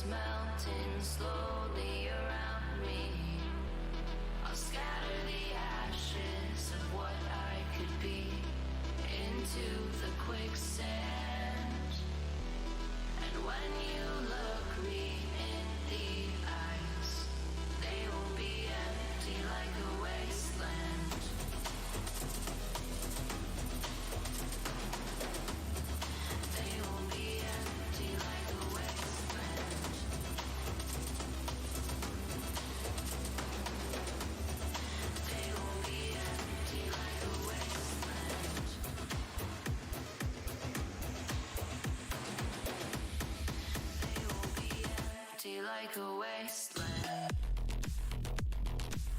is melting slowly around me. I'll scatter the ashes of what I could be into the quicksand. And when you look me in the eyes, they will be empty like a wasteland. They will be empty like a wasteland. They will be empty like a wasteland. They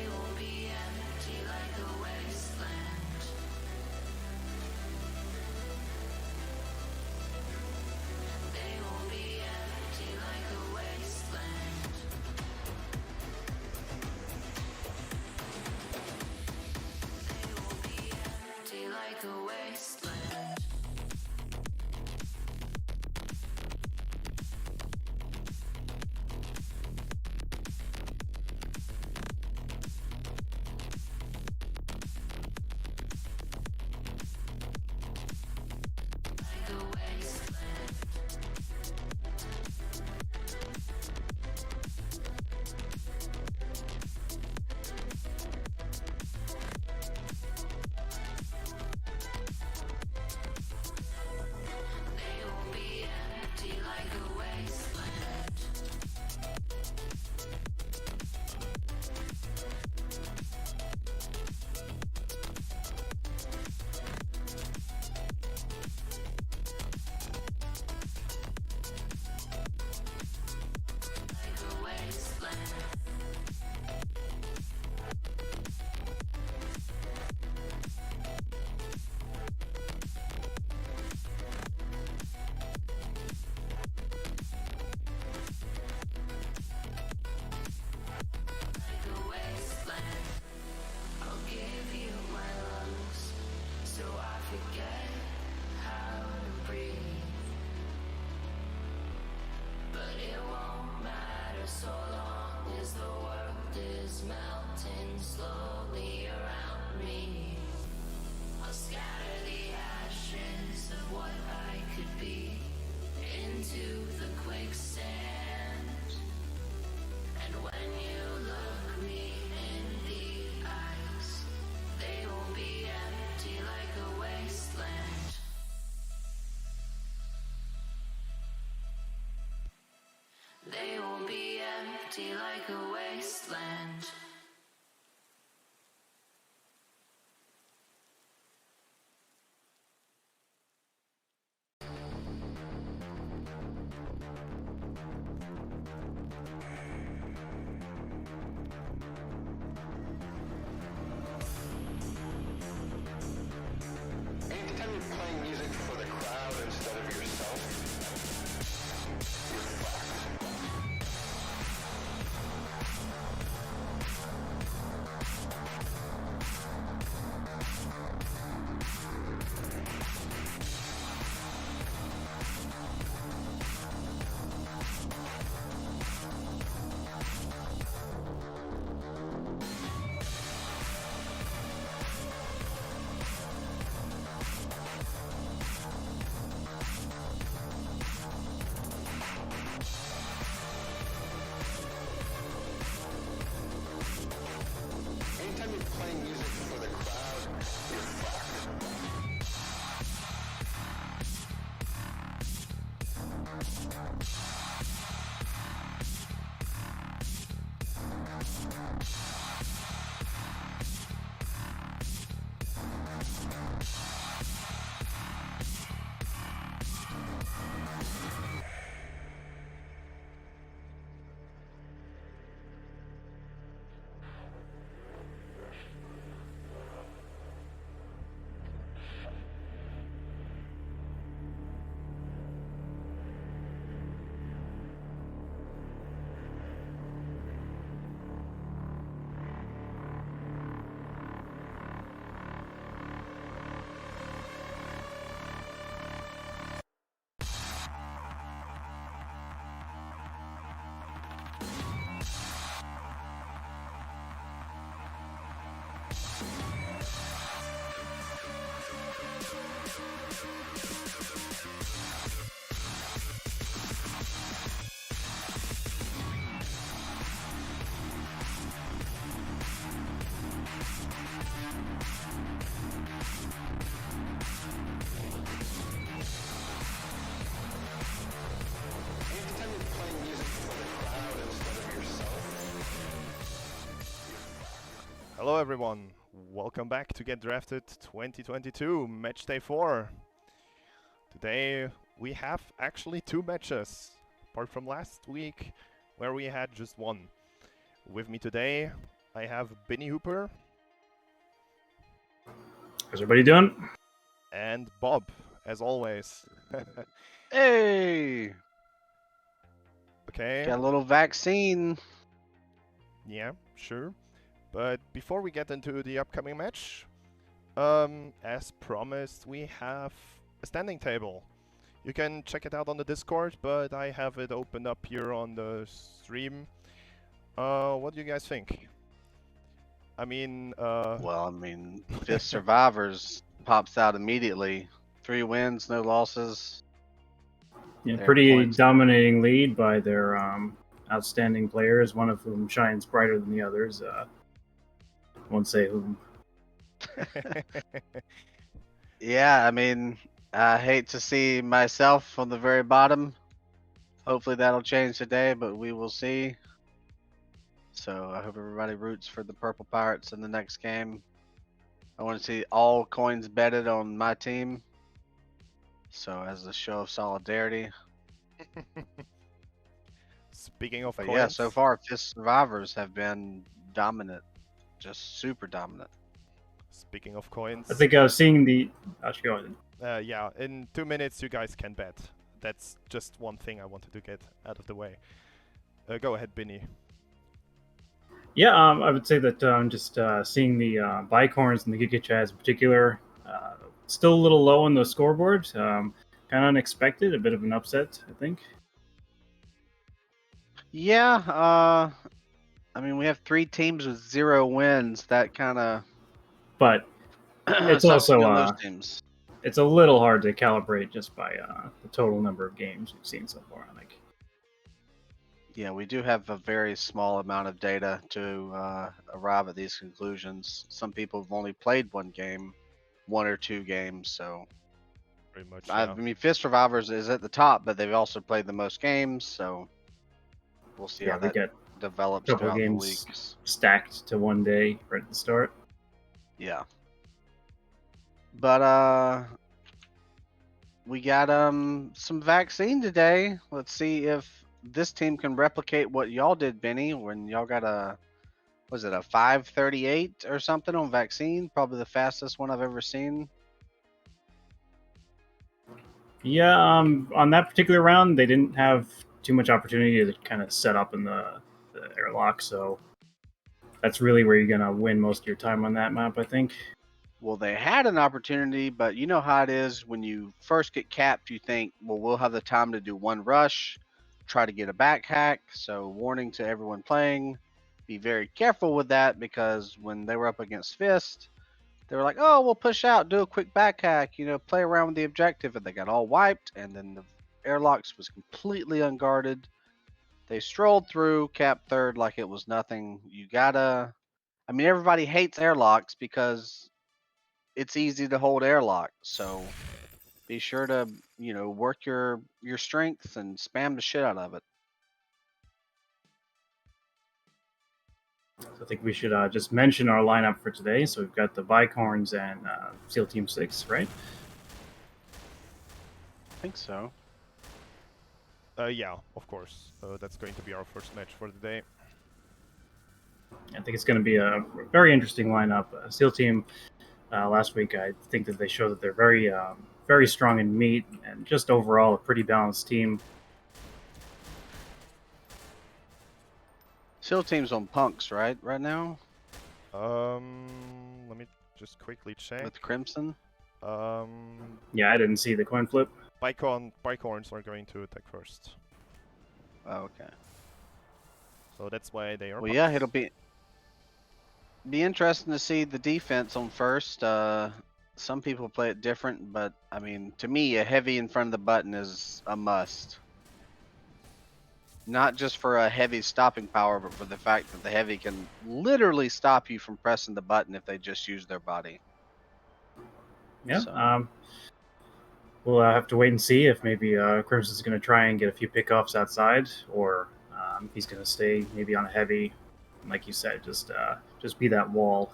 will be empty like a wasteland. They will be empty like a wasteland. Hello everyone, welcome back to Get Drafted 2022, match day 4. Today we have actually 2 matches, apart from last week where we had just one. With me today I have Benny Hooper. How's everybody doing? And Bob, as always. Hey! Okay. Got a little vaccine. Yeah, sure. But before we get into the upcoming match, as promised, we have a standing table. You can check it out on the Discord, but I have it opened up here on the stream. What do you guys think? I mean, Fifth Survivors pops out immediately. 3 wins, no losses. Yeah, Their pretty points. dominating lead by their outstanding players, one of whom shines brighter than the others. Won't say whom. Yeah, I hate to see myself on the very bottom. Hopefully that'll change today, but we will see. So I hope everybody roots for the Purple Pirates in the next game. I want to see all coins betted on my team. So as a show of solidarity. Speaking of But coins, yeah, so far Fifth Survivors have been dominant, just super dominant. Speaking of coins, I think I was seeing the. Actually, go ahead. yeah, in 2 minutes you guys can bet. That's just one thing I wanted to get out of the way. Go ahead, Benny. Yeah, I would say that just seeing the Bicorns and the Gigachads in particular, still a little low on the scoreboard. Kind of unexpected, a bit of an upset, I think. Yeah, we have 3 teams with 0 wins. That kind of But it's sucks to be also on those teams. it's a little hard to calibrate just by the total number of games we've seen so far. Like, Yeah, we do have a very small amount of data to arrive at these conclusions. Some people have only played 1 game, 1 or 2 games. So Pretty much, yeah. Fifth Survivors is at the top, but they've also played the most games. So we'll see how that develops a couple of throughout the games weeks. stacked to one day right at the start. Yeah. But we got some vaccine today. Let's see if this team can replicate what y'all did, Benny, when y'all got a 538 or something on vaccine? Probably the fastest one I've ever seen. Yeah, on that particular round, they didn't have too much opportunity to kind of set up in the airlock, so that's really where you're gonna win most of your time on that map, I think. Well, they had an opportunity, but you know how it is when you first get capped, you think, well, we'll have the time to do 1 rush, try to get a back hack. So warning to everyone playing, be very careful with that, because when they were up against Fist, they were like, oh, we'll push out, do a quick back hack, play around with the objective, and they got all wiped, and then the airlocks was completely unguarded. They strolled through, capped third like it was nothing. Everybody hates airlocks because it's easy to hold airlock. So be sure to, work your strengths and spam the shit out of it. So I think we should just mention our lineup for today. So we've got the Bicorns and SEAL Team 6, right? I think so. Yeah, of course. That's going to be our first match for the day. I think it's going to be a very interesting lineup. SEAL Team, last week, I think that they show that they're very, very strong in meat and just overall a pretty balanced team. SEAL Team's on punks, right now? Let me just quickly check. With Crimson? Yeah, I didn't see the coin flip. Bicorns are going to attack first. Oh, okay. So that's why they are. Well, yeah, it'll be interesting to see the defense on first. Some people play it different, but to me, a heavy in front of the button is a must. Not just for a heavy stopping power, but for the fact that the heavy can literally stop you from pressing the button if they just use their body. Yeah. So. We'll have to wait and see if maybe Crimson's going to try and get a few pickoffs outside, or he's going to stay maybe on a heavy like you said, just be that wall.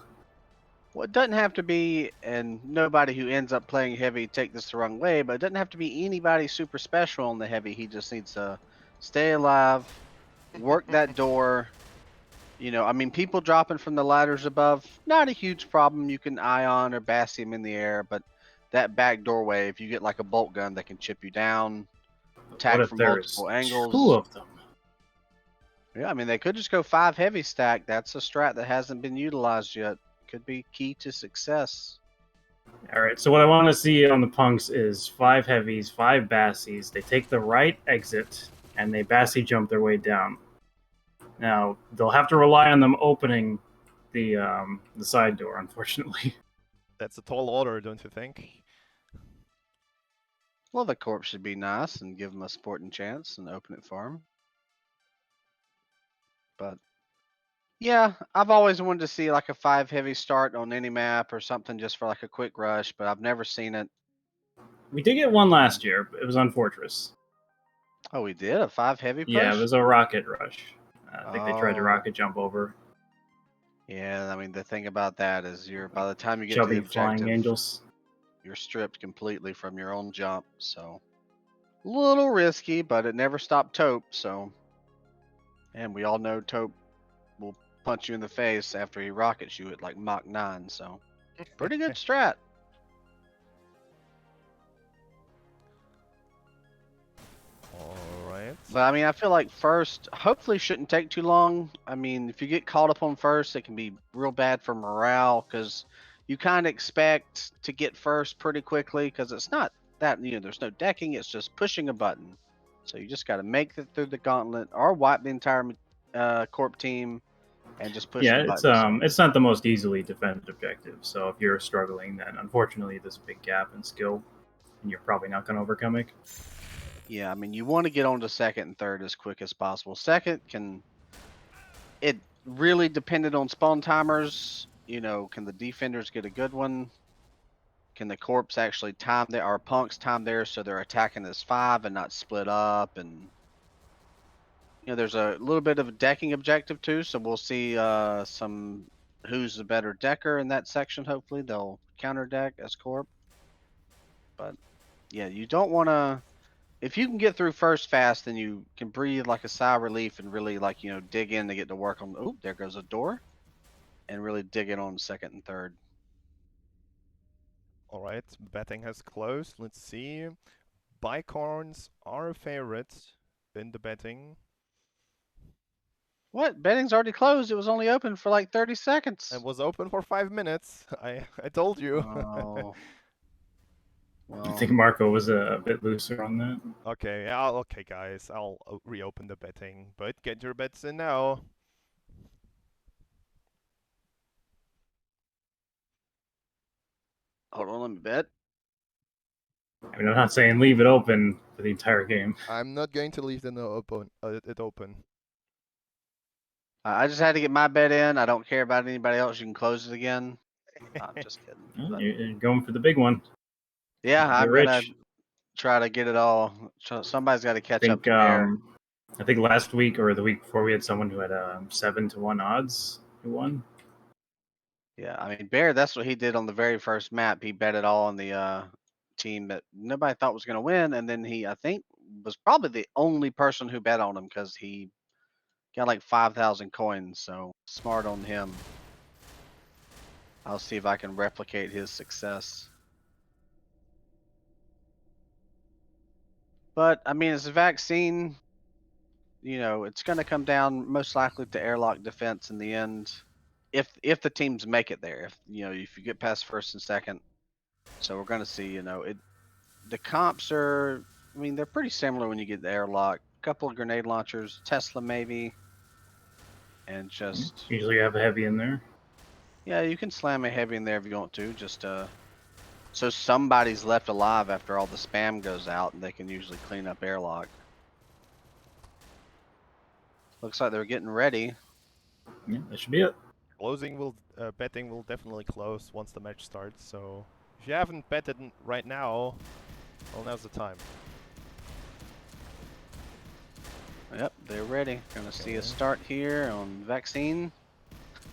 Well, it doesn't have to be, and nobody who ends up playing heavy take this the wrong way, but it doesn't have to be anybody super special on the heavy. He just needs to stay alive, work that door. You know, I mean, people dropping from the ladders above, not a huge problem. You can ion or bass him in the air, but that back doorway, if you get like a bolt gun that can chip you down, What attack if from there's multiple 2 angles. of them? Yeah, I mean, they could just go 5 heavy stack. That's a strat that hasn't been utilized yet. Could be key to success. All right, so what I want to see on the punks is 5 heavies, 5 bassies. They take the right exit, and they bassy jump their way down. Now, they'll have to rely on them opening the side door, unfortunately. That's a tall order, don't you think? Well, the corpse should be nice and give him a sporting chance and open it for him. But yeah, I've always wanted to see like a 5 heavy start on any map or something just for like a quick rush, but I've never seen it. We did get one last year, but it was on Fortress. Oh, we did a 5 heavy push? Yeah, it was a rocket rush. I think they tried to Oh. rocket jump over. Yeah, I mean the thing about that is you're by the time you get to Chubby the objective, flying angels. you're stripped completely from your own jump. So a little risky, but it never stopped Taupe. So, and we all know Taupe will punch you in the face after he rockets you at like Mach 9. So pretty good strat. Alright. But I mean, I feel like first hopefully shouldn't take too long. I mean, if you get caught up on first, it can be real bad for morale because you kind of expect to get first pretty quickly because it's not that, you know, there's no decking, it's just pushing a button. So you just got to make it through the gauntlet or wipe the entire corp team and just push Yeah, the buttons. it's not the most easily defended objective. So if you're struggling, then unfortunately there's a big gap in skill, and you're probably not going to overcome it. Yeah, I mean, you want to get on to second and third as quick as possible. Second it really depended on spawn timers. You know, can the defenders get a good one? Can the corpse actually time their, our punks time theirs so they're attacking as 5 and not split up? And you know, there's a little bit of a decking objective too, so we'll see some who's the better decker in that section. Hopefully they'll counter deck as corp. But yeah, you don't want to. If you can get through first fast, then you can breathe like a sigh of relief and really like, you know, dig in to get to work on. Oh, there goes a door, and really dig in on second and third. Alright, betting has closed. Let's see. Bicorns are a favorite in the betting. What? Betting's already closed. It was only open for like 30 seconds. It was open for 5 minutes. I told you. Oh. I Well, think Marco was a bit looser on that. Okay, okay guys, I'll reopen the betting, but get your bets in now. hold on, let me bet. I mean, I'm not saying leave it open for the entire game. I'm not going to leave it open. I just had to get my bet in. I don't care about anybody else. You can close it again. I'm just kidding. But You're going for the big one. yeah, I'm Rich. gonna try to get it all. Somebody's got to I catch up think to Bear. I think last week or the week before we had someone who had 7-1 odds who won. Yeah, I mean Bear. That's what he did on the very first map. He bet it all on the team that nobody thought was gonna win, and then he, I think, was probably the only person who bet on him because he got like 5,000 coins. So smart on him. I'll see if I can replicate his success. But I mean, it's a vaccine. You know, it's going to come down most likely to airlock defense in the end, if the teams make it there. If you know, if you get past first and second, so we're going to see. You know, the comps are. I mean, they're pretty similar when you get the airlock. A couple of grenade launchers, Tesla maybe, and just Usually you have a heavy in there. yeah, you can slam a heavy in there if you want to. Just so somebody's left alive after all the spam goes out, and they can usually clean up airlock. Looks like they're getting ready. Yeah, that should be it. Betting will definitely close once the match starts. So if you haven't betted right now, well, now's the time. Yep, they're ready. Gonna see a start here on vaccine.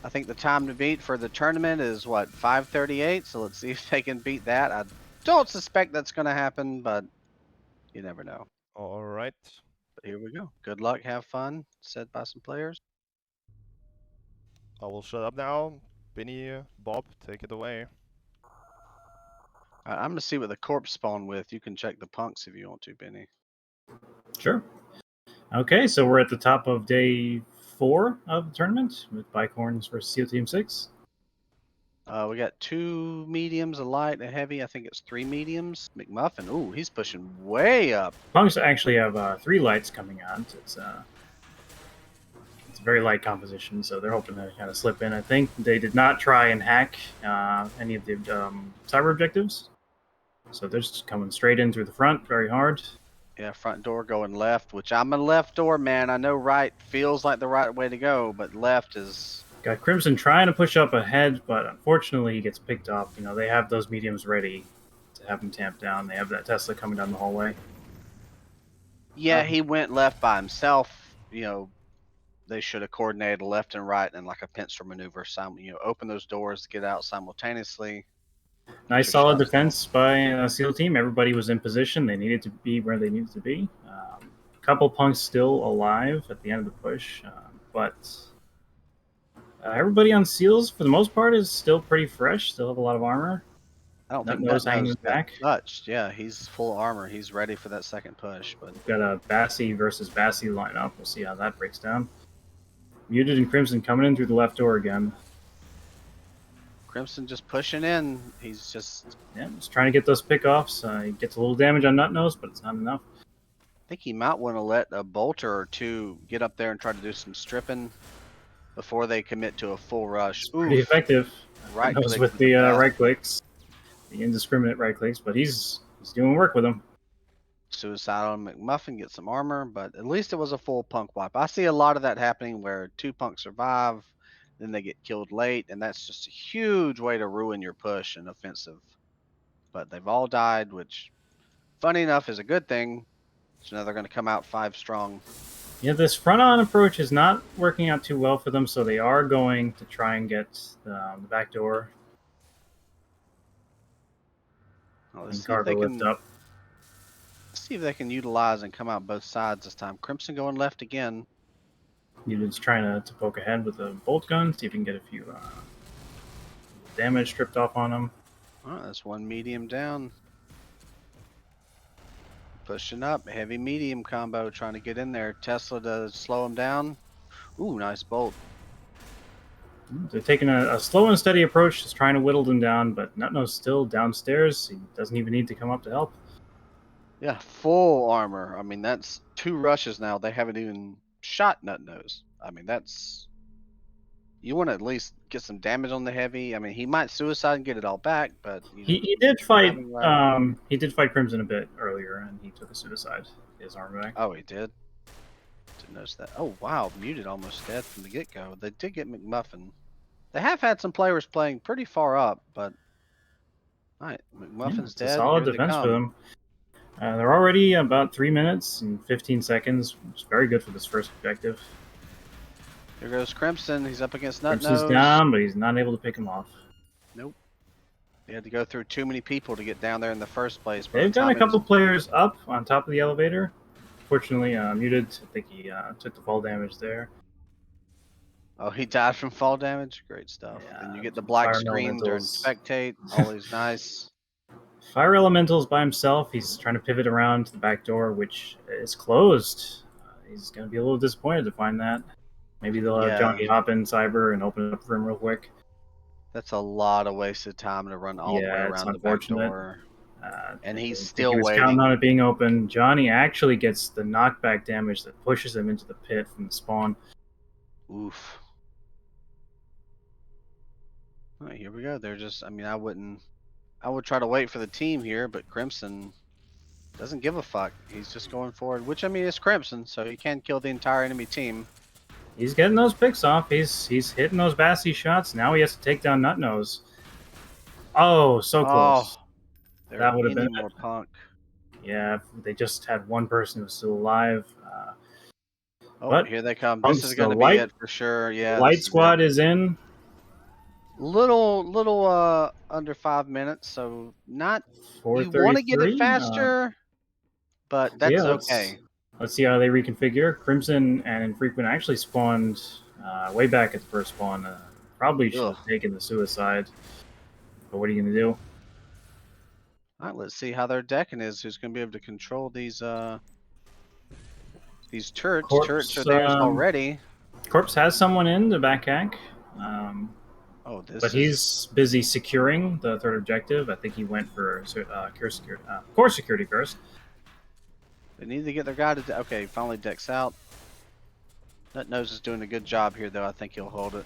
I think the time to beat for the tournament is what, 5:38. So let's see if they can beat that. I don't suspect that's going to happen, but you never know. All right. But here we go. Good luck, have fun. Said by some players. I will shut up now. Benny, Bob, take it away. I'm gonna see what the corpse spawn with. You can check the punks if you want to, Benny. Sure. Okay, so we're at the top of day 4 of the tournament with Bicorns versus SEAL Team 6. We got 2 mediums, a light, a heavy. I think it's 3 mediums. McMuffin, ooh, he's pushing way up. Punks actually have 3 lights coming out. It's a very light composition, so they're hoping to kind of slip in. I think they did not try and hack any of the cyber objectives, so they're just coming straight in through the front very hard. Yeah, front door going left, which I'm a left door man. I know right feels like the right way to go, but left is... Got Crimson trying to push up ahead, but unfortunately he gets picked off. You know, they have those mediums ready to have him tamped down. They have that Tesla coming down the hallway. Yeah, he went left by himself. You know, they should have coordinated left and right and like a pincer maneuver. Open those doors, get out simultaneously. Nice solid defense by SEAL Team. Everybody was in position. They needed to be where they needed to be. A couple punks still alive at the end of the push, but everybody on SEALs, for the most part, is still pretty fresh. Still have a lot of armor. I don't think Nose hanging Nutnose got back. touched. Yeah, he's full armor. He's ready for that second push. But We've got a Bassie versus Bassie lineup. We'll see how that breaks down. Muted and Crimson coming in through the left door again. Crimson just pushing in. He's just trying to get those pickoffs. He gets a little damage on Nutnose, but it's not enough. I think he might want to let a bolter or two get up there and try to do some stripping before they commit to a full rush. Pretty effective. Right Nutnose with the right clicks, the indiscriminate right clicks, but he's doing work with them. Suicide on McMuffin, get some armor, but at least it was a full punk wipe. I see a lot of that happening where 2 punks survive, then they get killed late, and that's just a huge way to ruin your push and offensive. But they've all died, which, funny enough, is a good thing. So now they're going to come out 5 strong. Yeah, this front-on approach is not working out too well for them, so they are going to try and get the back door. Let's Cargo lift up. See if they can utilize and come out both sides this time. Crimson going left again. Muted's trying to poke ahead with a bolt gun, see if he can get a few damage stripped off on him. All right, that's 1 medium down. Pushing up, heavy medium combo, trying to get in there. Tesla to slow him down. Ooh, nice bolt. They're taking a slow and steady approach, just trying to whittle them down, but Nutno's still downstairs. He doesn't even need to come up to help. Yeah, full armor. I mean, that's 2 rushes now. They haven't even shot Nutnose. I mean, that's... You want to at least get some damage on the heavy. I mean, he might suicide and get it all back, but... He did fight he did fight Crimson a bit earlier, and he took a suicide. His armor back. Oh, he did? Didn't notice that. Oh, wow. Muted almost dead from the get-go. They did get McMuffin. They have had some players playing pretty far up, but... Alright, McMuffin's dead. A solid defense for them. They're already about 3 minutes and 15 seconds, which is very good for this first objective. Here goes Crimson. He's up against Nutnose. Crimson's down, but he's not able to pick him off. Nope. He had to go through too many people to get down there in the first place. They've got a couple players up on top of the elevator. Fortunately, Muted, I think he took the fall damage there. Oh, he died from fall damage? Great stuff. Yeah, and you get the black screen during elementals. spectate. Always nice. Fire Elemental's by himself. He's trying to pivot around to the back door, which is closed. He's going to be a little disappointed to find that. Maybe they'll have Johnny hop in cyber and open it up for him real quick. That's a lot of wasted time to run all the way around the back door. And he's still he was waiting. counting on it being open. Johnny actually gets the knockback damage that pushes him into the pit from the spawn. Oof. All right, here we go. They're just, I mean, I would try to wait for the team here, but Crimson doesn't give a fuck. He's just going forward, which, I mean, it's Crimson, so he can kill the entire enemy team. He's getting those picks off. He's hitting those Bassie shots. Now he has to take down Nutnose. Oh, so close. That would have been more punk. Yeah, they just had one person who was still alive. But here they come. This is going to be it for sure. Yeah. Light Squad is in. Little under 5 minutes, so not. You want to get it 4:33. faster, but Yeah, that's okay. let's see how they reconfigure. Crimson and Infrequent actually spawned way back at the first spawn. Probably should Ugh. have taken the suicide, but what are you gonna do? All right, let's see how their decking is. Who's going to be able to control these turrets? Turrets are theirs already. Corpse has someone in the back hack, Oh, this but is. he's busy securing the third objective. I think he went for core security first. They need to get their guy to. Okay, finally decks out. Nut Nose is doing a good job here, though. I think he'll hold it.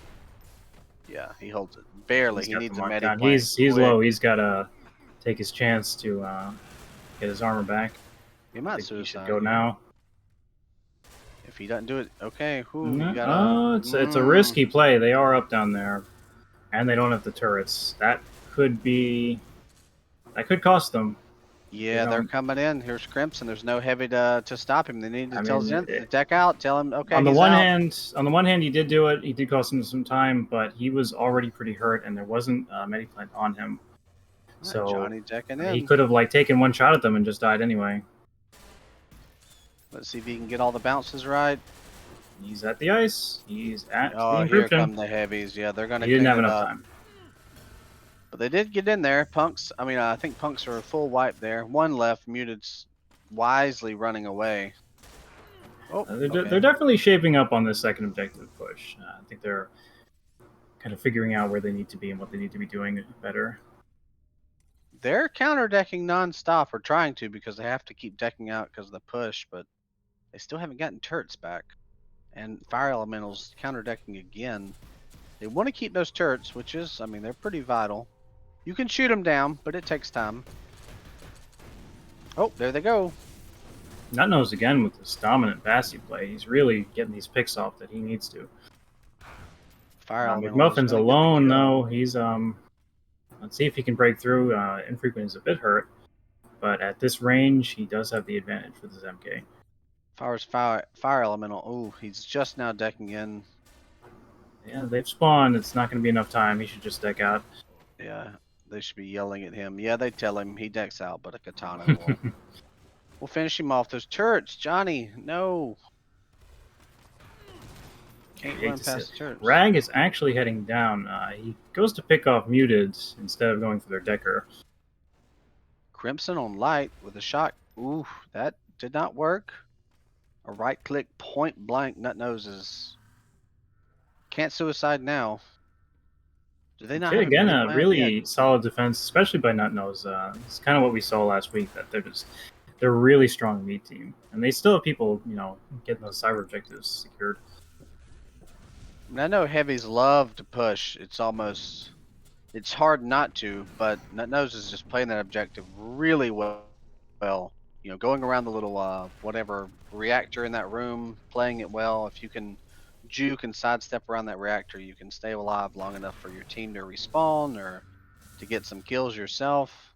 Yeah, he holds it barely. He needs a medi plant. He's low. He's got to take his chance to get his armor back. He might He suicide. should go now. If he doesn't do it, okay. Who No, you gotta? it's a risky play. They are up down there, and they don't have the turrets. That could cost them. Yeah, they're coming in. Here's Crimson. There's no heavy to stop him. They need to tell Zenith to deck out. Tell him, okay, on the he's one out. hand, he did do it. He did cost him some time, but he was already pretty hurt, and there wasn't a mediplant on him. So Johnny decking in. he could have taken one shot at them and just died anyway. Let's see if he can get all the bounces right. He's at the ice. He's at Oh, the here encryption. come the heavies. Yeah, they're gonna. He didn't have clean it enough up. time. But they did get in there. Punks. I mean, I think punks are a full wipe there. One left. Muted's wisely running away. Oh, They're definitely shaping up on this second objective push. I think they're kind of figuring out where they need to be and what they need to be doing better. They're counter decking nonstop, or trying to, because they have to keep decking out because of the push. But they still haven't gotten turrets back. And fire elementals counter decking again. They want to keep those turrets, which is, I mean, they're pretty vital. You can shoot them down, but it takes time. Oh, there they go. Nut Nose again with this dominant passive play. He's really getting these picks off that he needs to. Fire McMuffin's alone though. He's let's see if he can break through. Infrequent is a bit hurt, but at this range, he does have the advantage with his MK. Fire elemental. Oh, he's just now decking in. Yeah, they've spawned. It's not going to be enough time. He should just deck out. Yeah, they should be yelling at him. Yeah, they tell him he decks out, but a katana will finish him off. Those turrets, Johnny. No. Can't run past the turrets. Rag is actually heading down. He goes to pick off Muted instead of going for their decker. Crimson on light with a shot. Ooh, that did not work. A right click point blank. Nut Noses. Can't suicide now. Do they not? Okay, have again, a really solid defense, especially by Nut Nose. It's kind of what we saw last week, that they're a really strong meat team, and they still have people, getting those cyber objectives secured. I mean, I know heavies love to push. It's hard not to, but Nut Nose is just playing that objective really well. Going around the little whatever reactor in that room, playing it well. If you can juke and sidestep around that reactor, you can stay alive long enough for your team to respawn or to get some kills yourself.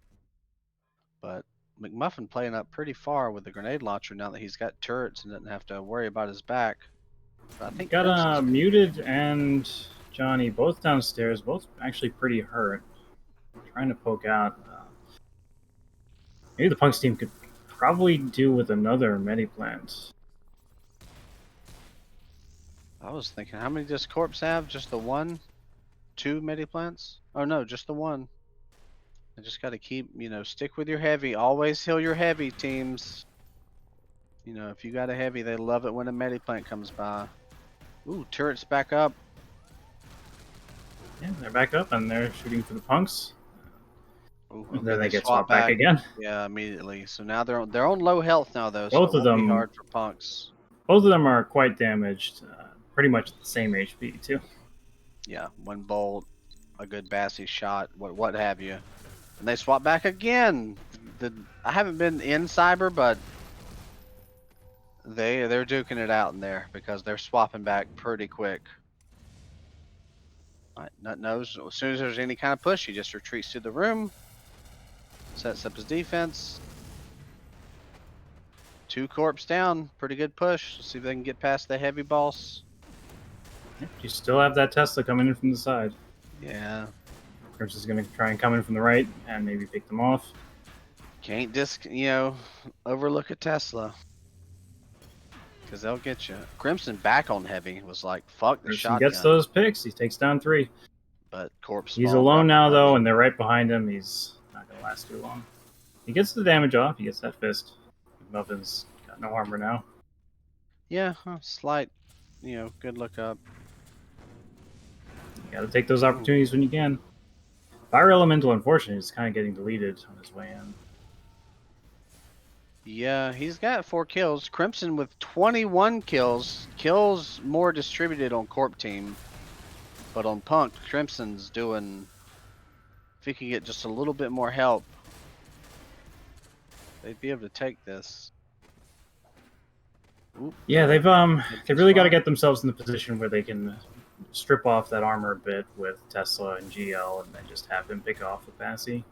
But McMuffin playing up pretty far with the grenade launcher now that he's got turrets and doesn't have to worry about his back. But I think got Muted and Johnny both downstairs, both actually pretty hurt. Trying to poke out. Maybe the Punks team could probably do with another mediplant. I was thinking, how many does Corpse have? Just the one? 2 mediplants? Oh no, just the one. I just gotta keep, stick with your heavy. Always heal your heavy, teams. If you got a heavy, they love it when a mediplant comes by. Ooh, turrets back up. Yeah, they're back up and they're shooting for the Punks. Ooh, And then they get swapped back again. Yeah, immediately. So now they're on low health now, though. Both so of them be hard for Punks. Both of them are quite damaged. Pretty much the same HP too. Yeah, one bolt, a good Bassy shot, what have you. And they swap back again. I haven't been in Cyber, but they're duking it out in there because they're swapping back pretty quick. Alright, Nut Nose, as soon as there's any kind of push, he just retreats to the room. Sets up his defense. 2 corpse down. Pretty good push. Let's see if they can get past the heavy boss. You still have that Tesla coming in from the side. Yeah. Crimson's going to try and come in from the right and maybe pick them off. Can't overlook a Tesla. Because they'll get you. Crimson back on heavy was like, fuck the Crimson shotgun. gets those picks. He takes down 3. But Corpse He's small alone enough now, to though, rush. and they're right behind him. He's not going to last too long. He gets the damage off. He gets that fist. Muffin's got no armor now. Yeah, slight, good look up. You got to take those opportunities when you can. Fire Elemental, unfortunately, is kind of getting deleted on his way in. Yeah, he's got 4 kills. Crimson with 21 kills. Kills more distributed on Corp team. But on Punk, Crimson's doing... If he could get just a little bit more help, they'd be able to take this. Oop, Yeah, they've too really got to far. get themselves in the position where they can strip off that armor a bit with Tesla and GL, and then just have him pick off with Passy.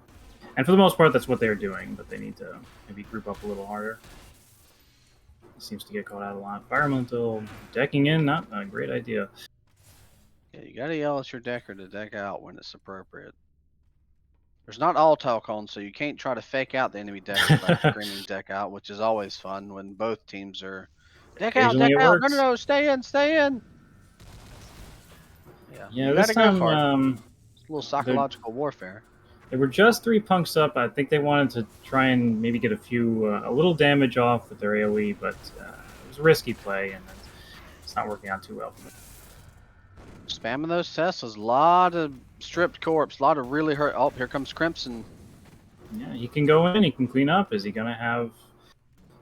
And for the most part, that's what they're doing, but they need to maybe group up a little harder. He seems to get caught out a lot. Environmental decking in, not a great idea. Yeah, you gotta yell at your decker to deck out when it's appropriate. There's not all talk on, so you can't try to fake out the enemy decker by screaming deck out, which is always fun when both teams are deck out, Occasionally deck it out. works. No, stay in, stay in. Yeah, Yeah, you this gotta go for it. time It's a little psychological warfare. there were just 3 punks up. I think they wanted to try and maybe get a little damage off with their AoE, but it was a risky play, and it's not working out too well for them. Spamming those Teslas, a lot of stripped corpse, a lot of really hurt. Oh, here comes Crimson. Yeah, he can go in, he can clean up. Is he going to have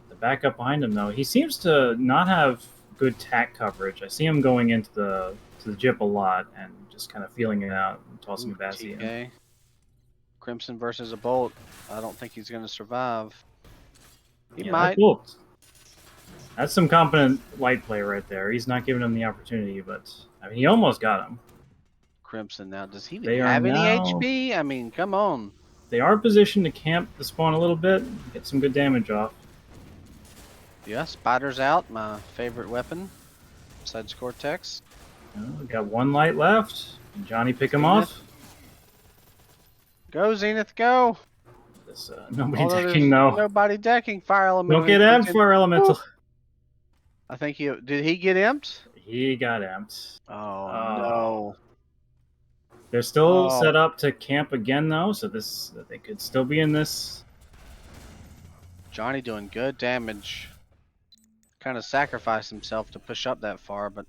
the backup behind him, though? He seems to not have good tack coverage. I see him going into the Jip a lot and just kind of feeling it out and tossing Bassy in. TK. Crimson versus a Bolt. I don't think he's going to survive. He might. That's some competent light play right there. He's not giving him the opportunity, but I mean, he almost got him. Crimson now. Does he They even are have any now- HP? I mean, come on. They are positioned to camp the spawn a little bit, get some good damage off. Yeah, Spider's out. My favorite weapon. Besides Cortex. We got 1 light left. Can Johnny pick him off? Go, Zenith, go. This, nobody Although decking, there's though. Nobody decking. Fire Elemental. Don't get amped, Fire Elemental. I think did he get imped? He got amped. Oh, no. They're still set up to camp again, though, so they could still be in this. Johnny doing good damage. Kind of sacrificed himself to push up that far, but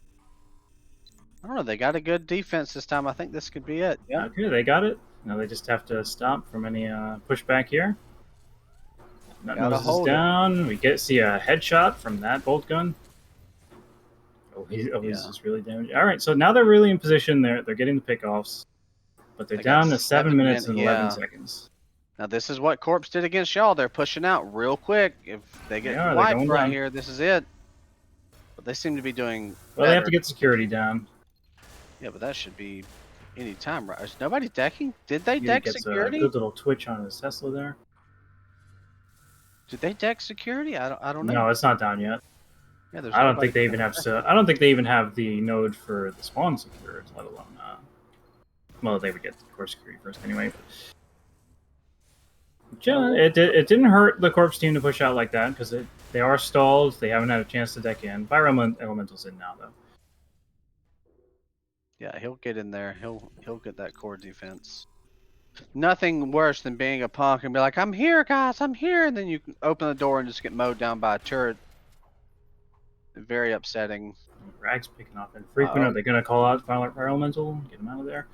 I don't know. They got a good defense this time. I think this could be it. Yeah, okay, they got it. Now they just have to stop from any pushback here. Gotta Nose is hold it. down. We see a headshot from that bolt gun. He's just really damaged. All right, so now they're really in position. They're getting the pickoffs, but they're They got down to 7 minutes and 11 yeah. seconds. Now this is what Corpse did against y'all. They're pushing out real quick. If they get They're wiped going right down. here, this is it. But they seem to be doing Well, they have better. to get security down. Yeah, but that should be any time, right? Is nobody decking? Did they He deck gets a security? good little twitch on his Tesla there. Did they deck security? I don't know. No, it's not down yet. Yeah, there's I don't nobody think they even have. I don't think they even have the node for the spawn secured, let alone. Well, they would get the core security first anyway. But yeah, it didn't hurt the corpse team to push out like that because they are stalled. They haven't had a chance to deck in. Fire Elemental's in now though. Yeah, he'll get in there. He'll get that core defense. Nothing worse than being a punk and be like, "I'm here, guys, I'm here," and then you open the door and just get mowed down by a turret. Very upsetting. Rag's picking off infrequent. Are they going to call out Fire Elemental? Get him out of there.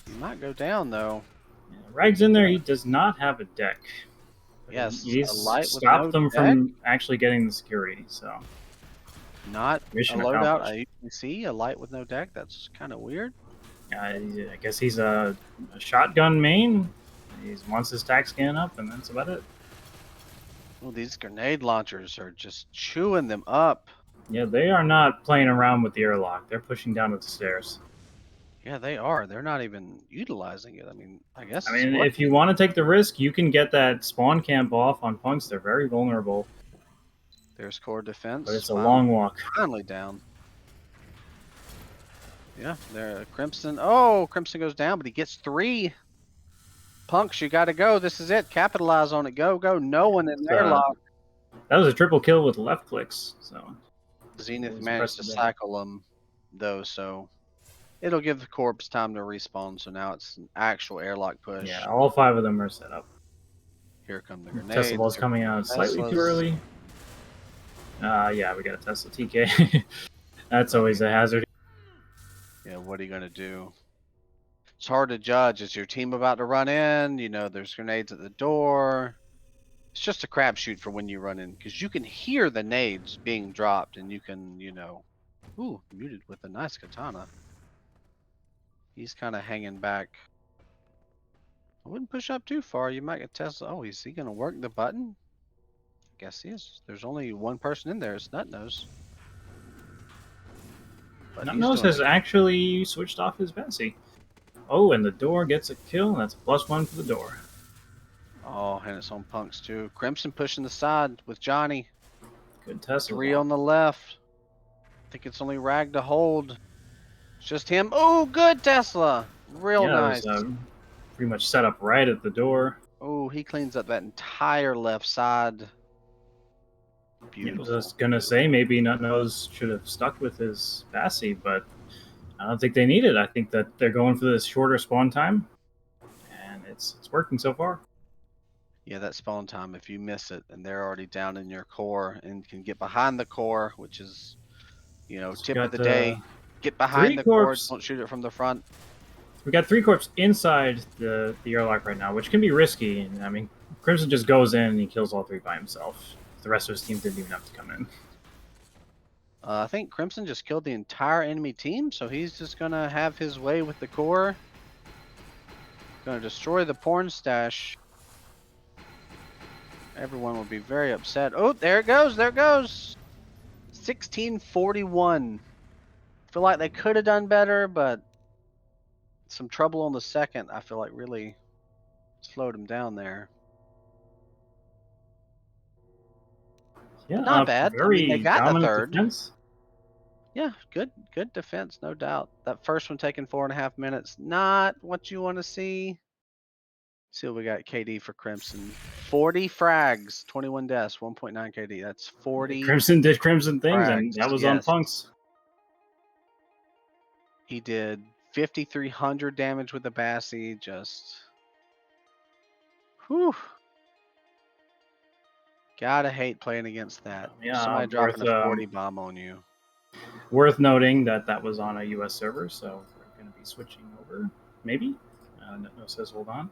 He might go down though. Yeah, Rag's in there. He does not have a deck. Yes, he's a light with stopped no them deck? from actually getting the security. So Not mission a loadout. accomplished. You see a light with no deck. That's kind of weird. I guess he's a shotgun main. He wants his tack scan up, and that's about it. Well, these grenade launchers are just chewing them up. Yeah, they are not playing around with the airlock. They're pushing down the stairs. Yeah, they are. They're not even utilizing it. I mean, I guess. I it's mean, if working. you want to take the risk, you can get that spawn camp off on punks. They're very vulnerable, There's core defense. but it's a long walk. Finally down. Yeah, there, Crimson. Oh, Crimson goes down, but he gets 3. Punks, you got to go. This is it. Capitalize on it. Go, go. No one in their lock. That was a triple kill with left clicks. So Zenith was managed to impressive there. cycle them, though, so it'll give the corpse time to respawn. So now it's an actual airlock push. yeah, all 5 of them are set up. Here come the grenades. Tesla ball's Here coming come out the slightly too Teslas. early. Yeah, we got a Tesla TK. That's always a hazard. Yeah, what are you gonna do? It's hard to judge. Is your team about to run in? You know, there's grenades at the door. It's just a crapshoot for when you run in, because you can hear the nades being dropped, and you can, you know, ooh, muted with a nice katana. He's kind of hanging back. I wouldn't push up too far. You might get Tesla. Oh, is he gonna work the button? Guess he is. There's only one person in there. It's Nutnose. But he's Nutnose doing has actually switched off his Bessie. Oh, and the door gets a kill. That's a +1 for the door. Oh, and it's on Punks too. Crimson pushing the side with Johnny. Good Tesla 3 ball. on the left. I think it's only Rag to hold. It's just him. Oh, good Tesla. Real Yeah, nice. it was pretty much set up right at the door. Oh, he cleans up that entire left side. I Beautiful. was gonna say maybe Nutnose should have stuck with his Bessie, but I don't think they need it. I think that they're going for this shorter spawn time, and it's working so far. Yeah, that spawn time, if you miss it and they're already down in your core and can get behind the core, which is, you know, tip of the day. Get behind the core, don't shoot it from the front. We got 3 corps inside the airlock right now, which can be risky. And I mean, Crimson just goes in and he kills all 3 by himself. The rest of his team didn't even have to come in. I think Crimson just killed the entire enemy team, so he's just gonna have his way with the core. Gonna destroy the porn stash. Everyone will be very upset. Oh, there it goes, there it goes. 1641. Feel like they could have done better, but some trouble on the second, I feel like really slowed them down there. Yeah, Not bad. I mean, they got the dominant third. defense. Yeah, good defense, no doubt. That first one taking 4.5 minutes, not what you want to see. See what we got. KD for Crimson. 40 frags, 21 deaths, 1.9 KD. That's 40. Crimson did Crimson things, and frags, that was on yes. Punks. He did 5,300 damage with the Bassie. Just, whew. Gotta hate playing against that. Yeah, Somebody dropping a 40 bomb on you. Worth noting that was on a US server, so we're going to be switching over. Maybe? No says hold on.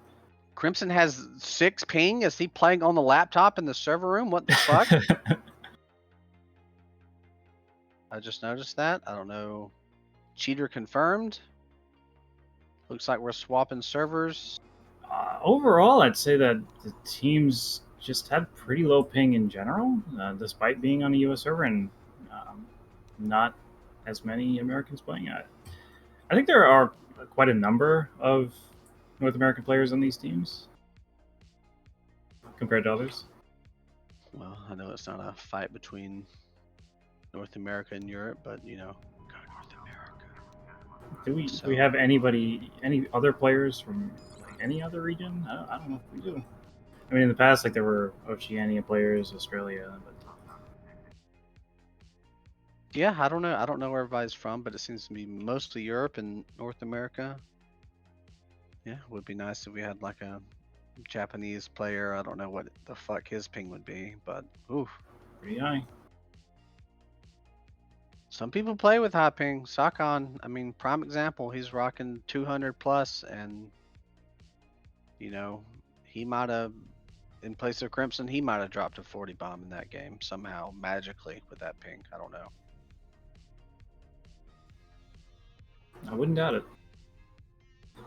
Crimson has 6 ping. Is he playing on the laptop in the server room? What the fuck? I just noticed that. I don't know. Cheater confirmed. Looks like we're swapping servers. Overall, I'd say that the teams just had pretty low ping in general, despite being on a US server and not as many Americans playing it. I think there are quite a number of North American players on these teams compared to others. Well, I know it's not a fight between North America and Europe, but you know, go North America. Do we have any other players from like any other region? I don't know if we do. I mean, in the past, like there were Oceania players, Australia, but yeah, I don't know. I don't know where everybody's from, but it seems to be mostly Europe and North America. Yeah, it would be nice if we had like a Japanese player. I don't know what the fuck his ping would be, but oof. pretty high. Some people play with high ping. Sakon, I mean, prime example. He's rocking 200 plus, and you know, he might have, in place of Crimson, he might have dropped a 40 bomb in that game somehow, magically, with that ping. I don't know. I wouldn't doubt it.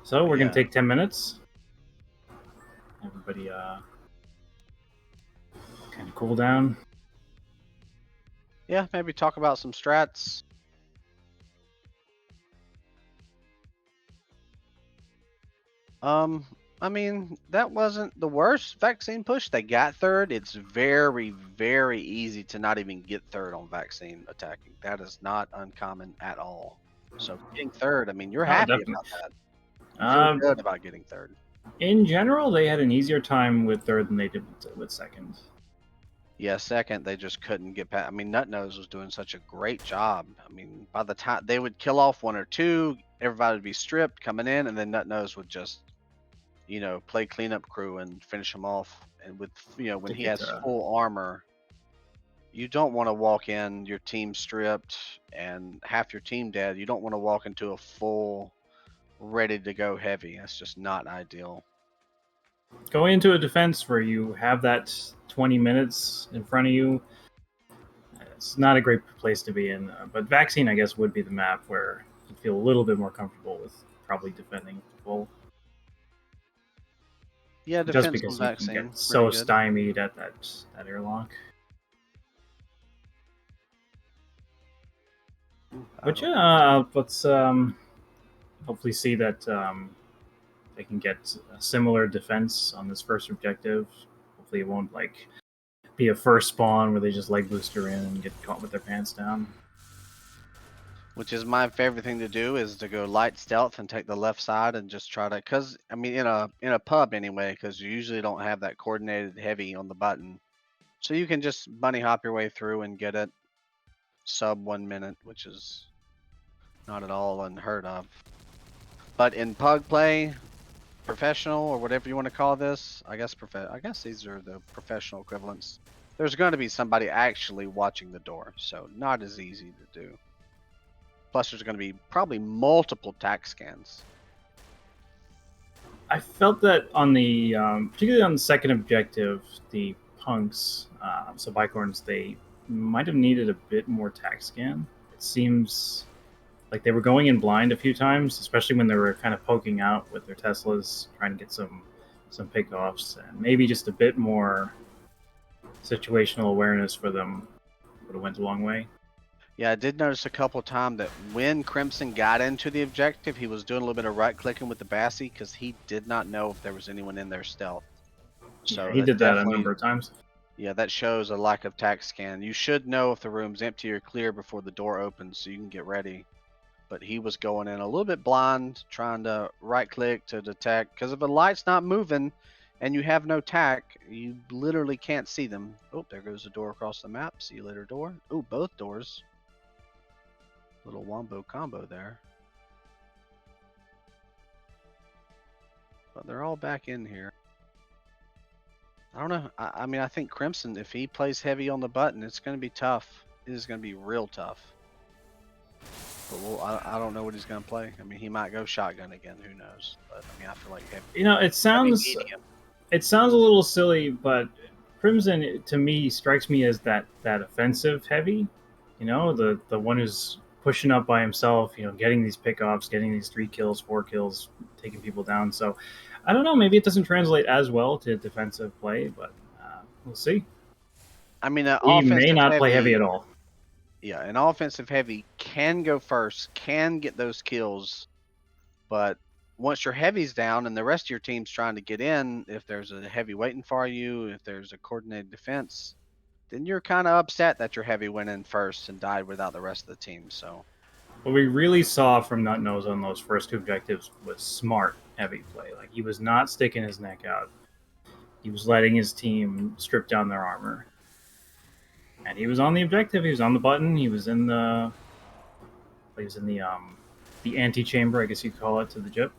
So we're gonna take 10 minutes. Everybody, kind of cool down. Yeah, maybe talk about some strats. I mean, that wasn't the worst vaccine push. They got third. It's very, very easy to not even get third on vaccine attacking. That is not uncommon at all. So getting third, I mean, you're Oh, happy definitely. about that. You feel Um, good about getting third. in general, they had an easier time with third than they did with second. Yeah, second, they just couldn't get past. I mean, Nutnose was doing such a great job. I mean, by the time they would kill off one or two, everybody would be stripped coming in, and then Nutnose would just, play cleanup crew and finish them off. And with, when To he get has full armor, you don't want to walk in, your team stripped, and half your team dead. You don't want to walk into a full, ready to go heavy. That's just not ideal. going into a defense where you have that 20 minutes in front of you, it's not a great place to be in. But vaccine, I guess, would be the map where you feel a little bit more comfortable with probably defending full. Yeah, Just defense on because you can vaccine, get so pretty good. stymied at that airlock. But yeah, let's hopefully see that they can get a similar defense on this first objective. Hopefully, it won't be a first spawn where they just leg booster in and get caught with their pants down. Which is my favorite thing to do, is to go light stealth and take the left side and just try to, cause I mean in a pub anyway, cause you usually don't have that coordinated heavy on the button, so you can just bunny hop your way through and get it sub 1 minute, which is not at all unheard of. But in pug play, professional or whatever you want to call this, I guess these are the professional equivalents. There's going to be somebody actually watching the door, so not as easy to do. Plus, there's going to be probably multiple tac scans. I felt that on the particularly on the second objective, the punks, so Bicorns, they might have needed a bit more tac scan. It seems like they were going in blind a few times, especially when they were kind of poking out with their Teslas, trying to get some pickoffs, and maybe just a bit more situational awareness for them would have went a long way. Yeah, I did notice a couple of times that when Crimson got into the objective, he was doing a little bit of right clicking with the Bassie because he did not know if there was anyone in their stealth. So Yeah, he did that a number of times. Yeah, that shows a lack of tac scan. You should know if the room's empty or clear before the door opens so you can get ready. But he was going in a little bit blind, trying to right click to detect, because if a light's not moving and you have no tac, you literally can't see them. Oh, there goes the door across the map. See you later, door. Oh, both doors. Little wombo combo there. But they're all back in here. I don't know. I mean, I think Crimson, if he plays heavy on the button, it's going to be tough. It is going to be real tough. But I don't know what he's going to play. I mean, he might go shotgun again. Who knows? But I mean, I feel like heavy. It sounds a little silly, but Crimson to me strikes me as that offensive heavy. The one who's pushing up by himself. Getting these pickoffs, getting these 3 kills, 4 kills, taking people down. So I don't know. Maybe it doesn't translate as well to defensive play, but we'll see. I mean, he may not play heavy at all. Yeah, an offensive heavy can go first, can get those kills, but once your heavy's down and the rest of your team's trying to get in, if there's a heavy waiting for you, if there's a coordinated defense, then you're kind of upset that your heavy went in first and died without the rest of the team. So what we really saw from Nutnose on those first 2 objectives was smart heavy play. Like, he was not sticking his neck out. He was letting his team strip down their armor. And he was on the objective. He was on the button. He was in the antechamber, I guess you'd call it, to the gyp.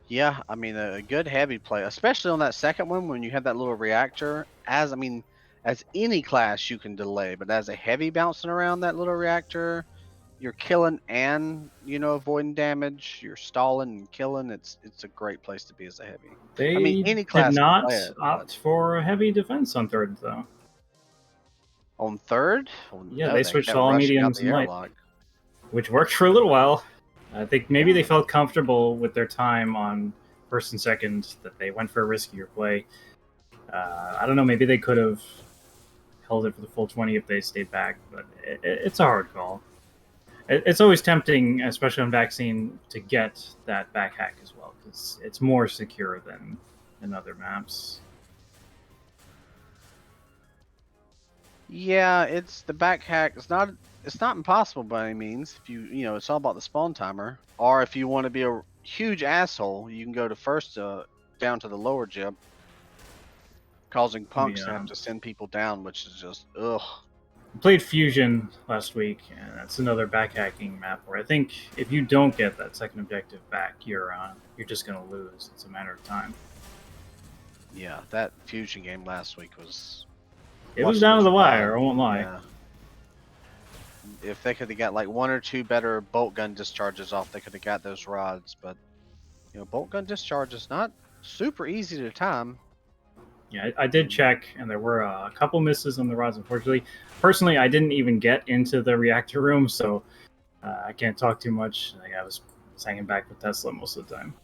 yeah, I mean, a good heavy play, especially on that second one when you have that little reactor. As any class you can delay, but as a heavy bouncing around that little reactor, you're killing and avoiding damage. You're stalling and killing. It's a great place to be as a heavy. They any class did not can play it, opt for a heavy defense on third, though. On third? Oh, yeah, they switched all mediums and light, airlock, which worked for a little while. I think maybe they felt comfortable with their time on first and second that they went for a riskier play. I don't know, maybe they could have held it for the full 20 if they stayed back, but it's a hard call. It's always tempting, especially on vaccine, to get that back hack as well, because it's more secure than in other maps. Yeah, it's the back hack. It's not impossible by any means. If it's all about the spawn timer. Or if you want to be a huge asshole, you can go to first down to the lower jib, causing punks to have to send people down, which is just ugh. I played Fusion last week, and that's another backhacking map where I think if you don't get that second objective back, you're just gonna lose. It's a matter of time. Yeah, that Fusion game last week was. It was down to the wire. I won't lie. Yeah. If they could have got like one or two better bolt gun discharges off, they could have got those rods. But bolt gun discharge is not super easy to time. Yeah, I did check, and there were a couple misses on the rods, unfortunately. Personally, I didn't even get into the reactor room, so I can't talk too much. I was hanging back with Tesla most of the time.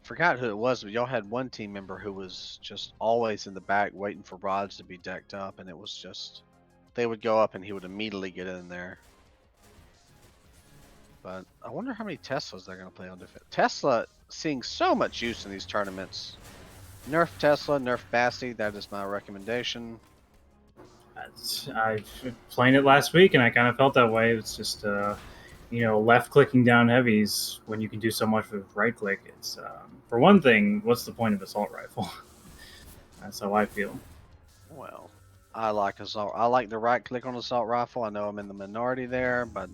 Forgot who it was, but y'all had one team member who was just always in the back waiting for rods to be decked up, and it was just they would go up and he would immediately get in there. But I wonder how many Teslas they're going to play on defense. Tesla seeing so much use in these tournaments. Nerf Tesla, nerf Basti, that is my recommendation. I played it last week, and I kind of felt that way. It's just, left-clicking down heavies when you can do so much with right-click. It's for one thing, what's the point of assault rifle? That's how I feel. Well, I like assault. I like the right-click on assault rifle. I know I'm in the minority there, but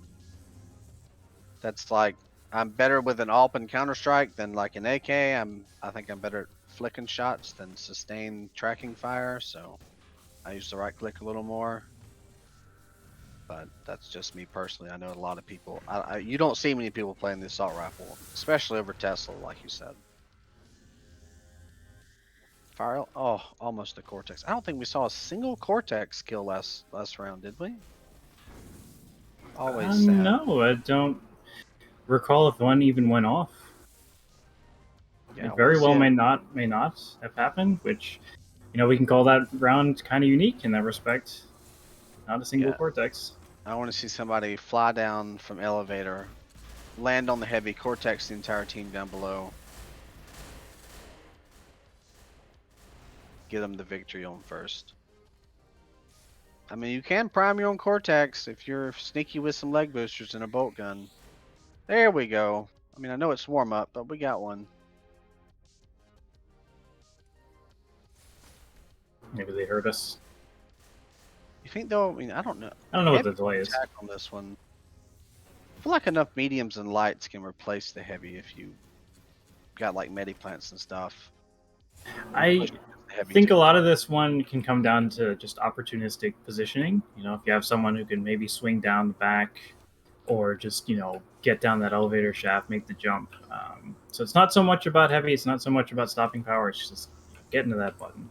that's like I'm better with an AWP and Counter-Strike than like an AK. I think I'm better at flicking shots than sustained tracking fire, so I use the right click a little more. But that's just me personally. I know a lot of people. You don't see many people playing the assault rifle, especially over Tesla, like you said. Fire. Oh, almost a Cortex. I don't think we saw a single Cortex kill last round, did we? Always sad. No, I don't recall if one even went off. Yeah, it very well may not have happened, which we can call that round kind of unique in that respect. Not a single Cortex. I want to see somebody fly down from elevator, land on the heavy, Cortex the entire team down below. Get them the victory on first. I mean, you can prime your own Cortex if you're sneaky with some leg boosters and a bolt gun. There we go. I mean, I know it's warm up, but we got one. Maybe they heard us. You think though? I mean, I don't know. I don't know what the delay is on this one. I feel like enough mediums and lights can replace the heavy if you got like medi plants and stuff. I think a lot of this one can come down to just opportunistic positioning. If you have someone who can maybe swing down the back, or just get down that elevator shaft, make the jump. So it's not so much about heavy. It's not so much about stopping power. It's just getting to that button.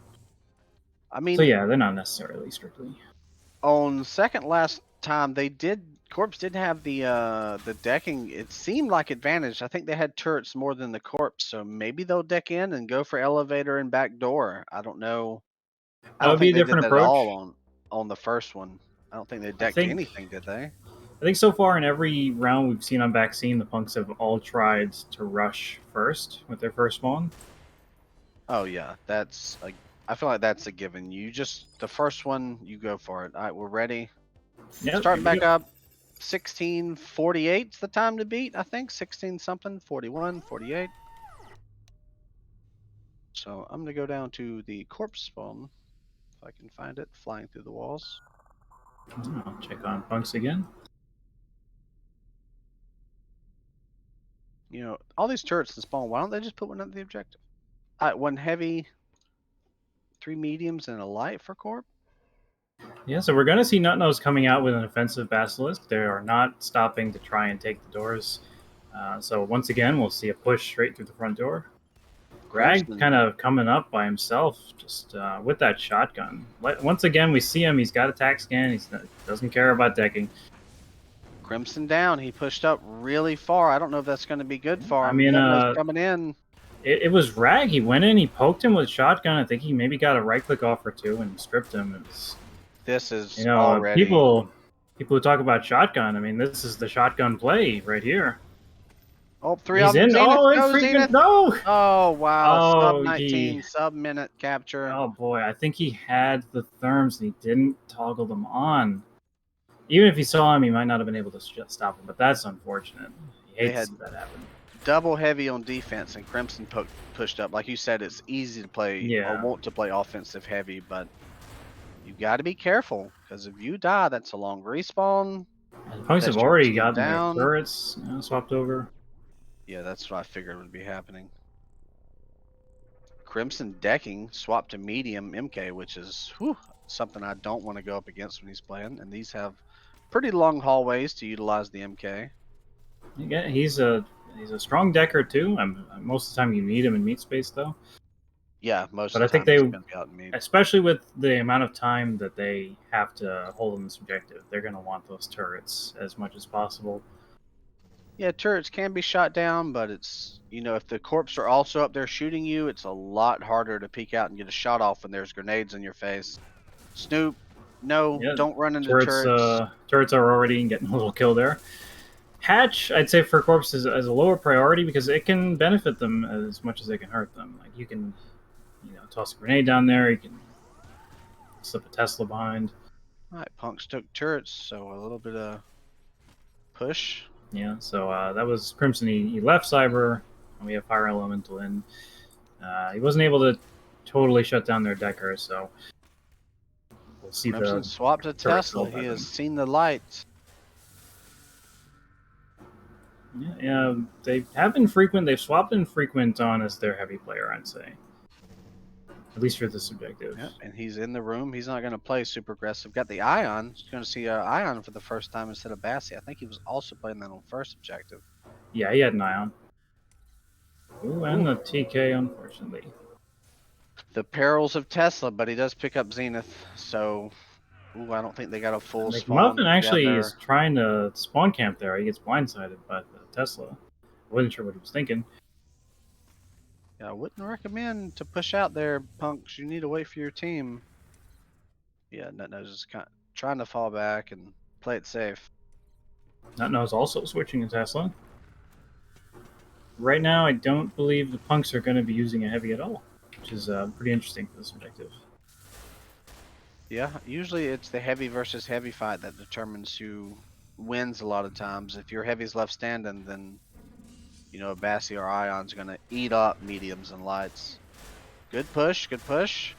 I mean, so yeah, they're not necessarily strictly. On second last time, Corps did have the decking. It seemed like advantage. I think they had turrets more than the Corps, so maybe they'll deck in and go for elevator and back door. I don't know. I don't think they did that at all on the first one. I don't think they decked anything, did they? I think so far in every round we've seen on Vaccine, the punks have all tried to rush first with their first spawn. Oh yeah, I feel like that's a given. The first one, you go for it. All right, we're ready. Yep, Starting back up. 16:48's the time to beat, I think. 16 something, 41, 48. So I'm gonna go down to the corpse spawn if I can find it, flying through the walls. I'll check on punks again. All these turrets in spawn, why don't they just put one under the objective? All right, one heavy, 3 mediums, and a light for corp. Yeah, so we're going to see Nutnose coming out with an offensive Basilisk. They are not stopping to try and take the doors. So once again, we'll see a push straight through the front door. Greg kind of coming up by himself, just with that shotgun. Once again, we see him. He's got attack scan. He doesn't care about decking. Crimson down. He pushed up really far. I don't know if that's going to be good for him. I mean, coming in. It was Rag. He went in. He poked him with shotgun. I think he maybe got a right-click off or two and stripped him. This is already... people who talk about shotgun. I mean, this is the shotgun play right here. Oh, three He's of them. in. Zenith. Oh, Go, infrequent. Zenith. No. Oh, wow. Sub Oh, 19, sub-minute capture. Oh boy, I think he had the therms and he didn't toggle them on. Even if he saw him, he might not have been able to stop him. But that's unfortunate. You hate to had- see that happen. Double heavy on defense, and Crimson pushed up. Like you said, it's easy to play or Yeah. want to play offensive heavy, but you got to be careful because if you die, that's a long respawn. The punks have That's your already team gotten down. their turrets swapped over. Yeah, that's what I figured would be happening. Crimson decking swapped to medium MK, which is something I don't want to go up against when he's playing. And these have pretty long hallways to utilize the MK. Yeah, he's a strong decker too. Most of the time you need him in meat space though. Yeah, most But of I the think time he's they, going to be out in meat. especially with the amount of time that they have to hold in this objective, they're going to want those turrets as much as possible. Yeah, turrets can be shot down, but it's, if the corps are also up there shooting you, it's a lot harder to peek out and get a shot off when there's grenades in your face. Snoop, no, Yeah, don't run into turrets. Turrets are already getting a little kill there. Hatch, I'd say for corps is a lower priority because it can benefit them as much as it can hurt them. Like you can, toss a grenade down there. You can slip a Tesla behind. All right, punks took turrets, so a little bit of push. Yeah, so that was Crimson. He left Cyber, and we have Fire Elemental in. He wasn't able to totally shut down their Decker, so we'll see. Crimson swapped to Tesla. He has seen the lights. Yeah, they have infrequent. They've swapped infrequent on as their heavy player, I'd say. At least for this objective. Yep, and he's in the room. He's not going to play super aggressive. Got the Ion. He's going to see Ion for the first time instead of Bassi. I think he was also playing that on first objective. Yeah, he had an Ion. Ooh, and the TK, unfortunately. The perils of Tesla, but he does pick up Zenith, so I don't think they got a full spawn. McMuffin actually is trying to spawn camp there. He gets blindsided by the Tesla. I wasn't sure what he was thinking. Yeah, I wouldn't recommend to push out there, punks. You need to wait for your team. Yeah, Nutnose is kind of trying to fall back and play it safe. Nutnose also switching to Tesla. Right now, I don't believe the punks are going to be using a heavy at all, which is pretty interesting for this objective. Yeah, usually it's the heavy versus heavy fight that determines who wins a lot of times. If your heavy's left standing, then Bassi or Ion's gonna eat up mediums and lights. Good push, good push.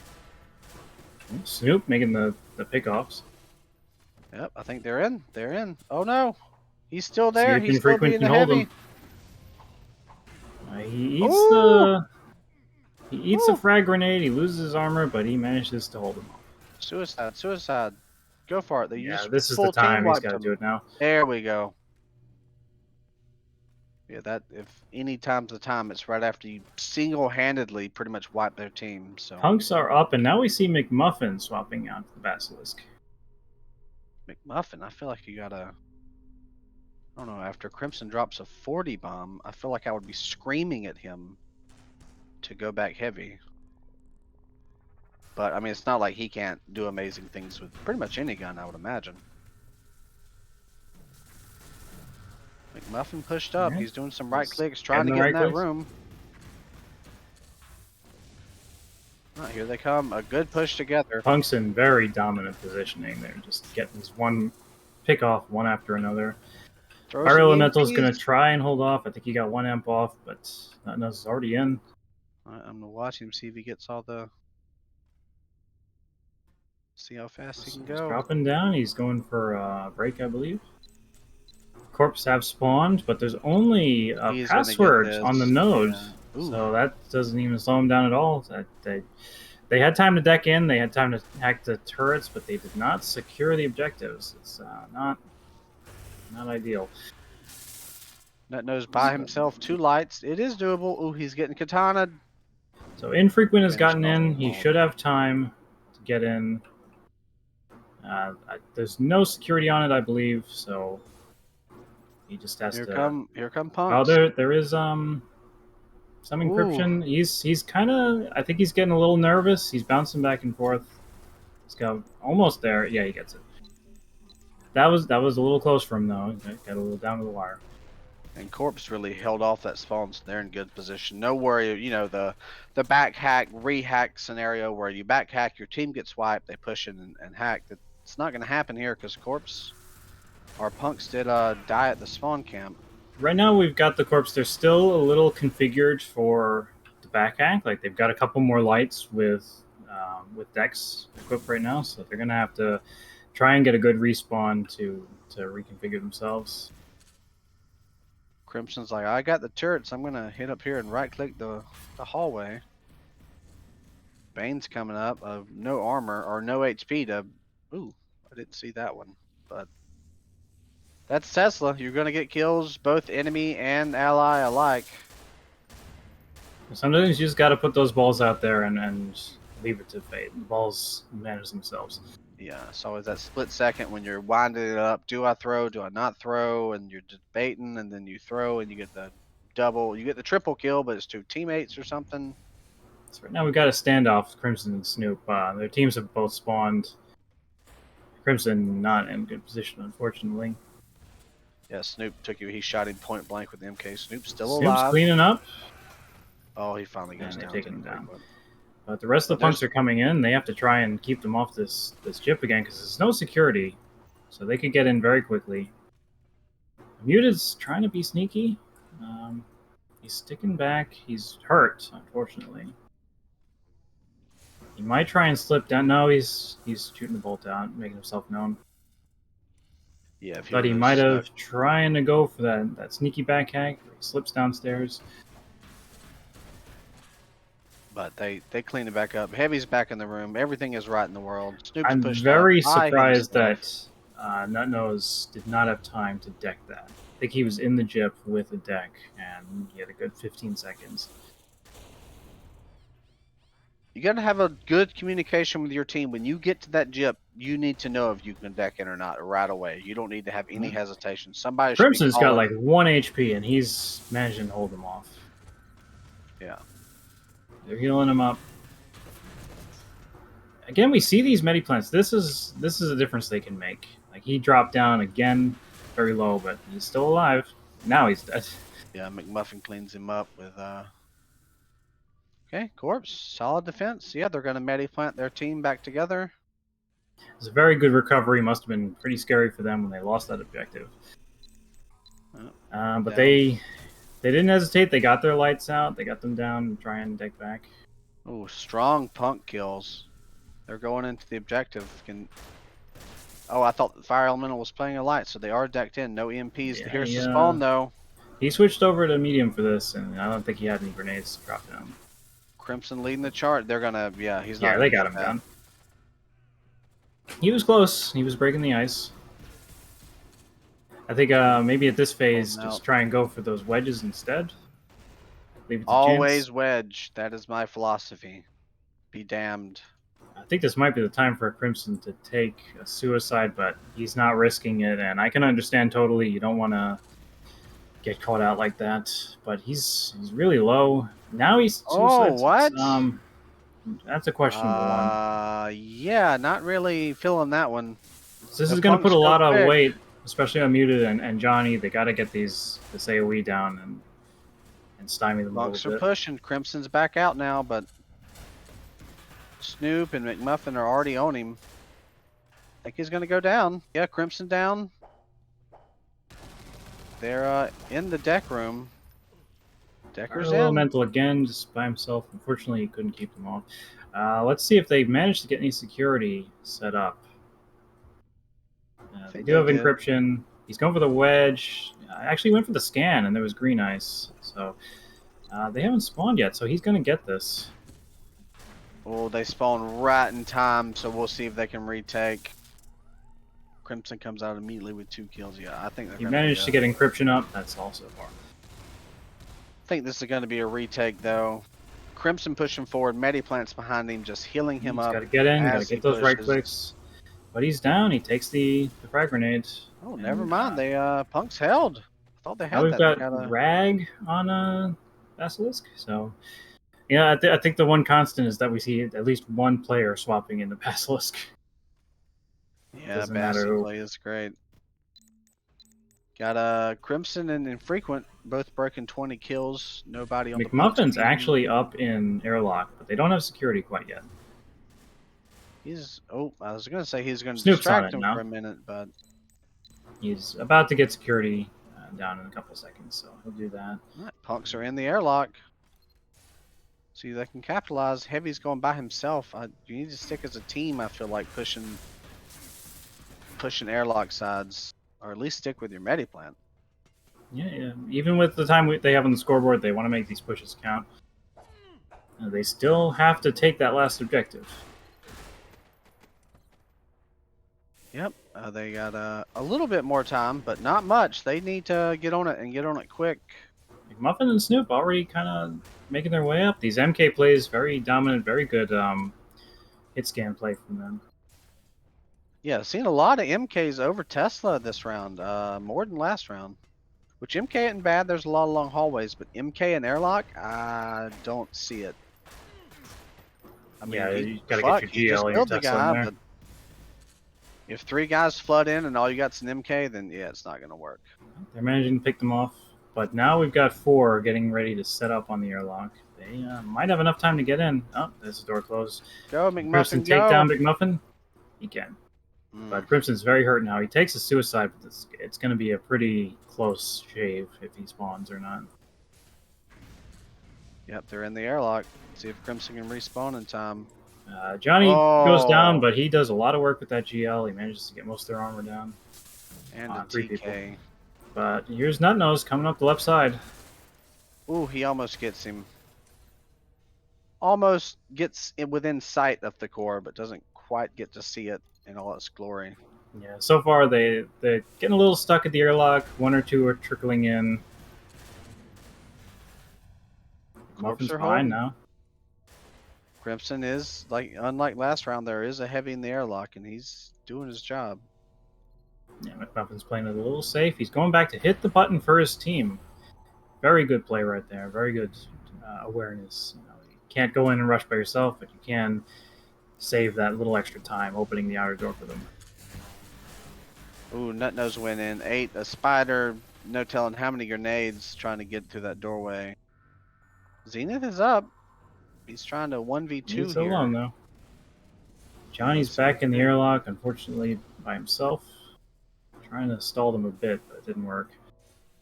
Snoop making the pickoffs. Yep, I think they're in. They're in. Oh no, he's still there. See if He's still being the heavy. He eats the frag grenade. He loses his armor, but he manages to hold him off. Suicide, suicide. Go for it. This is the time he's got to do it now. There we go. Yeah, that if any time's the time, it's right after you single-handedly pretty much wipe their team. So punks are up, and now we see McMuffin swapping out the Basilisk. McMuffin, I feel like you gotta. I don't know. After Crimson drops a 40 bomb, I feel like I would be screaming at him to go back heavy. But I mean, it's not like he can't do amazing things with pretty much any gun, I would imagine. McMuffin pushed up. Yeah. He's doing some right clicks, trying to get in that room. Oh, here they come. A good push together. Punk's in very dominant positioning. They're just getting this one pick off one after another. Fire Elemental's going to try and hold off. I think he got one amp off, but Nutnose is already in. I'm going to watch him, see if he gets all the... See how fast he can go. He's dropping down. He's going for a break, I believe. Corps have spawned, but there's only a password on the node. Yeah. So that doesn't even slow him down at all. They had time to deck in. They had time to hack the turrets, but they did not secure the objectives. It's not ideal. Nutnose by himself, 2 lights. It is doable. Ooh, he's getting katana. So Infrequent has gotten in. He should have time to get in. There's no security on it, I believe, so he just has to... Here come punks. Oh, there is some encryption. Ooh. He's kind of... I think he's getting a little nervous. He's bouncing back and forth. He's got almost there. Yeah, he gets it. That was a little close for him, though. Got a little down to the wire. And Corpse really held off that spawn, so they're in good position. No worry, you know, the back hack, re-hack scenario where you back hack, your team gets wiped, they push in and hack. It's not going to happen here because Corpse, our punks did die at the spawn camp. Right now we've got the corpse. They're still a little configured for the back hack. Like they've got a couple more lights with decks equipped right now, so they're gonna have to try and get a good respawn to reconfigure themselves. Crimson's like, I got the turrets. I'm gonna hit up here and right click the hallway. Bane's coming up. No armor or no HP to. Ooh, I didn't see that one, but. That's Tesla. You're going to get kills, both enemy and ally alike. Sometimes you just got to put those balls out there and leave it to fate. The balls manage themselves. Yeah, it's always that split second when you're winding it up. Do I throw? Do I not throw? And you're debating, and then you throw, and you get the double. You get the triple kill, but it's 2 teammates or something. So right now we've got a standoff, Crimson and Snoop. Their teams have both spawned. Crimson not in good position, unfortunately. Yeah, Snoop took you. He shot him point blank with the MK. Snoop's still Snoop's alive. cleaning up. Oh, he finally goes And down. they're taking him down. Quick. But the rest of the punks are coming in. They have to try and keep them off this chip again because there's no security. So they could get in very quickly. Muted's trying to be sneaky. He's sticking back. He's hurt, unfortunately. He might try and slip down. No, he's shooting the bolt out, making himself known. Yeah, But he might have trying to go for that sneaky back hack. He slips downstairs. But they clean it back up. Heavy's back in the room. Everything is right in the world. Snoop's I'm pushed very up. surprised that Nutnose did not have time to deck that. I think he was in the jip with a deck, and he had a good 15 seconds. You got to have a good communication with your team. When you get to that jip, you need to know if you can deck in or not right away. You don't need to have any hesitation. Somebody should be Crimson's got calling. like 1 HP, and he's managing to hold them off. Yeah. They're healing him up. Again, we see these medi-plants. This is a difference they can make. Like, he dropped down again, very low, but he's still alive. Now he's dead. Yeah, McMuffin cleans him up with Okay, Corpse, solid defense. Yeah, they're gonna medi-plant their team back together. It's a very good recovery. Must have been pretty scary for them when they lost that objective. But they didn't hesitate. They got their lights out. They got them down and try and deck back. Oh, strong punk kills. They're going into the objective. Oh, I thought the Fire Elemental was playing a light, so they are decked in. No EMPs. Yeah, Here's the spawn, though. He switched over to medium for this, and I don't think he had any grenades to drop down. Crimson leading the chart. They're gonna, yeah, he's not. Yeah, they got him down. He was close. He was breaking the ice. I think maybe at this phase, just try and go for those wedges instead. Leave it to Always chance. wedge. That is my philosophy. Be damned. I think this might be the time for Crimson to take a suicide, but he's not risking it, and I can understand totally. You don't want to get caught out like that, but he's really low. Now he's suicide. Oh, what? That's a questionable one. Yeah, not really feeling that one. So this is going to put a lot of weight, especially on Muted and Johnny. They got to get this AoE down and stymie them a Monks little are bit. pushing. Crimson's back out now, but Snoop and McMuffin are already on him. I think he's going to go down. Yeah, Crimson down. They're in the deck room. Decker's in. Elemental again, just by himself. Unfortunately, he couldn't keep them off. Let's see if they managed to get any security set up. They do have encryption. He's going for the wedge. Actually went for the scan, and there was green ice. So they haven't spawned yet, so he's going to get this. Oh, they spawn right in time, so we'll see if they can retake. Crimson comes out immediately with 2 kills. Yeah, I think they're He managed to get encryption up. That's all so far. I think this is going to be a retake, though. Crimson pushing forward. Mediplant's behind him, just healing him up. He's got to get in, got to get those right clicks. But he's down. He takes the frag grenade. Oh, never mind. They punks held. I thought they had now that. We've got Rag on Basilisk. So, yeah, I think the one constant is that we see at least one player swapping into Basilisk. Yeah, Basilisk is great. Got Crimson and Infrequent both breaking 20 kills. Nobody on the blue McMuffin's team. actually up in airlock, but they don't have security quite yet. He's I was gonna say he's gonna Snoop's on distract it him now. for a minute, but He's about to get security down in a couple seconds, so he'll do that. alright, punks are in the airlock. See, they can capitalize. Heavy's going by himself. You need to stick as a team. I feel like pushing airlock sides, or at least stick with your medi plant. Yeah. Even with the time they have on the scoreboard, they want to make these pushes count. They still have to take that last objective. Yep, they got a little bit more time, but not much. They need to get on it and get on it quick. McMuffin and Snoop already kind of making their way up. These MK plays, very dominant, very good hit scan play from them. Yeah, seen a lot of MKs over Tesla this round, more than last round. Which MK isn't bad. There's a lot of long hallways, but MK and airlock, I don't see it. I mean, Yeah, he, you gotta fuck, get he your just GL and your killed the Tesla in guy, there. but if 3 guys flood in and all you got's an MK, then yeah, it's not gonna work. They're managing to pick them off, but now we've got 4 getting ready to set up on the airlock. They might have enough time to get in. Oh, there's the door closed. Go, Crimson McMuffin, take go! down McMuffin? He can. Mm. But Crimson's very hurt now. He takes a suicide, but it's going to be a pretty close shave if he spawns or not. Yep, they're in the airlock. See if Crimson can respawn in time. Johnny goes down, Oh. but he does a lot of work with that GL. He manages to get most of their armor down. And a 3 TK. people. But here's Nutnose coming up the left side. Ooh, he almost gets him. Almost gets within sight of the core, but doesn't quite get to see it in all its glory. Yeah, so far they're getting a little stuck at the airlock. 1 or 2 are trickling in. Muffin's are fine holding. now. Crimson is, unlike last round, there is a heavy in the airlock, and he's doing his job. Yeah, McMuffin's playing it a little safe. He's going back to hit the button for his team. Very good play right there. Very good awareness. You can't go in and rush by yourself, but you can save that little extra time opening the outer door for them. Ooh, Nutnose went in. 8, a spider, no telling how many grenades trying to get through that doorway. Zenith is up. He's trying to 1v2 He's here. alone, though. Johnny's back in the airlock, unfortunately, by himself. Trying to stall them a bit, but it didn't work.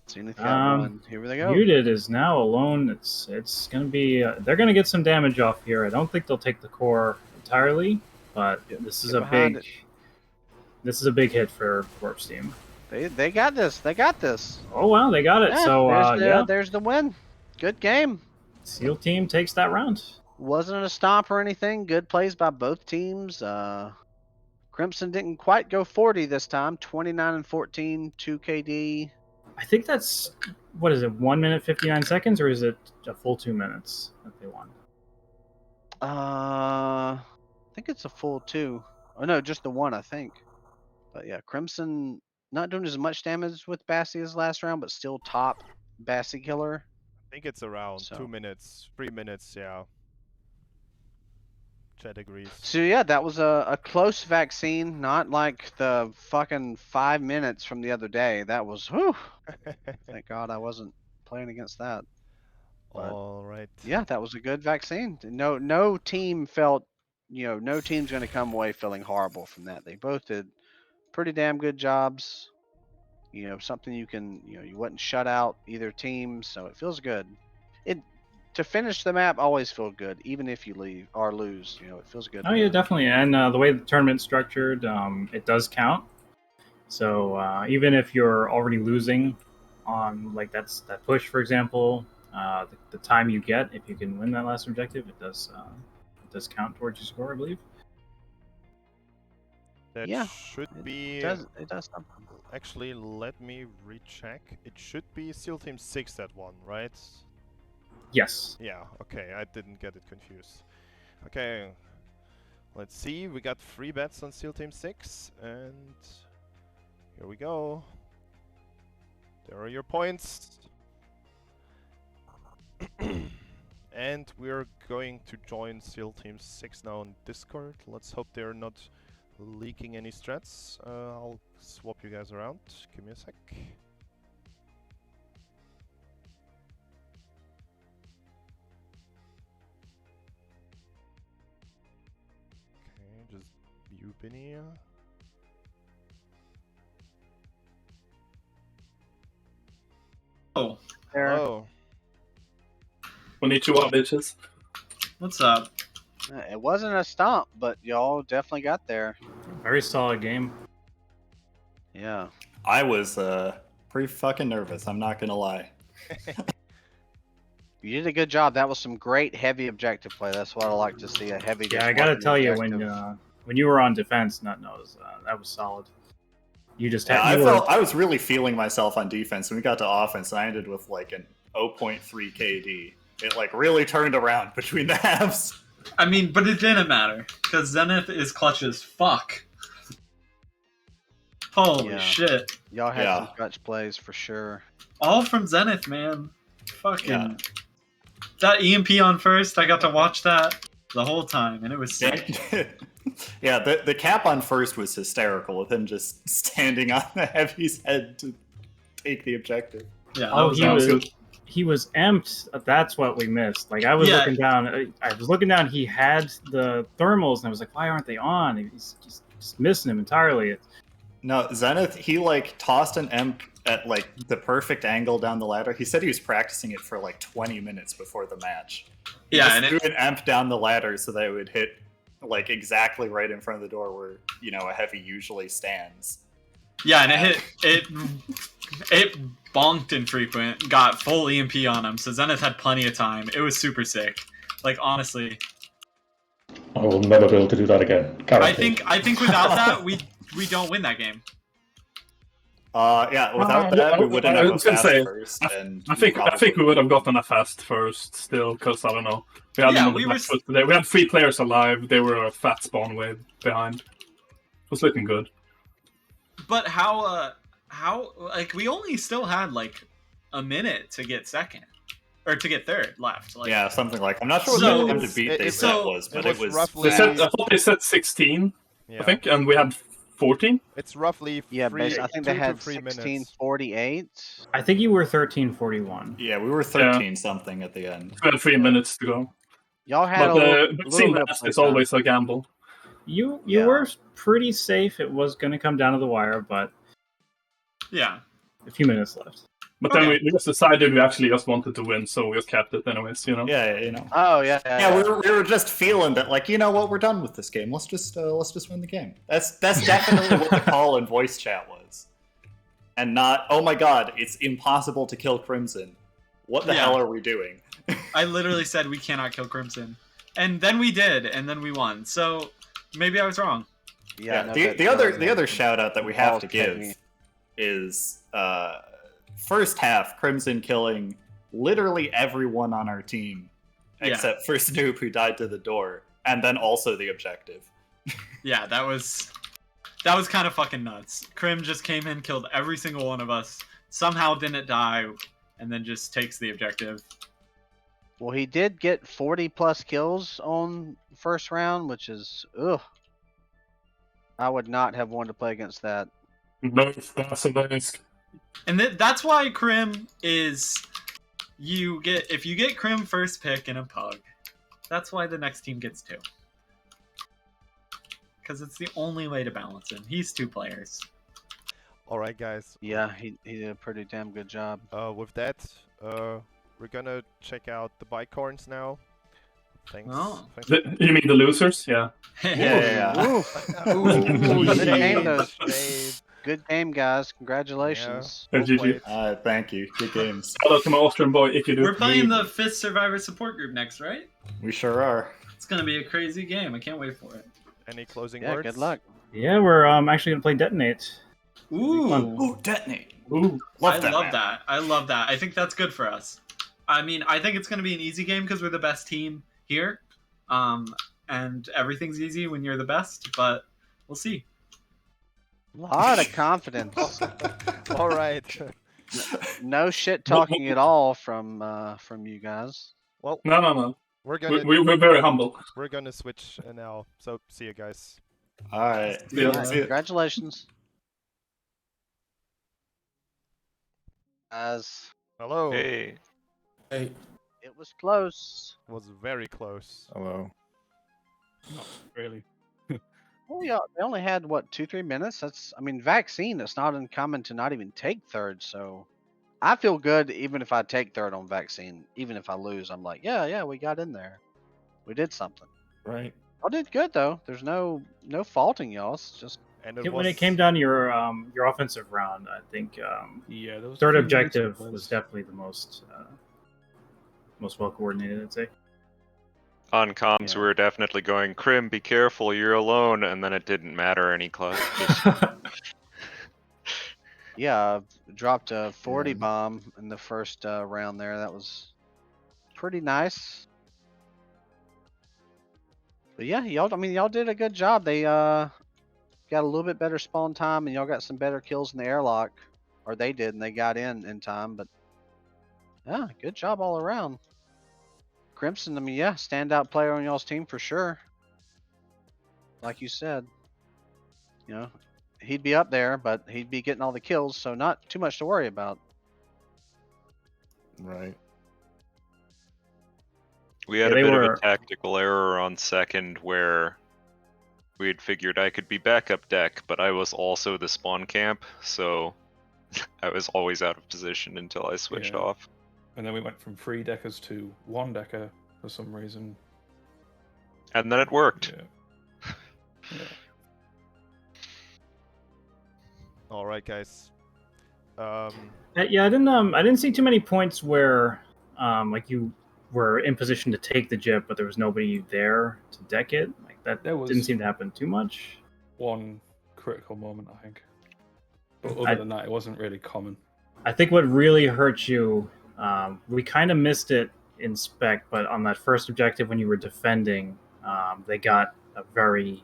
Zenith got 1. Here they go. Muted is now alone. It's going to be... they're going to get some damage off here. I don't think they'll take the core entirely, but this is a big... This is a big hit for Warp's team. They got this. They got this. Oh, wow, they got it. Yeah, So, there's the win. Good game. SEAL team takes that round. Wasn't a stomp or anything. Good plays by both teams. Crimson didn't quite go 40 this time. 29 and 14, 2 KD. I think that's, what is it, 1 minute 59 seconds, or is it a full 2 minutes that they won? I think it's a full 2. Oh no, just the 1, I think. But yeah, Crimson not doing as much damage with Bassi as last round, but still top Bassi killer. I think it's around 2 minutes, 3 minutes, yeah. Chat agrees. So yeah, that was a close vaccine, not like the fucking 5 minutes from the other day. That was, whew. Thank God I wasn't playing against that. But, all right. Yeah, that was a good vaccine. No team felt, no team's going to come away feeling horrible from that. They both did pretty damn good jobs. Something you can, you wouldn't shut out either team, so it feels good. To finish the map always feel good, even if you leave or lose. It feels good. Oh yeah, definitely. And the way the tournament's structured, it does count. So even if you're already losing on that push, for example, the time you get if you can win that last objective, it does count towards your score, I believe. That should be. It does something. Actually, let me recheck. It should be SEAL Team 6 that won, right? Yes. Yeah, okay, I didn't get it confused. Okay, let's see. We got 3 bets on SEAL Team 6, and here we go. There are your points. And we're going to join SEAL Team 6 now on Discord. Let's hope they're not leaking any strats. I'll swap you guys around. Give me a sec. Binny. Oh, There. Hello. Konnichiwa, bitches. What's up? It wasn't a stomp, but y'all definitely got there. Very solid game. Yeah. I was pretty fucking nervous, I'm not gonna lie. You did a good job. That was some great heavy objective play. That's what I like to see. A heavy. Yeah, just I gotta working the tell you, objective. when you were on defense, that was solid. You just Yeah, had, I was really feeling myself on defense. When we got to offense, I ended with like an 0.3 KD. It like really turned around between the halves. I mean, but it didn't matter because Zenith is clutch as fuck. Holy Yeah. shit! Y'all had Yeah. some clutch plays for sure. All from Zenith, man. Fucking Yeah. that EMP on first. I got to watch that the whole time, and it was sick. Yeah, the cap on first was hysterical with him just standing on the heavy's head to take the objective. Yeah, that oh, was he awesome. was he was emped. That's what we missed. Like I was Yeah. looking down. I was looking down. He had the thermals, and I was like, why aren't they on? He's just missing him entirely. No, Zenith, he like tossed an emp at like the perfect angle down the ladder. He said he was practicing it for like 20 minutes before the match. He Yeah, just and threw it, an emp down the ladder so that it would hit like exactly right in front of the door where, you know, a heavy usually stands. yeah, and it bonked infrequent. Got full EMP on him, so Zenith had plenty of time. It was super sick. Like honestly, I will never be able to do that again. Guaranteed. I think without that we don't win that game. Yeah, without that, we wouldn't I have a was gonna fast say, first. And I think we would have gotten a fast first still, because I don't know. We had Yeah, them on we the were back foot today. We had 3 players alive. They were a fat spawn wave behind. It was looking good. But how like we only still had like a minute to get second or to get third left. Like yeah, something like. I'm not sure what So- the time to beat they said was, but it was. roughly. I thought they said 16, Yeah. I think, and we had 14. It's roughly Yeah, three, I think 2 they to had 3 minutes. 16:48. I think you were 13:41. Yeah, we were 13 something at the end. We had 3 minutes to go. Y'all had But a but little seeing bit of that, play it's time. always a gamble. You Yeah. were pretty safe. It was going to come down to the wire, but yeah. a few minutes left. But then Okay. we just decided we actually just wanted to win, so we just kept it anyways, you know? Yeah, you know. Oh yeah. Yeah, we were just feeling that, like, you know what, we're done with this game. Let's just win the game. That's definitely what the call in voice chat was, and not, oh my god, it's impossible to kill Crimson. What the Yeah. hell are we doing? I literally said we cannot kill Crimson. And then we did, and then we won. So maybe I was wrong. Yeah. no, The that- other shout out that we have to Balls give taking. is first half Crimson killing literally everyone on our team Yeah. except for Snoop, who died to the door, and then also the objective. Yeah, that was kind of fucking nuts. Crim just came in, killed every single one of us, somehow didn't die, and then just takes the objective. Well, he did get 40+ kills on the first round, which is ugh. I would not have wanted to play against that. No, that's a nice. And that's why Crim is if you get Crim first pick in a pug, that's why the next team gets 2. Because it's the only way to balance him. He's 2 players. All right, guys. Yeah, he did a pretty damn good job. With that, we're gonna check out the Bicorns now. Thanks. Oh. Thanks. You mean the losers? Yeah. Yeah. Ooh. Ooh, Good shade, game, though. shade. Good game, guys. Congratulations. Yeah. Well GG. played. Thank you. Good games. Shout out to my Austrian boy, Ikidu. We're playing the 5th Survivor support group next, right? We sure are. It's gonna be a crazy game. I can't wait for it. Any closing Yeah, words? good luck. Yeah, we're actually going to play Detonate. Ooh, Ooh, detonate. Ooh. Love I that. love map. that. I love that. I think that's good for us. I mean, I think it's going to be an easy game because we're the best team here. And everything's easy when you're the best, but we'll see. A lot of confidence. All right. No shit talking at all from you guys. Well, No. we're gonna We're very humble. we're gonna switch now. So see you guys. All right. Yeah. Alright, See ya. congratulations. Guys, Hello. Hey. Hey, it was close. Was very close. Hello. Really. Well, yeah, they only had what 2-3 minutes. I mean, vaccine. It's not uncommon to not even take third. So I feel good even if I take third on vaccine. Even if I lose, I'm like, yeah, we got in there. We did something. Right. Y'all did good though. There's no faulting y'all. It's just And it When was it came down to your offensive round, I think Yeah, there was third a few minutes objective it was definitely the most well coordinated, I'd say. On comms, Yeah. we were definitely going, Crim, be careful, you're alone, and then it didn't matter any clutch. Just, yeah. Dropped a 40 Yeah. bomb in the first round there. That was pretty nice. But yeah, y'all did a good job. They got a little bit better spawn time, and y'all got some better kills in the airlock, or they did, and they got in time. But yeah, good job all around. Crimson, I mean, yeah, standout player on y'all's team for sure. Like you said, he'd be up there, but he'd be getting all the kills, so not too much to worry about. Right. we had Yeah, a they bit of were- a tactical error on second where we had figured I could be backup deck, but I was also the spawn camp, so I was always out of position until I switched Yeah. off. And then we went from 3 deckers to 1 decker for some reason. And then it worked. Yeah. Yeah. all right, guys. Yeah, I didn't see too many points where like you were in position to take the jip, but there was nobody there to deck it. Like that There was- didn't seem to happen too much. One critical moment, I think. But other than that, it wasn't really common. I think what really hurt you, we kind of missed it in spec, but on that first objective when you were defending, they got a very,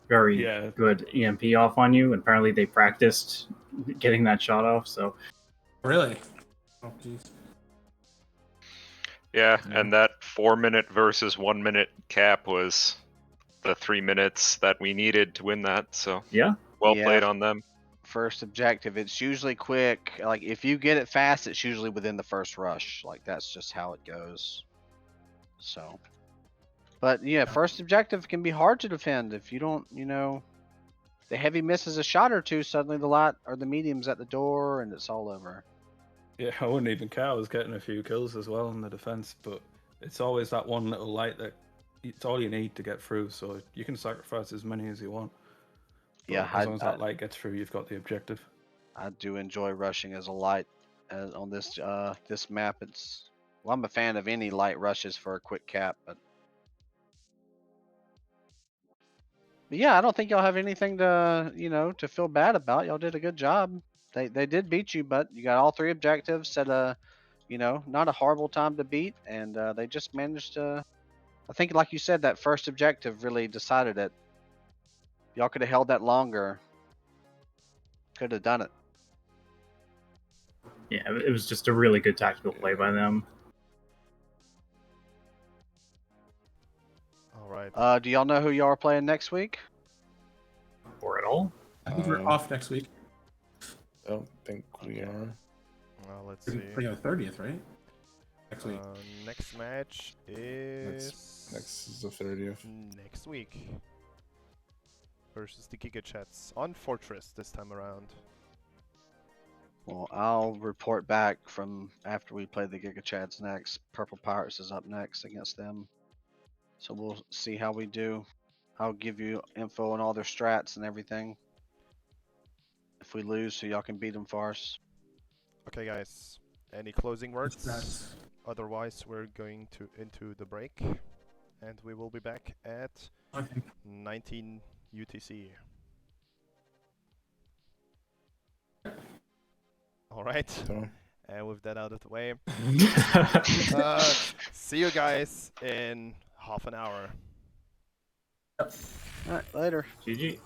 very Yeah. good EMP off on you, and apparently they practiced getting that shot off. So Really? Oh, jeez. Yeah, Yeah. and that 4-minute versus 1-minute cap was the 3 minutes that we needed to win that, so yeah, well Yeah. played on them. First objective, it's usually quick. Like if you get it fast, it's usually within the first rush. Like that's just how it goes. So, but yeah, first objective can be hard to defend if you don't, the heavy misses a shot or two. Suddenly the light or the medium's at the door, and it's all over. Yeah, I wouldn't even care. I was getting a few kills as well in the defense, but it's always that one little light that it's all you need to get through. So you can sacrifice as many as you want. But Yeah, as long as that light gets through, you've got the objective. I do enjoy rushing as a light on this this map. I'm a fan of any light rushes for a quick cap, but yeah, I don't think y'all have anything to feel bad about. Y'all did a good job. They did beat you, but you got all 3 objectives at not a horrible time to beat, and they just managed to. I think, like you said, that first objective really decided it. Y'all could have held that longer. Could have done it. yeah, it was just a really good tactical play by them. All right. Do y'all know who y'all are playing next week? Or at all. I think we're off next week. I don't think we are. Well, let's We're see. playing on the 30th, right? Next week. Next match is Next is the 30th. next week versus the Gigachads on Fortress this time around. Well, I'll report back from after we play the Gigachads next. Purple Pirates is up next against them. So we'll see how we do. I'll give you info on all their strats and everything. If we lose, so y'all can beat them for us. Okay, guys. Any closing words? That's Otherwise, we're going into the break, and we will be back at okay. 19 UTC. All right. So, And with that out of the way, see you guys in half an hour. All right, later. GG.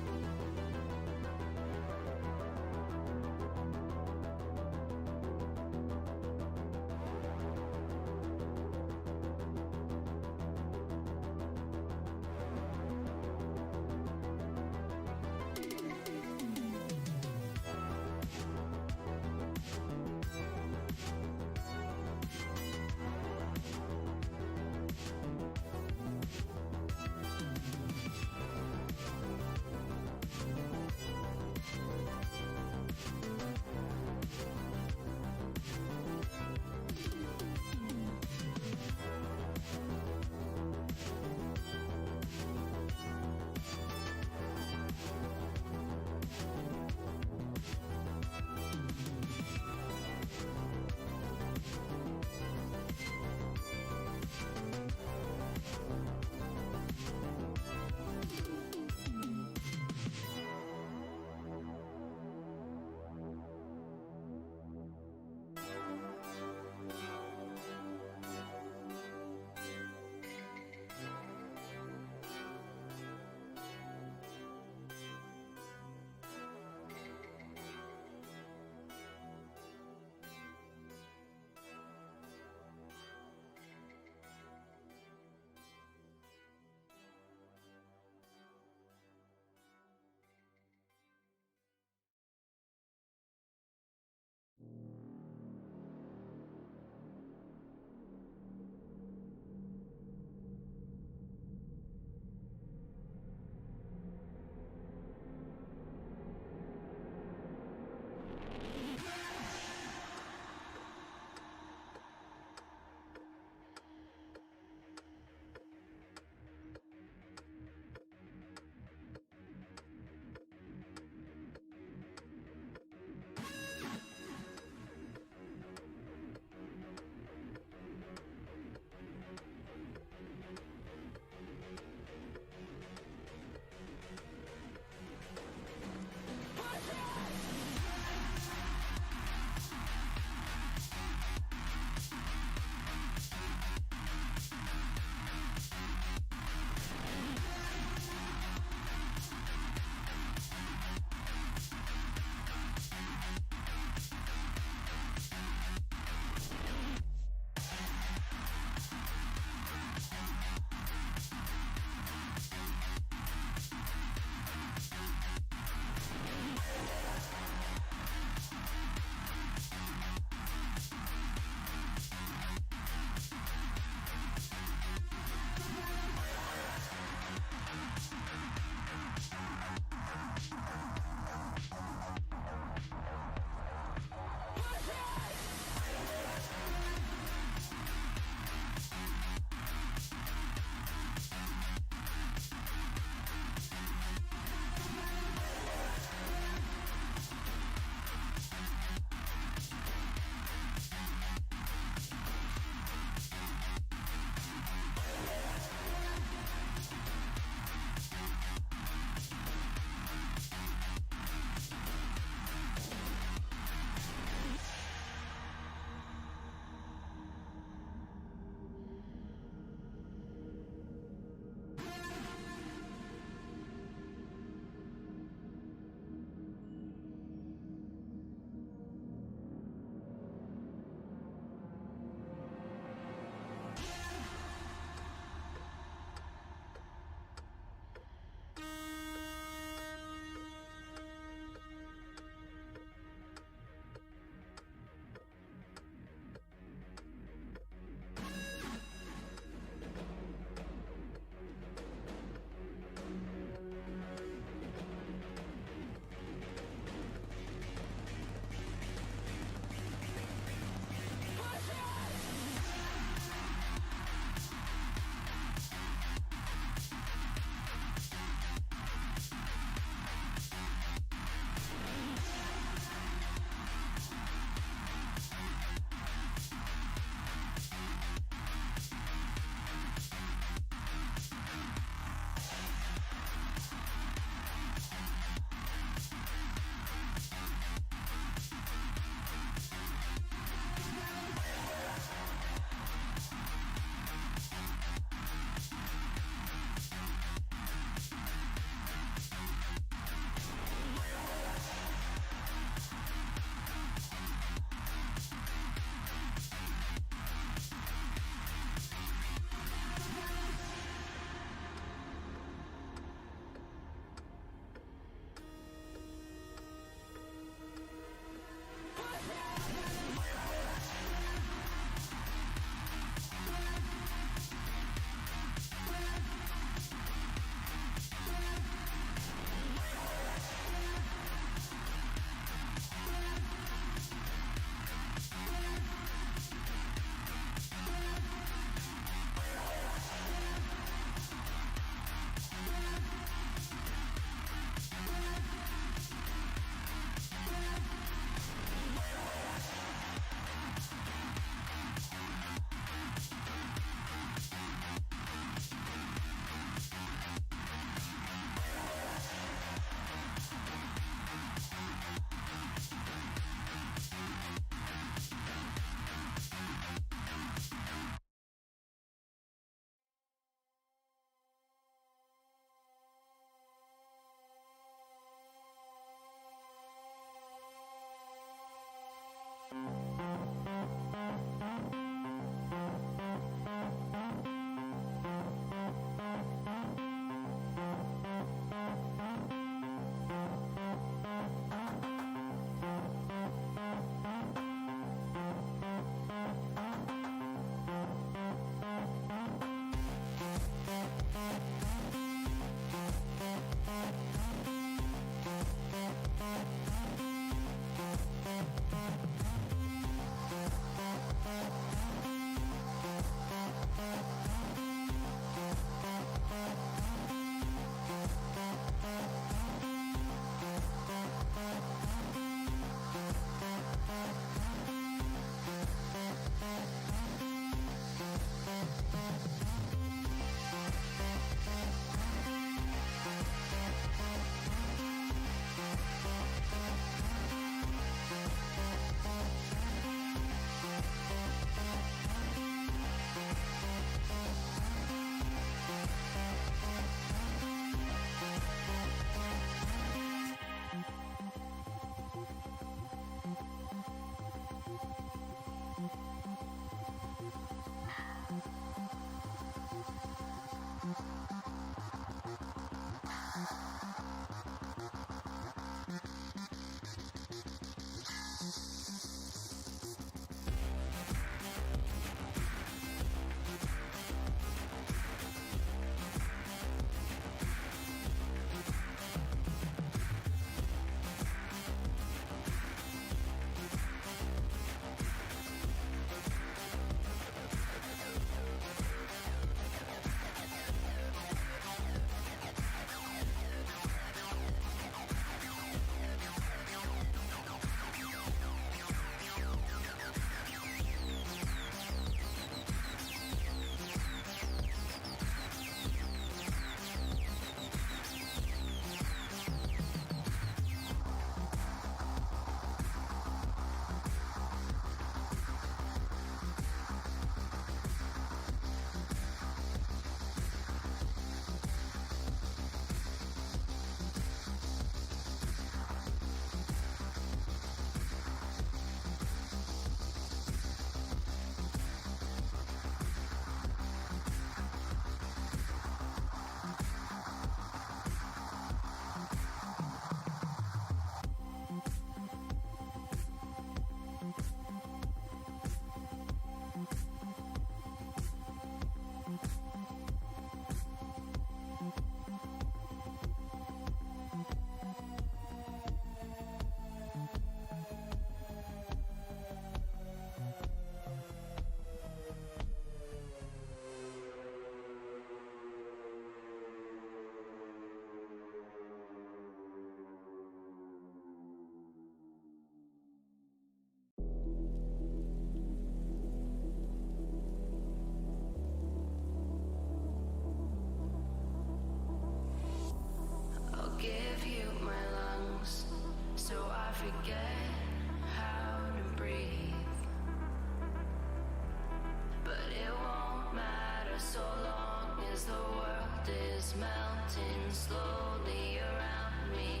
is melting slowly around me.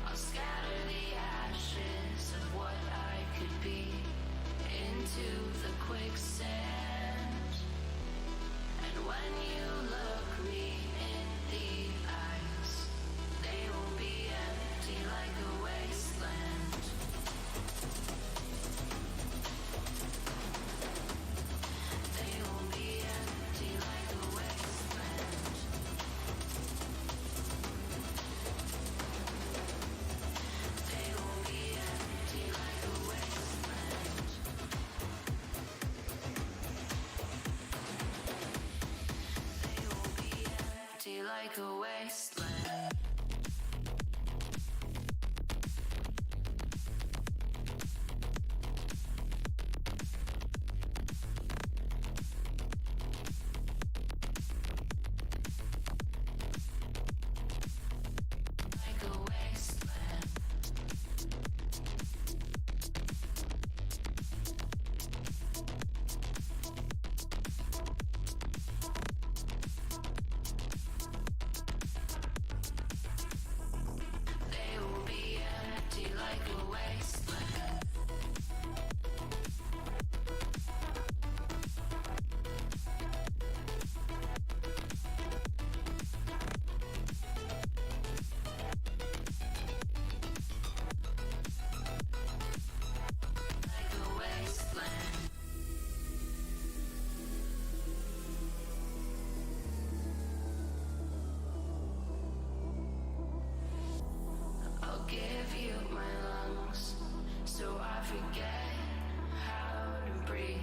I'll scatter the ashes of what I could be into the quicksand. And when you look me in the eyes, they will be empty like a wasteland. They will be empty like a wasteland. They will be empty like a wasteland. They will be empty like a wasteland. Like a wasteland. They will be empty like a wasteland. Like a wasteland. I'll give you my lungs so I forget how to breathe.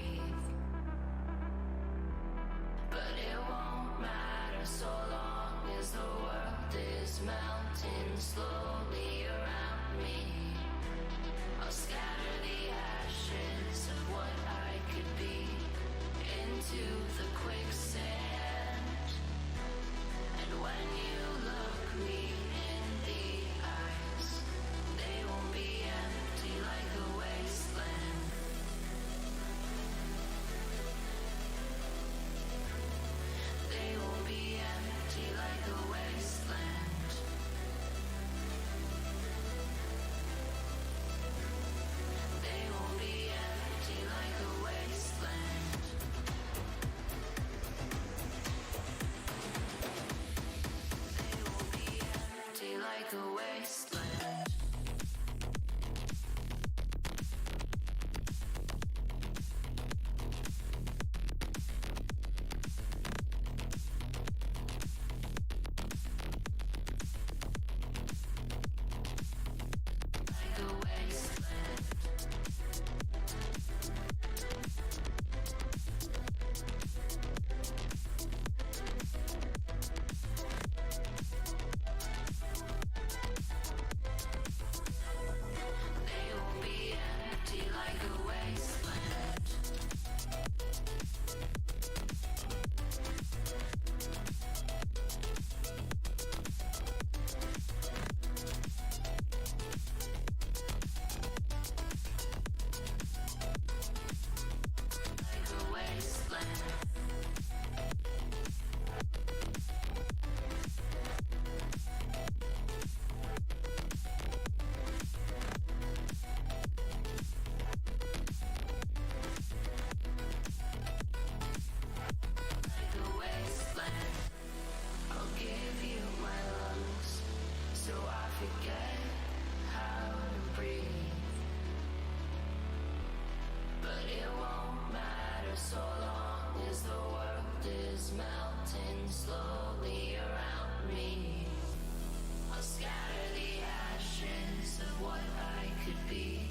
But it won't matter so long as the world is melting slowly around me. I'll scatter the ashes of what I could be into the quicksand. And when you look me in the eyes, they won't be empty like a wasteland. They will be empty like a wasteland. They will be empty like a wasteland. They will be empty like a wasteland. Like a wasteland. They will be empty like a wasteland. Like a wasteland. Like a wasteland. I'll give you my lungs so I forget how to breathe. But it won't matter so long as the world is melting slowly around me. I'll scatter the ashes of what I could be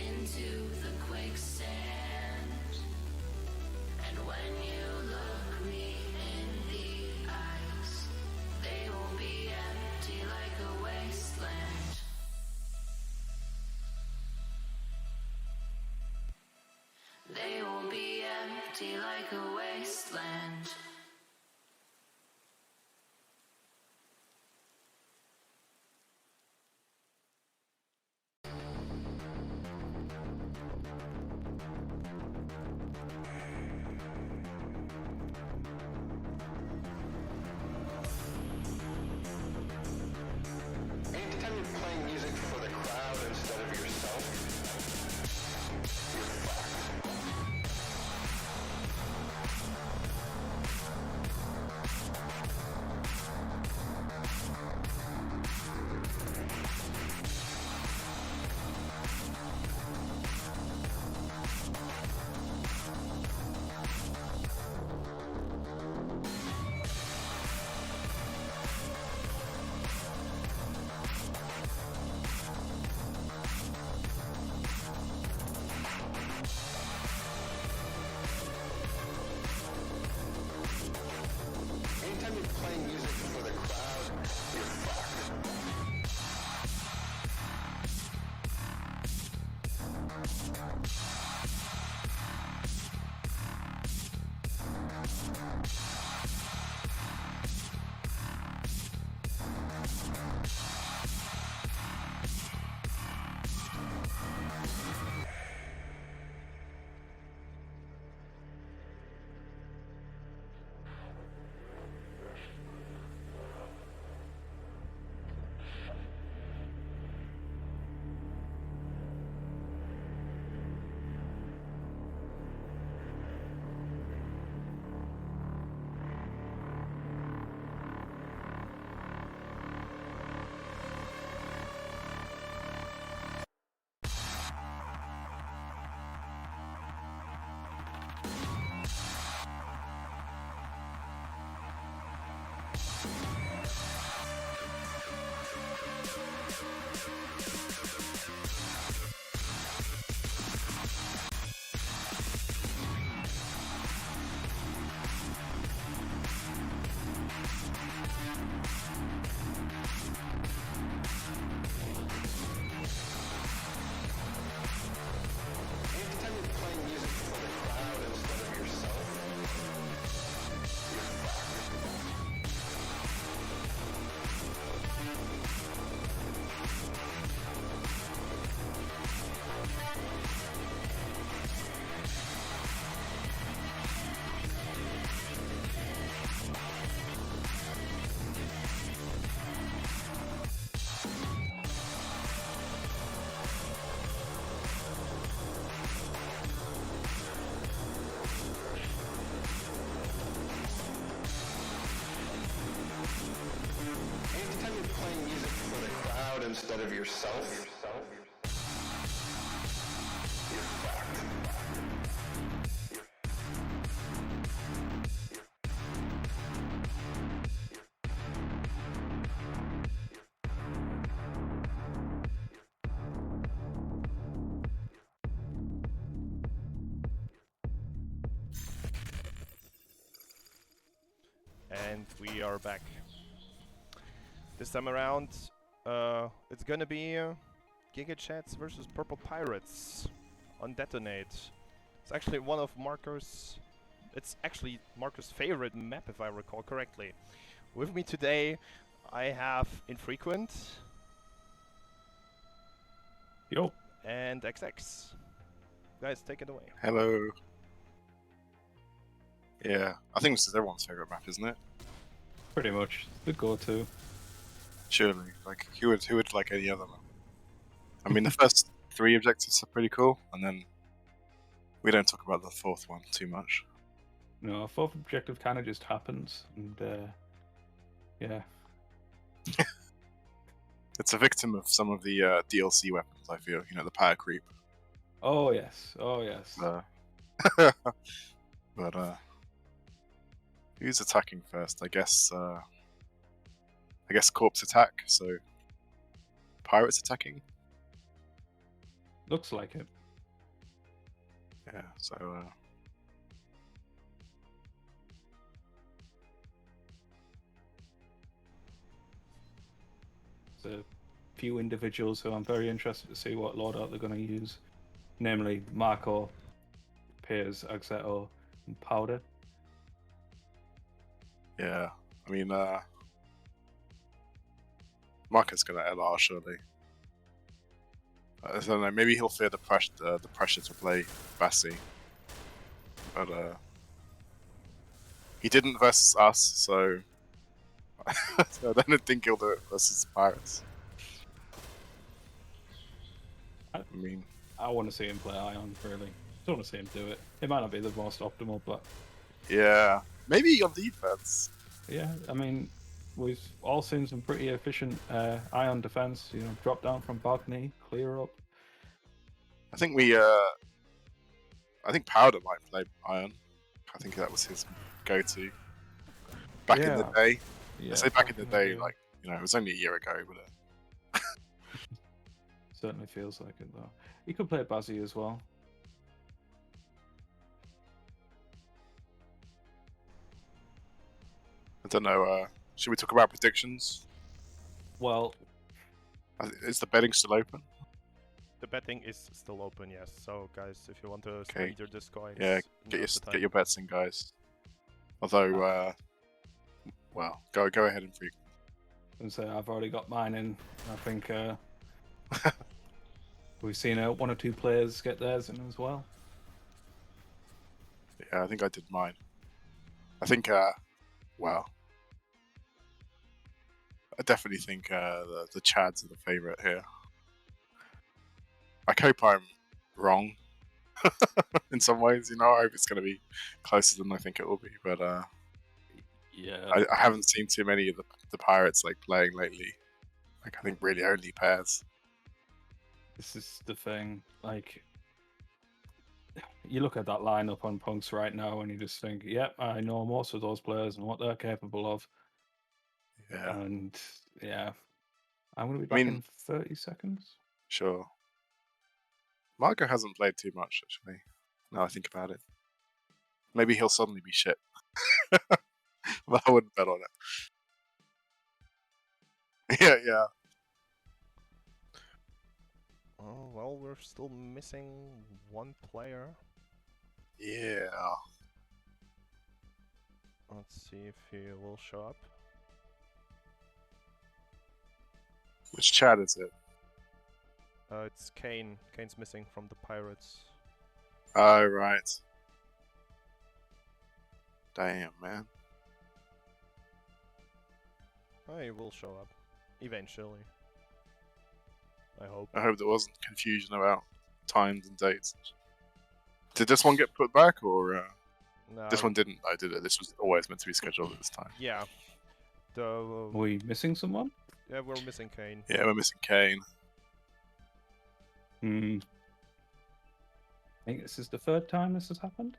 into the quicksand. And when you look me in the eyes, they will be empty like a wasteland. They will be empty like a wasteland. Anytime you're playing music for the crowd instead of yourself, you're fucked. And we are back. This time around, it's gonna be Gigachads versus Purple Pirates on Detonate. It's actually one of Marco's... It's actually Marco's favorite map, if I recall correctly. With me today, I have Infrequent. Yo. And XX. Guys, take it away. Hello. Yeah, I think this is everyone's favorite map, isn't it? Pretty much the go-to. Surely, like who would like any other map? I mean, the first 3 objectives are pretty cool, and then we don't talk about the 4th one too much. No, 4th objective kind of just happens, and yeah. It's a victim of some of the DLC weapons. I feel, you know, the power creep. Oh yes, oh yes. But who's attacking first? I guess corpse attack. So pirates attacking. Looks like it. Yeah. So. There's a few individuals who I'm very interested to see what loadout they're going to use, namely Marco, Piers, Axeto, and Powder. Yeah, I mean, Marco's gonna LR surely. I don't know. Maybe he'll fear the pressure to play Bassi, but he didn't versus us, so so I don't think he'll do it versus Pirates. I mean, I want to see him play Ion, really. I don't want to see him do it. It might not be the most optimal, but... yeah, maybe on defense. Yeah, I mean, we've all seen some pretty efficient Ion defense. You know, drop down from balcony, clear up. I think I think Powder might play Ion. I think that was his go-to back in the day. Yeah, I say back in the day, like, you know, it was only a year ago, but certainly feels like it though. He could play Bazzi as well. I don't know. Should we talk about predictions? Well, is the betting still open? The betting is still open, yes. So, guys, if you want to Okay. spend your Discoins, Yeah, get your bets in, guys. Although, well, go ahead and freak. And so I've already got mine in. I think we've seen 1 or 2 players get theirs in as well. Yeah, I think I did mine. I think, well, I definitely think the Chads are the favourite here. I hope I'm wrong in some ways, you know. I hope it's going to be closer than I think it will be, but yeah, I haven't seen too many of the Pirates like playing lately. Like, I think really only pairs. This is the thing. Like, you look at that lineup on Punks right now, and you just think, "Yep, I know most of those players and what they're capable of." Yeah. And yeah, I'm going to be I back mean- in 30 seconds. Sure. Marco hasn't played too much, actually, now I think about it. Maybe he'll suddenly be shit. But I wouldn't bet on it. Yeah. Oh, well, we're still missing one player. Yeah. Let's see if he will show up. Which Chad is it? It's Kane. Kane's missing from the Pirates. Oh, right. Damn, man. Oh, he will show up. Eventually. I hope. I hope there wasn't confusion about times and dates. Did this one get put back, or No, this one didn't? I did it. This was always meant to be scheduled at this time. Yeah. Are we missing someone? Yeah, we're missing Kane. Yeah, we're missing Kane. I think this is the third time this has happened.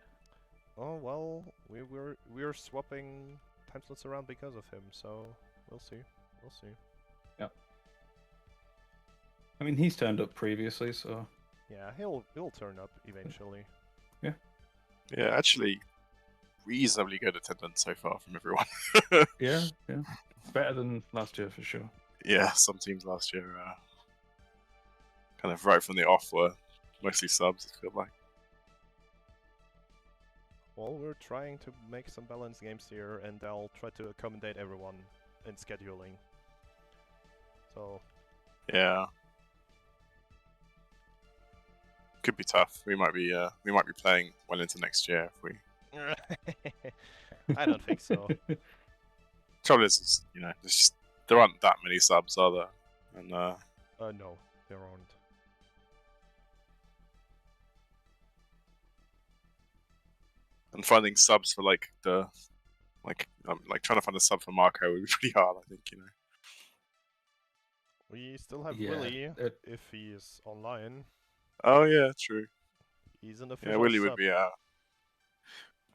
Oh well, we're swapping time slots around because of him, so we'll see. We'll see. Yeah. I mean, he's turned up previously, so Yeah, he'll turn up eventually. Yeah, actually, reasonably good attendance so far from everyone. yeah. Better than last year for sure. Yeah, some teams last year, kind of right from the off, were mostly subs, I feel like. Well, we're trying to make some balanced games here, and I'll try to accommodate everyone in scheduling. So. Yeah. Could be tough. We might be playing well into next year if we. I don't think so. Trouble is, there aren't that many subs, are there? And no, there aren't. And finding subs for trying to find a sub for Marco would be pretty hard, I think. We still have Yeah, Willie if he is online. Oh yeah, true. He's an official. Yeah, Willie sub. would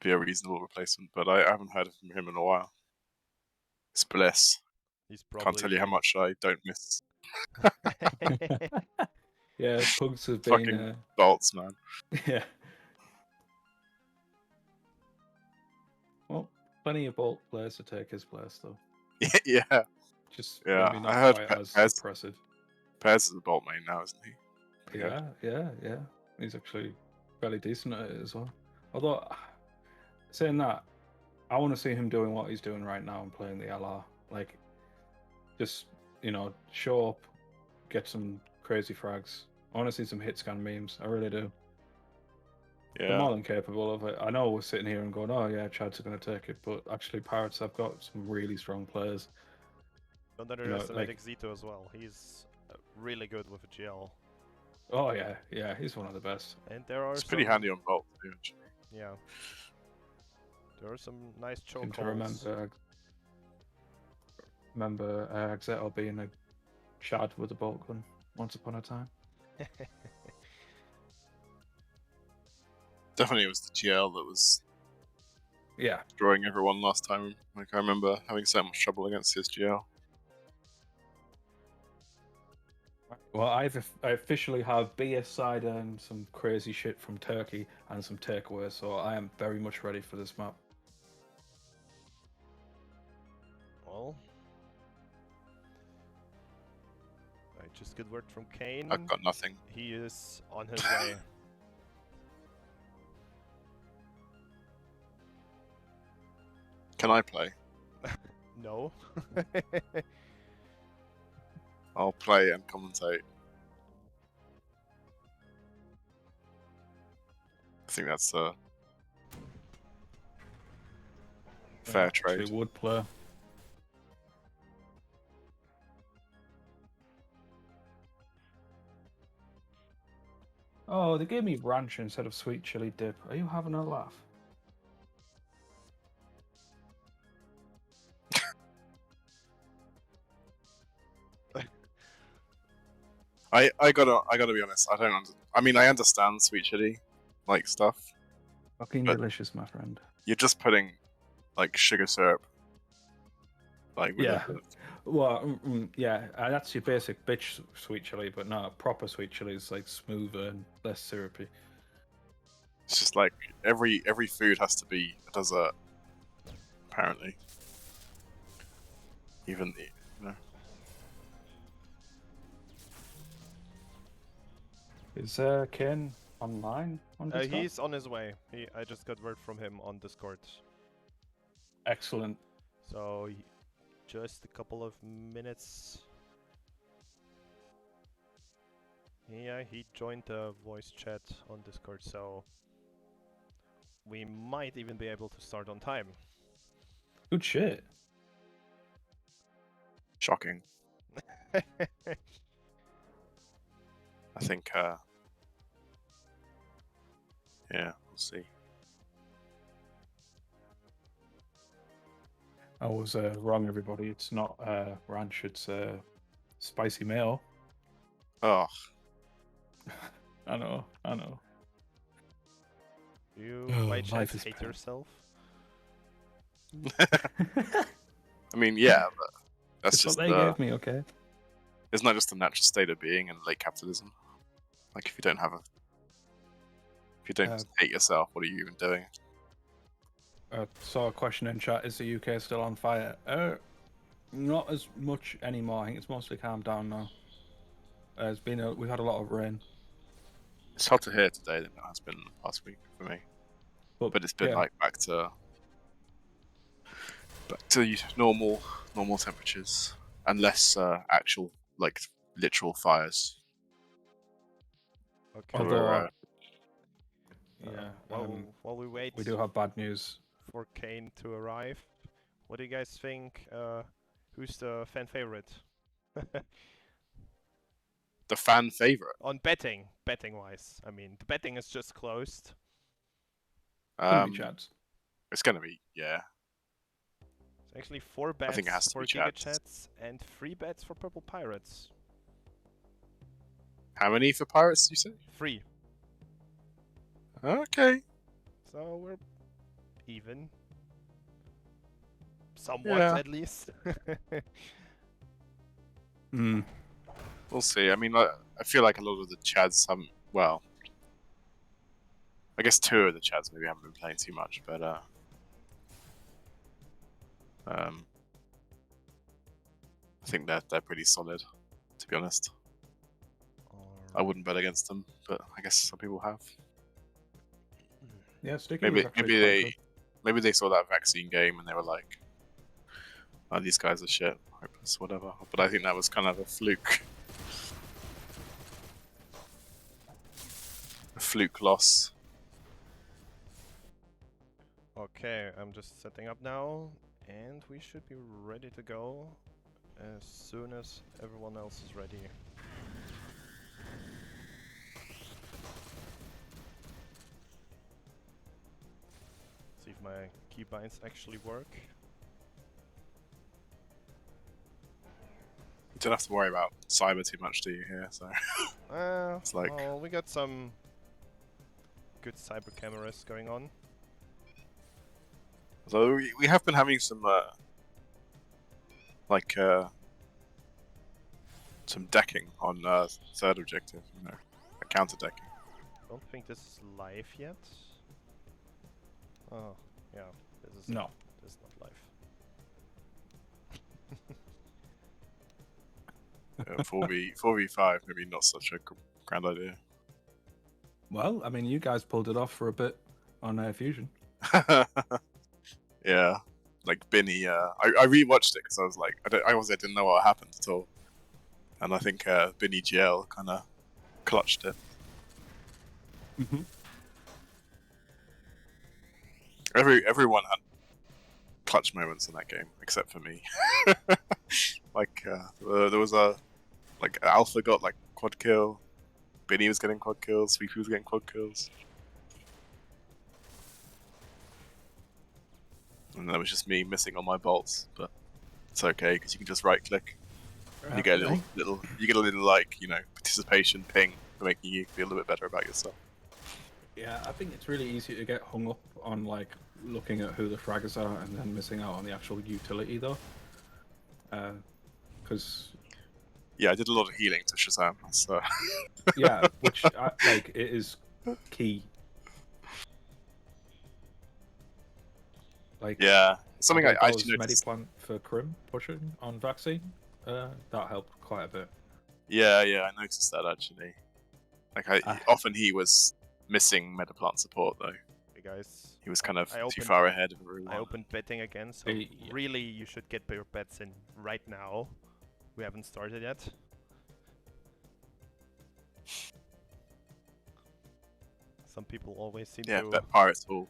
be a reasonable replacement, but I haven't heard from him in a while. It's bliss. He's probably. Can't tell you how much I don't miss. Yeah, Pugs have been Fucking bolts, man. Yeah. Well, plenty of Bolt players to take his place, though. Yeah. Just Yeah, maybe I not heard quite as Pez- impressive. Pez is a bolt main now, isn't he? Pretty good. Yeah. He's actually fairly decent at it as well. Although, saying that, I want to see him doing what he's doing right now and playing the LR. Like, just, show up, get some crazy frags. I want to see some hit scan memes. I really do. They're Yeah. more than capable of it. I know we're sitting here and going, oh yeah, Chads are going to take it, but actually Pirates have got some really strong players. Don't underestimate Exito as well. He's really good with a GL. Oh yeah, he's one of the best. And there are It's pretty handy on bolt too, actually. Yeah. There are some nice choke Seem to calls. remember Exeto being a Chad with a bolt gun once upon a time. Definitely it was the GL that was drawing everyone last time. I remember having so much trouble against his GL. Well, I officially have beer, cider, and some crazy shit from Turkey and some takeaways, so I am very much ready for this map. Well, just good word from Kane. I've got nothing. He is on his way. Can I play? No. I'll play and commentate. I think that's a fair trade. Actually would play. Oh, they gave me ranch instead of sweet chili dip. Are you having a laugh? I gotta be honest. I understand sweet chili stuff. Fucking delicious, my friend. You're just putting sugar syrup Like Yeah. Well, yeah, that's your basic bitch sweet chili, but no, proper sweet chili is like smoother and less syrupy. It's just like every food has to be a dessert. Apparently, even the Is Ken online on Discord? He's on his way. I just got word from him on Discord. Excellent. So, just a couple of minutes. Yeah, he joined the voice chat on Discord, so we might even be able to start on time. Good shit. shocking. I think, yeah, we'll see. I was wrong, everybody. It's not ranch, it's spicy mayo. Oh, I know. You Oh, by life chance is hate pain. yourself? I mean, yeah, but that's It's just what they gave me, okay? It's not just the natural state of being in late capitalism. Like, if you don't hate yourself, what are you even doing? I saw a question in chat, is the UK still on fire? Not as much anymore. I think it's mostly calmed down now. We've had a lot of rain. It's hotter here today than it has been the past week for me. But it's been yeah. like back to normal temperatures and less actual like literal fires. Okay. Although, while we wait, we do have bad news for Kane to arrive. What do you guys think? Who's the fan favorite? The fan favorite On betting wise. I mean, the betting is just closed. Gigachads. It's gonna be, yeah. It's actually 4 I think it has bets to for be Chads. Gigachads and 3 bets for Purple Pirates. How many for Pirates, you say? 3. Okay. So we're even. Somewhat, Yeah. at least. We'll see. I mean, I feel like a lot of the Chads haven't. Well, I guess 2 of the Chads maybe haven't been playing too much, but I think they're pretty solid, to be honest. I wouldn't bet against them, but I guess some people have. Yeah, Sticky was actually quite good. Maybe they saw that vaccine game and they were like, "Oh, these guys are shit, hopeless, whatever." But I think that was kind of a fluke. A fluke loss. Okay, I'm just setting up now, and we should be ready to go as soon as everyone else is ready. See if my keybinds actually work. You don't have to worry about cyber too much, do you? Here, so it's like, well, we got some good cyber cameras going on. so we have been having some some decking on third objective, counter decking. Don't think this is live yet. Oh, yeah, this is No. This is not live. 4v5, maybe not such a grand idea. Well, I mean, you guys pulled it off for a bit on Fusion. Yeah, like Binny. I rewatched it because I was like, I didn't know what happened at all, and I think Binny GL kind of clutched it. Mm-hmm. Everyone had clutch moments in that game except for me. Like there was Alpha got like quad kill, Binny was getting quad kills, Sweepy was getting quad kills. And that was just me missing on my bolts, but it's okay because you can just right click. You get a little like participation ping for making you feel a little bit better about yourself. Yeah, I think it's really easy to get hung up on like looking at who the fraggers are and then missing out on the actual utility though. Because Yeah, I did a lot of healing to Shazam. So yeah, which like it is key. Like yeah, something I that actually was noticed. Mediplant for Crim pushing on vaccine. That helped quite a bit. Yeah, I noticed that actually. Like often he was missing Metaplant support though. Hey guys. He was kind of I too opened- far ahead of everyone. I opened betting again, so really you should get your bets in right now. We haven't started yet. Some people always seem Yeah, to... bet Pirates Hall.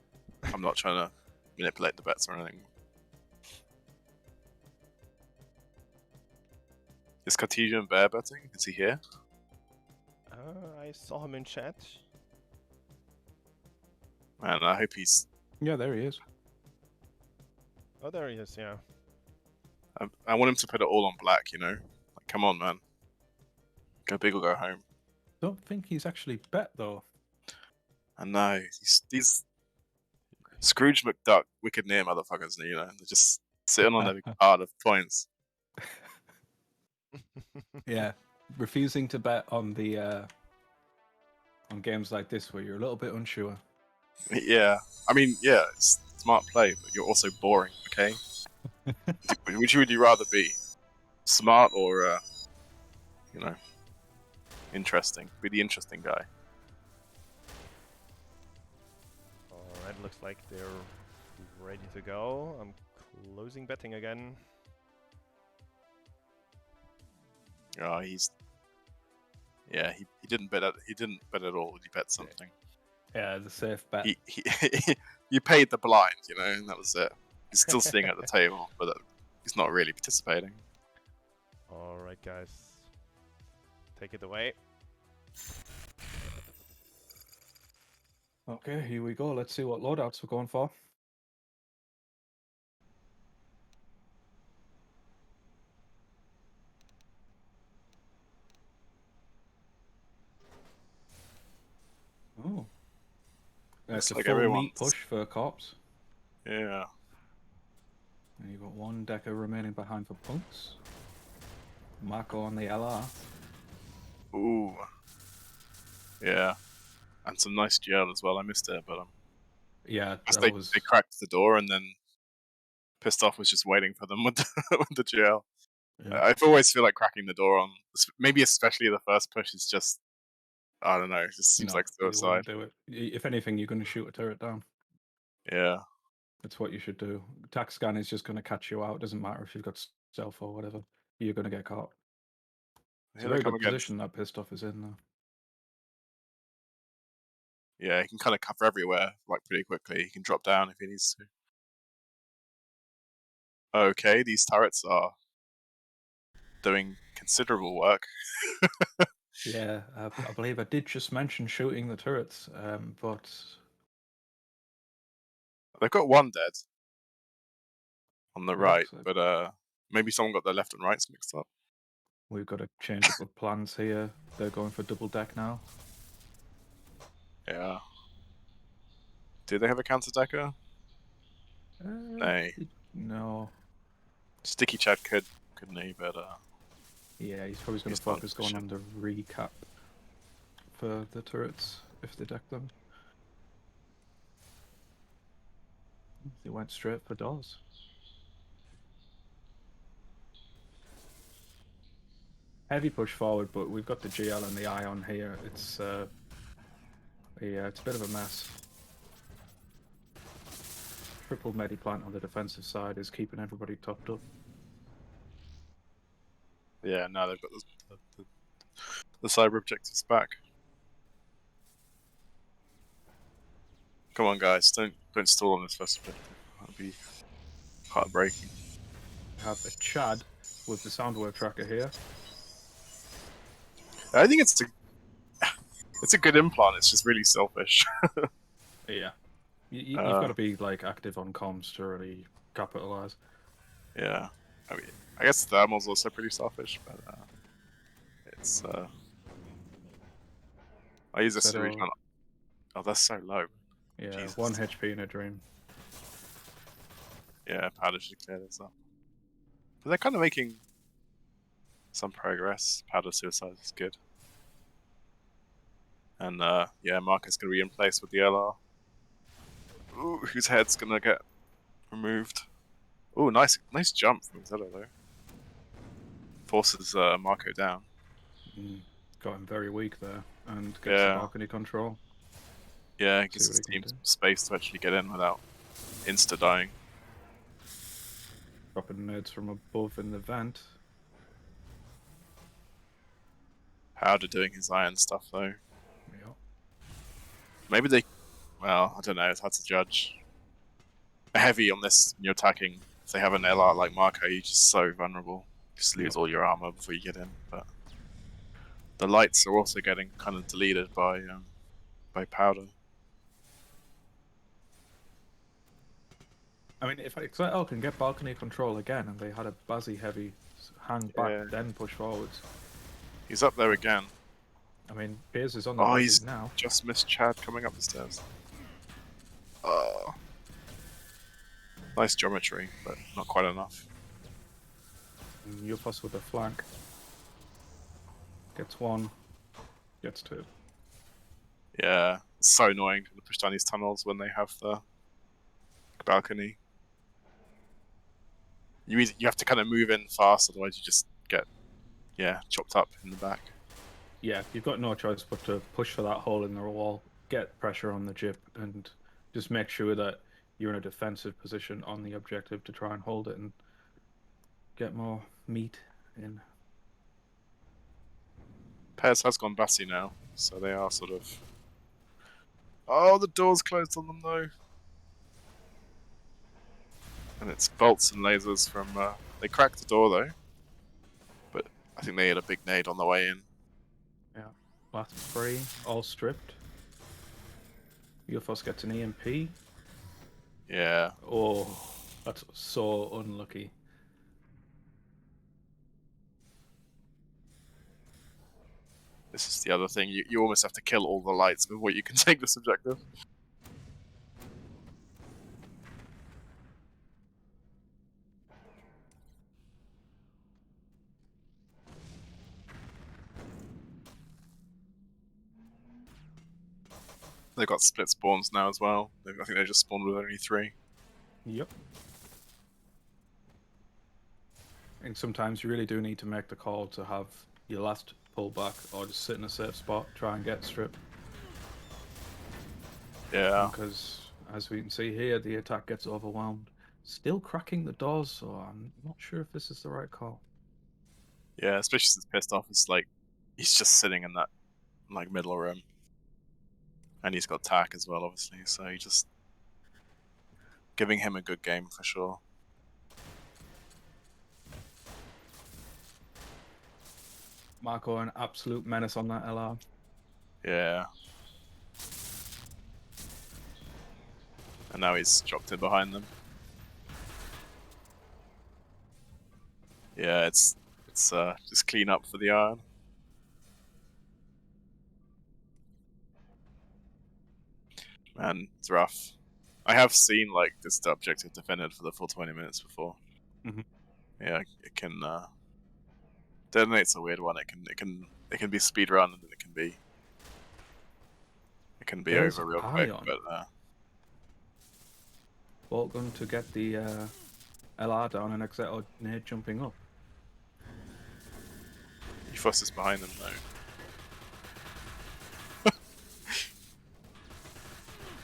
I'm not trying to manipulate the bets or anything. Is Cartesian Bear betting? Is he here? I saw him in chat. Man, I hope he's... Yeah, there he is. Oh, there he is, yeah. I want him to put it all on black, you know? Like, come on, man. Go big or go home. Don't think he's actually bet though. I know. These Scrooge McDuck, wicked near motherfuckers, you know? They're just sitting on every card of points. Yeah, refusing to bet on the on games like this where you're a little bit unsure. Yeah. I mean, yeah, it's smart play, but you're also boring, okay? Which would you rather be? Smart or, you know, interesting? Be the interesting guy. Alright, looks like they're ready to go. I'm closing betting again. Oh, he's... Yeah, he didn't bet he didn't bet at all. He bet something. Yeah, the safe bet. You paid the blind, you know, and that was it. He's still sitting at the table, but he's not really participating. Alright, guys. Take it away. Okay, here we go. Let's see what loadouts we're going for. Oh. That's a like full meat everyone's... push for Corpse. Yeah. And you've got one decker remaining behind for Punks. Marco on the LR. Ooh. Yeah. And some nice GL as well. I missed it, but yeah, they cracked the door and then Pissed Off was just waiting for them with the GL. Yeah. I always feel like cracking the door on, maybe especially the first push is just, I don't know, it just seems like you suicide. wouldn't do it. If anything, you're going to shoot a turret down. Yeah. That's what you should do. Tac scan is just going to catch you out. It doesn't matter if you've got stealth or whatever. You're going to get caught. It's a very good position that Pissed Off is in, though. Yeah, he can kind of cover everywhere like pretty quickly. He can drop down if he needs to. Okay, these turrets are doing considerable work. Yeah, I believe I did just mention shooting the turrets, but they've got one dead on the right, like but maybe someone got their left and rights mixed up. we've got a change up of plans here. They're going for double deck now. Yeah. Do they have a counter decker? No. Sticky Chad couldn't he? But yeah, he's probably going to focus going on the recap for the turrets if they deck them. They went straight for doors. Heavy push forward, but we've got the GL and the Ion here. It's it's a bit of a mess. Triple Mediplant on the defensive side is keeping everybody topped up. yeah, now they've got the cyber objectives back. Come on, guys, don't stall on this first objective. That'd be heartbreaking. Have a Chad with the Soundwave tracker here. I think it's a good implant. It's just really selfish. Yeah, you've got to be like active on comms to really capitalize. Yeah, I mean, I guess thermal's also pretty selfish, but it's I use this to reach on. Oh, that's so low. Yeah, Jesus. 1 HP in a dream. Yeah, powder should clear this up. But they're kind of making some progress. Powder Suicide is good. And yeah, Marco's going to be in place with the LR. Ooh, whose head's going to get removed. Ooh, nice jump from Zilla though. Forces Marco down. Got him very weak there, and gets Yeah. the balcony control. Yeah, See gives what his he can team do. space to actually get in without insta-dying. Dropping nades from above in the vent. Powder doing his iron stuff though. Yeah. Maybe they... Well, I don't know, it's hard to judge. Heavy on this when you're attacking. If they have an LR like Marco, you're just so vulnerable. Just lose all your armor before you get in. But the lights are also getting kind of deleted by Powder. I mean, if XL can get balcony control again, and they had a Bazzy heavy hang back, Yeah. then push forwards. He's up there again. I mean, Piers is on the Oh, Bazzy he's now. just missed Chad coming up the stairs. Oh. Nice geometry, but not quite enough. Yufos with the flank. Gets one. Gets two. Yeah, it's so annoying to push down these tunnels when they have the balcony. You have to kind of move in fast, otherwise you just get chopped up in the back. Yeah, you've got no choice but to push for that hole in the wall, get pressure on the jip, and just make sure that you're in a defensive position on the objective to try and hold it and get more meat in. Pez has gone Bassy now, so they are sort of... Oh, the door's closed on them though. And it's bolts and lasers from... They cracked the door though. But I think they had a big nade on the way in. Yeah, last free, all stripped. Yufos gets an EMP. Yeah. Oh, that's so unlucky. This is the other thing, you almost have to kill all the lights before you can take this objective. They've got split spawns now as well. I think they just spawned with only 3. Yep. And sometimes you really do need to make the call to have your last pull back or just sit in a safe spot, try and get stripped. Yeah. Because as we can see here, the attack gets overwhelmed. Still cracking the doors, so I'm not sure if this is the right call. Yeah, especially since pissed off. It's like he's just sitting in that like middle room, and he's got tack as well, obviously. So you just giving him a good game for sure. Marco, an absolute menace on that LR. Yeah. And now he's dropped in behind them. Yeah, it's just clean up for the iron. Man, it's rough. I have seen like this objective defended for the full 20 minutes before. Mhm. Yeah, it can. Detonate's a weird one. It can be speed run and it can be There's over real quick. Ion. But Bolt gun to get the LR down and Exeter nade jumping up. he fusses behind them though.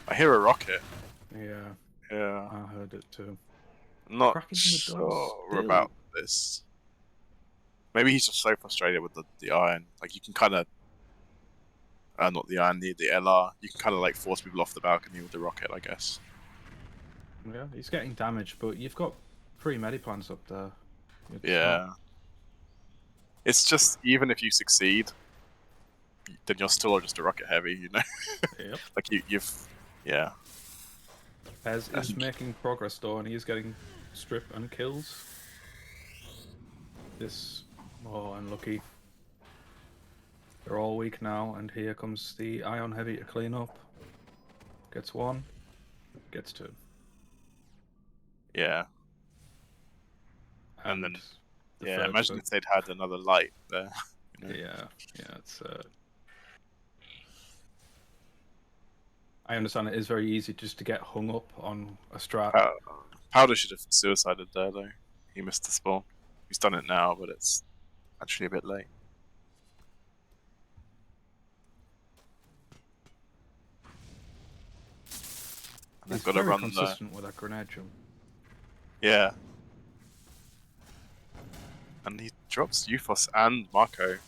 I hear a rocket. Yeah. Yeah. I heard it too. Not Cracking the doors sure still. about this. Maybe he's just so frustrated with the iron. Like you can kind of, not the iron, the LR. You can kind of like force people off the balcony with the rocket, I guess. Yeah, he's getting damaged, but you've got 3 mediplans up there. It's Yeah. It's just even if you succeed, then you're still just a rocket heavy, you know. Yep. Like you've, yeah. Pez is making progress though, and he's getting strip and kills. This, unlucky. They're all weak now, and here comes the Ion Heavy to clean up. Gets 1, gets 2. Yeah. And then, the yeah, third imagine thing. if they'd had another light there. You know? Yeah, it's. I understand it is very easy just to get hung up on a strat. Powder should have suicided there, though. He missed the spawn. He's done it now, but it's actually a bit late. And He's they've got to very run consistent with that grenade jump. Yeah. And he drops Euphos and Marco.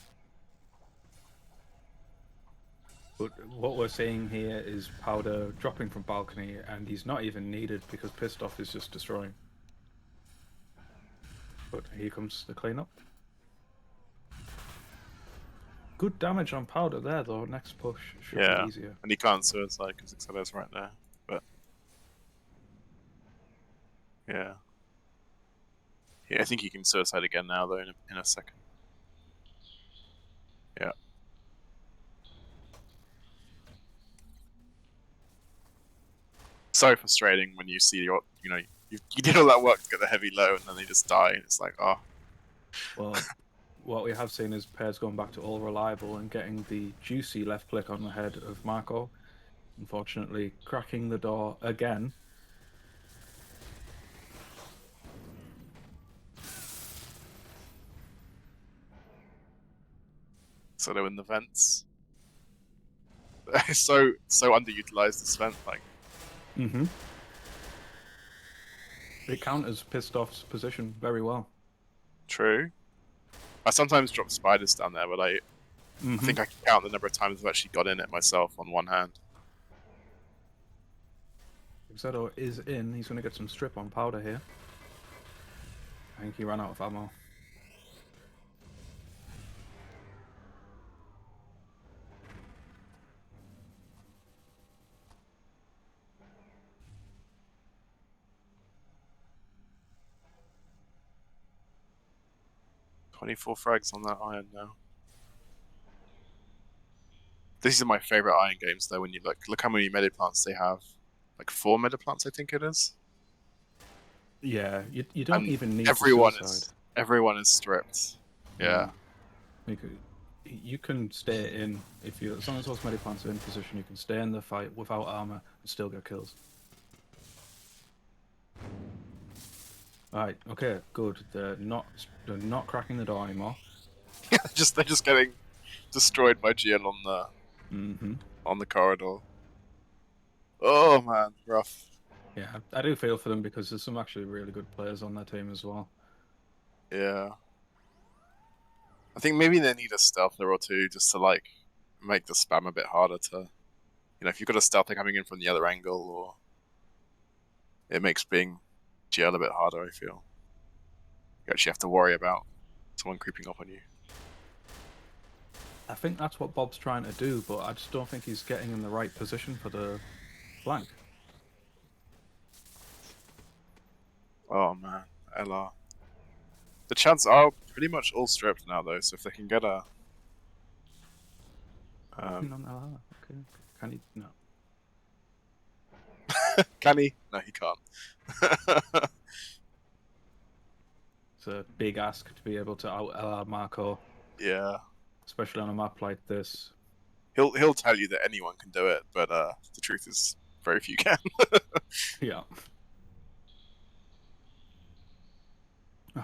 But what we're seeing here is Powder dropping from balcony, and he's not even needed because Pissed Off is just destroying. But here comes the cleanup. Good damage on Powder there, though. Next push should be easier. And he can't suicide because Excelo's right there. But yeah, I think he can suicide again now, though, in a second. Yeah. So frustrating when you see you did all that work to get the heavy low, and then they just die, and it's like, oh. Well, what we have seen is pairs going back to all reliable and getting the juicy left click on the head of Marco. Unfortunately, cracking the door again. So they're in the vents. so underutilized this vent, like. It counters Pissed Off's position very well. True. I sometimes drop spiders down there, but I think I can count the number of times I've actually got in it myself on one hand. Zeto is in. He's going to get some strip on Powder here. I think he ran out of ammo. "24 frags on that iron now." These are my favorite iron games, though. When you look how many metaplants they have, like 4 metaplants, I think it is. Yeah, you don't And even need everyone to suicide. everyone is stripped. Yeah. You can stay in as long as those metaplants are in position. You can stay in the fight without armor and still get kills. Alright, okay, good. They're not cracking the door anymore. They're just getting destroyed by GN on the corridor. Oh man, rough. Yeah, I do feel for them because there's some actually really good players on their team as well. Yeah. I think maybe they need a stealther or two just to make the spam a bit harder to, if you've got a stealther coming in from the other angle, or it makes being GL a bit harder. I feel you actually have to worry about someone creeping up on you. I think that's what Bob's trying to do, but I just don't think he's getting in the right position for the flank. Oh man, LR. The Chads are pretty much all stripped now, though, so if they can get a... Okay. Can he? No. Can he? No, he can't. It's a big ask to be able to out Marco. Yeah. Especially on a map like this. He'll tell you that anyone can do it, but the truth is very few can. Yeah.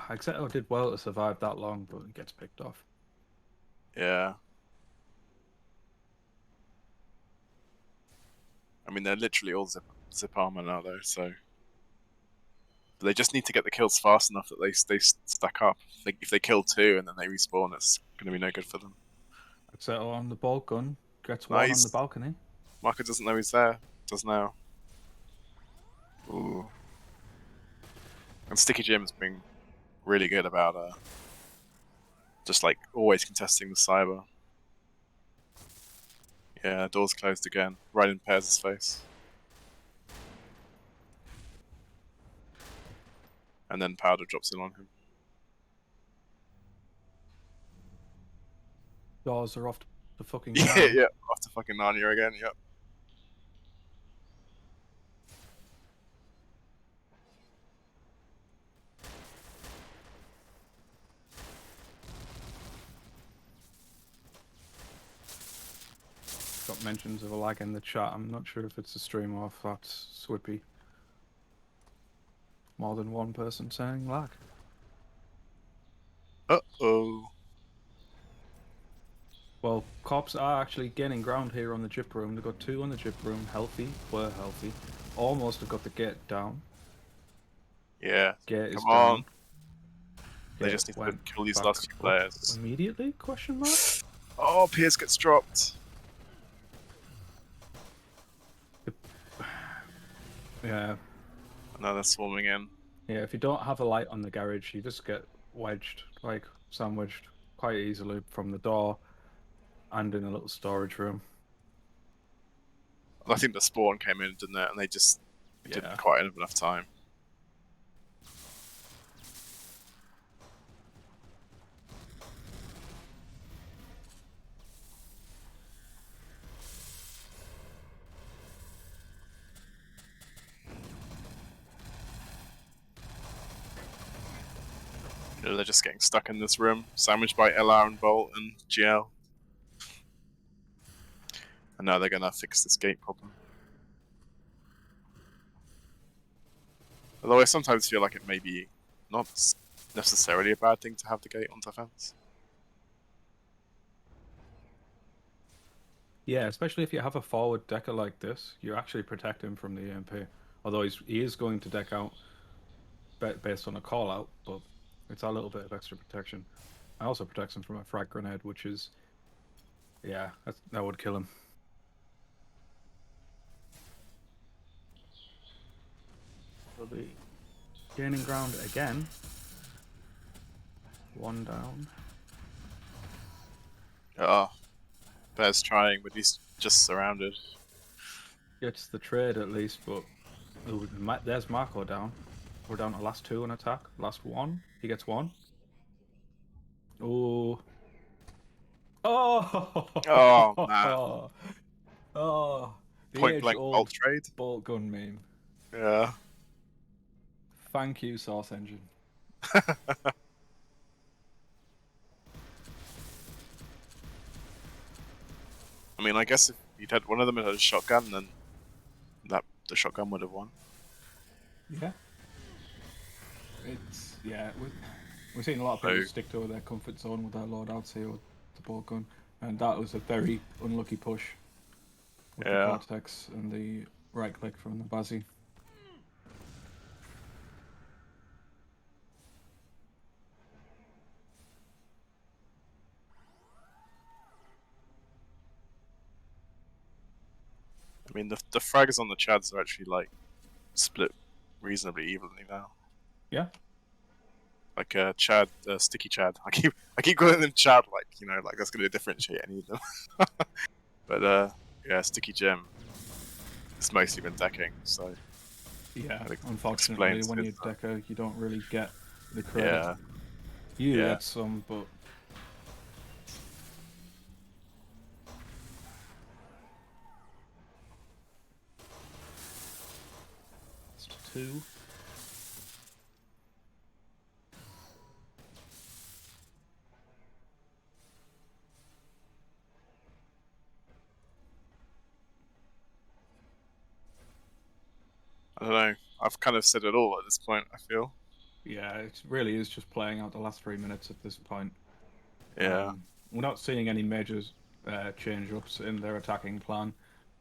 Exeto did well to survive that long, but he gets picked off. Yeah. I mean, they're literally all zip armor now, though, so... But they just need to get the kills fast enough that they stack up. If they kill 2 and then they respawn, it's going to be no good for them. Exeto on the bolt gun, gets one on the balcony. Marco doesn't know he's there. Does now. Ooh. And Sticky Jim's been really good about just always contesting the cyber. Yeah, door's closed again, right in Pears' face. And then Powder drops in on him. Doors are off to fucking Yeah, off to fucking Narnia again, yep. got mentions of a lag in the chat. I'm not sure if it's a stream or if that's Swippy. More than one person saying lag. Uh-oh. Well, cops are actually gaining ground here on the Jip Room. They've got 2 on the Jip Room. Were healthy. Almost have got the gate down. Yeah. Gate is Come on. down. They Gate just need to went kill these back last few up players. immediately? Question mark? Oh, Pierce gets dropped. Yeah. Now they're swarming in. Yeah, if you don't have a light on the garage, you just get wedged, like sandwiched quite easily from the door and in a little storage room. I think the spawn came in, didn't it? And they just didn't quite have enough time. You know, they're just getting stuck in this room, sandwiched by LR and Bolt and GL. And now they're gonna fix this gate problem. Although I sometimes feel like it may be not necessarily a bad thing to have the gate on defense. Yeah, especially if you have a forward decker like this, you actually protect him from the EMP. Although he is going to deck out based on a call out, but it's a little bit of extra protection. I also protects him from a frag grenade, which is, yeah, that would kill him. They'll be gaining ground again. 1 down. Oh, Bear's trying, but he's just surrounded. Gets the trade at least, but ooh, there's Marco down. We're down to last 2 on attack. Last 1. He gets 1. Oh. Oh. Oh man. Oh. The Point blank bolt trade. Bolt gun meme. Yeah. Thank you, Source Engine. I mean, I guess if you'd had one of them had a shotgun, then the shotgun would have won. Yeah. It's we've seen a lot of people stick to their comfort zone with their loadouts here with the bolt gun, and that was a very unlucky push with the Vortex and the right click from the Bazzi. I mean, the frags on the Chads are actually like split reasonably evenly now. Yeah. Like Chad, Sticky Chad. I keep calling them Chad, like like that's gonna differentiate any of them. But yeah, Sticky Jim. It's mostly been decking, so yeah. Unfortunately, when you're decker, you don't really get the credit. Yeah. You get some, but. It's 2. I don't know. I've kind of said it all at this point, I feel. Yeah, it really is just playing out the last 3 minutes at this point. Yeah. We're not seeing any major change-ups in their attacking plan.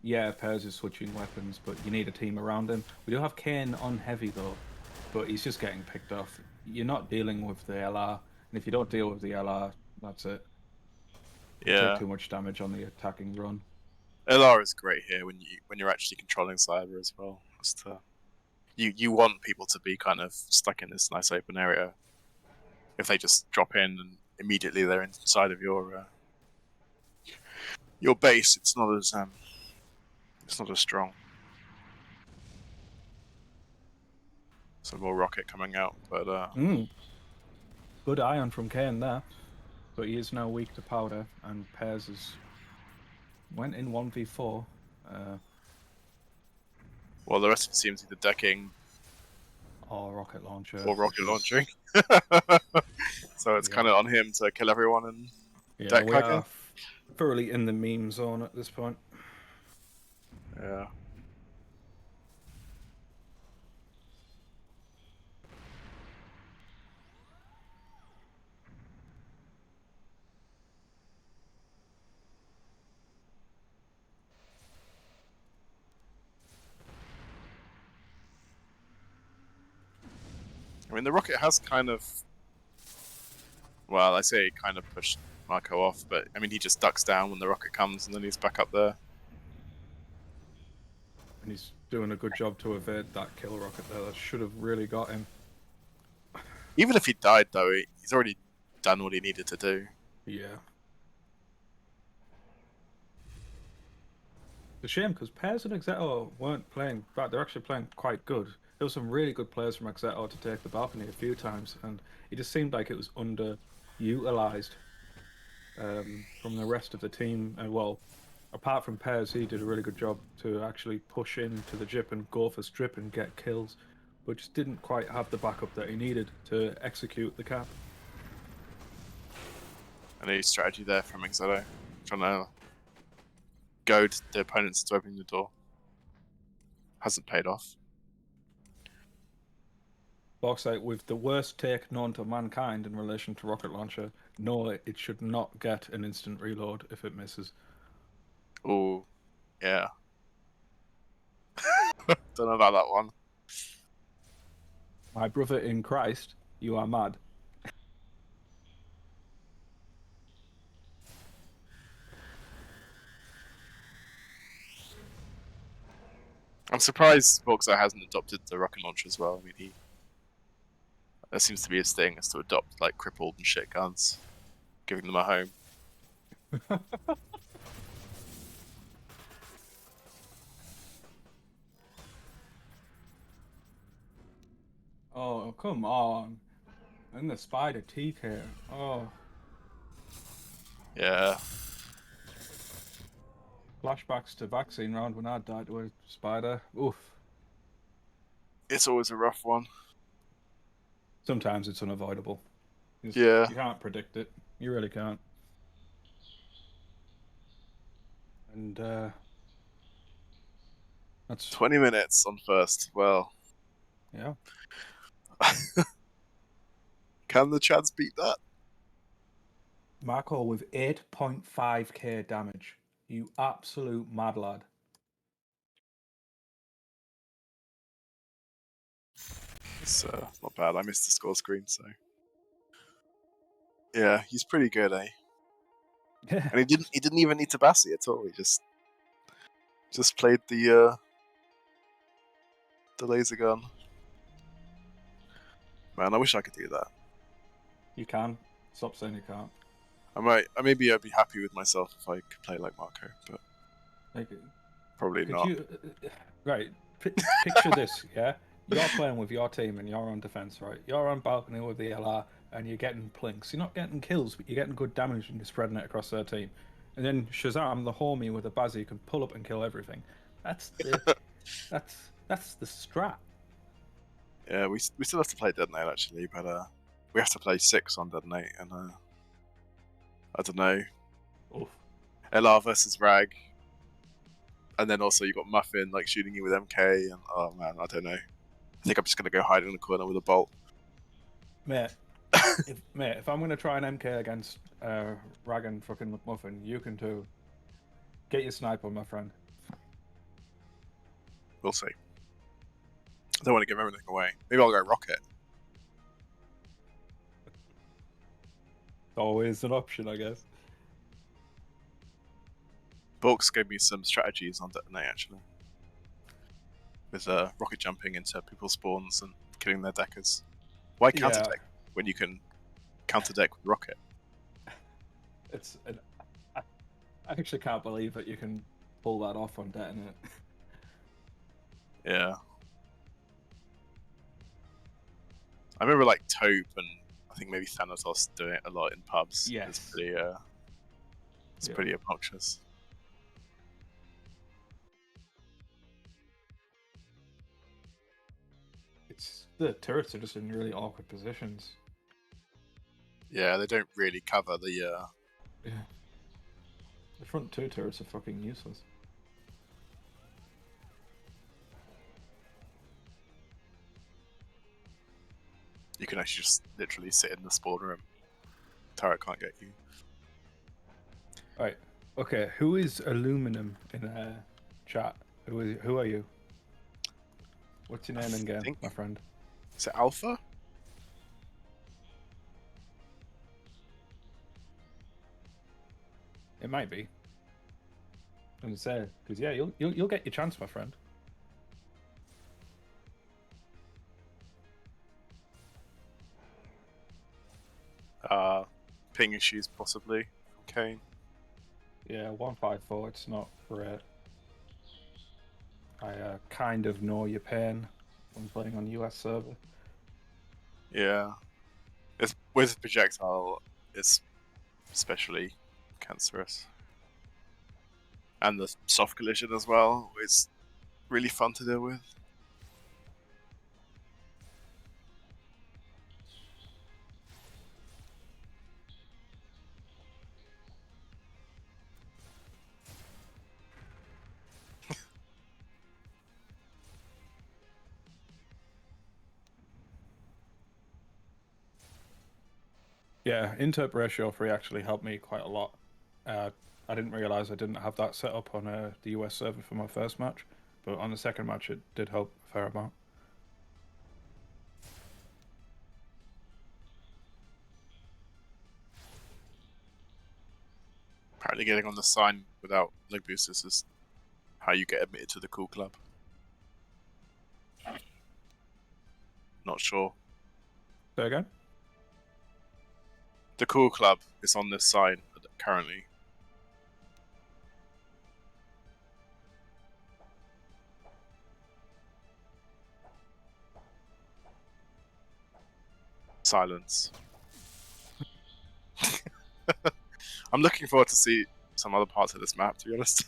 Yeah, Pairs is switching weapons, but you need a team around him. We do have Kane on heavy, though, but he's just getting picked off. You're not dealing with the LR, and if you don't deal with the LR, that's it. You take too much damage on the attacking run. LR is great here when you're actually controlling cyber as well. Just you want people to be kind of stuck in this nice open area. If they just drop in and immediately they're inside of your base, it's not as strong. Some more rocket coming out, but good iron from Kane there, but he is now weak to powder, and Pairs went in 1v4. Well, the rest of the team's either decking or rocket launcher. Or rocket launching. So it's kind of on him to kill everyone and deck, we are thoroughly in the meme zone at this point. Yeah. I mean, the rocket has kind of, well, I say it kind of pushed Marco off, but I mean, he just ducks down when the rocket comes, and then he's back up there. And he's doing a good job to evade that kill rocket there. That should have really got him. Even if he died, though, he's already done what he needed to do. Yeah. It's a shame because Pairs and Exeto weren't playing. In fact, they're actually playing quite good. There were some really good players from Exeto to take the balcony a few times, and it just seemed like it was underutilized from the rest of the team. And well, apart from Pairs, he did a really good job to actually push into the Jip and go for strip and get kills, but just didn't quite have the backup that he needed to execute the cap. A new strategy there from Exeto, trying to goad the opponents into opening the door. Hasn't paid off. Bauxite, with the worst take known to mankind in relation to rocket launcher, no, it should not get an instant reload if it misses. Oh, yeah. Don't know about that one. My brother in Christ, you are mad. I'm surprised Boxer hasn't adopted the rocket launcher as well. I mean, that seems to be his thing, is to adopt like crippled and shit guns, giving them a home. Oh, come on. And the spider TK. Oh. Yeah. Flashbacks to vaccine round when I died to a spider. Oof. It's always a rough one. Sometimes it's unavoidable. Yeah. You can't predict it. You really can't. And that's 20 minutes on first. Well. Yeah. Can the Chads beat that? Marco with 8.5k damage. You absolute mad lad. It's not bad. I missed the score screen, so yeah, he's pretty good, eh? Yeah. And he didn't even need to Bassi at all. He just played the laser gun. Man, I wish I could do that. You can. Stop saying you can't. Maybe I'd be happy with myself if I could play like Marco, but probably not. Right. Picture this, yeah? You're playing with your team and you're on defense, right? You're on balcony with the LR and you're getting plinks. You're not getting kills, but you're getting good damage and you're spreading it across their team. And then Shazam, the homie with a Bazzi, can pull up and kill everything. That's the that's the strat. Yeah, we still have to play Detonate actually, but we have to play 6 on Detonate, and I don't know. Oof. LR versus Rag, and then also you got Muffin like shooting you with MK, and oh man, I don't know. I think I'm just gonna go hide in the corner with a bolt. Mate, if I'm gonna try an MK against Rag and fucking McMuffin, you can too. Get your sniper, my friend. We'll see. I don't want to give everything away. Maybe I'll go Rocket. Always an option, I guess. Borks gave me some strategies on Detonate actually, with rocket jumping into people's spawns and killing their deckers. Why counter deck when you can counter deck with rocket? I actually can't believe that you can pull that off on Detonate. Yeah. I remember like Taupe and I think maybe Thanatos doing it a lot in pubs. Yes. It's pretty obnoxious. The turrets are just in really awkward positions. Yeah, they don't really cover the Yeah. The front 2 turrets are fucking useless. you can actually just literally sit in the spawn room. Turret can't get you. Right. Okay. Who is Aluminum in chat? Who are you? What's your name again, my friend? Is it Alpha? It might be. I'm gonna say because yeah, you'll get your chance, my friend. Ping issues possibly from Kane. Yeah, 154. It's not great. I kind of know your pain when playing on US server. Yeah, it's with projectile. It's especially cancerous, and the soft collision as well is really fun to deal with. Yeah, interp ratio 3 actually helped me quite a lot. I didn't realize I didn't have that set up on the US server for my first match, but on the second match it did help a fair amount. Apparently, getting on the sign without leg boosters is how you get admitted to the cool club. Not sure. Say again? The cool club is on this sign currently. Silence. I'm looking forward to see some other parts of this map, to be honest.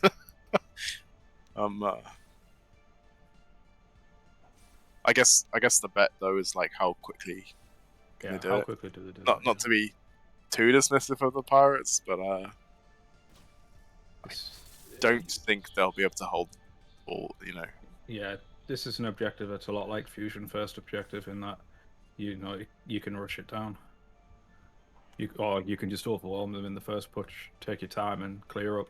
I guess the bet though is like how quickly can they do how it. quickly do they do Not that? not to be too dismissive of the Pirates, but I don't think they'll be able to hold all. Yeah, this is an objective that's a lot like Fusion first objective in that you can rush it down. Or you can just overwhelm them in the first push, take your time and clear up.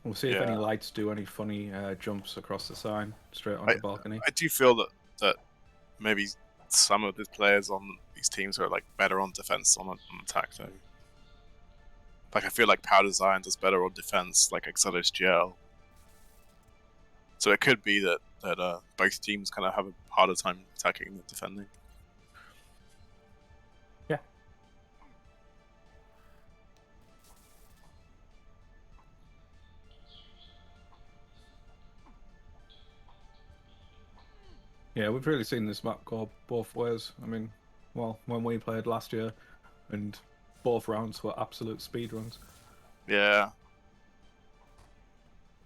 We'll see if any lights do any funny jumps across the sign straight onto the balcony. I do feel that maybe some of the players on these teams are like better on defense on attack though. Like I feel like Powder Zion does better on defense, like Exodus GL. So it could be that both teams kind of have a harder time attacking than defending. Yeah. Yeah, we've really seen this map go both ways. I mean, well, when we played last year, and both rounds were absolute speed runs. Yeah.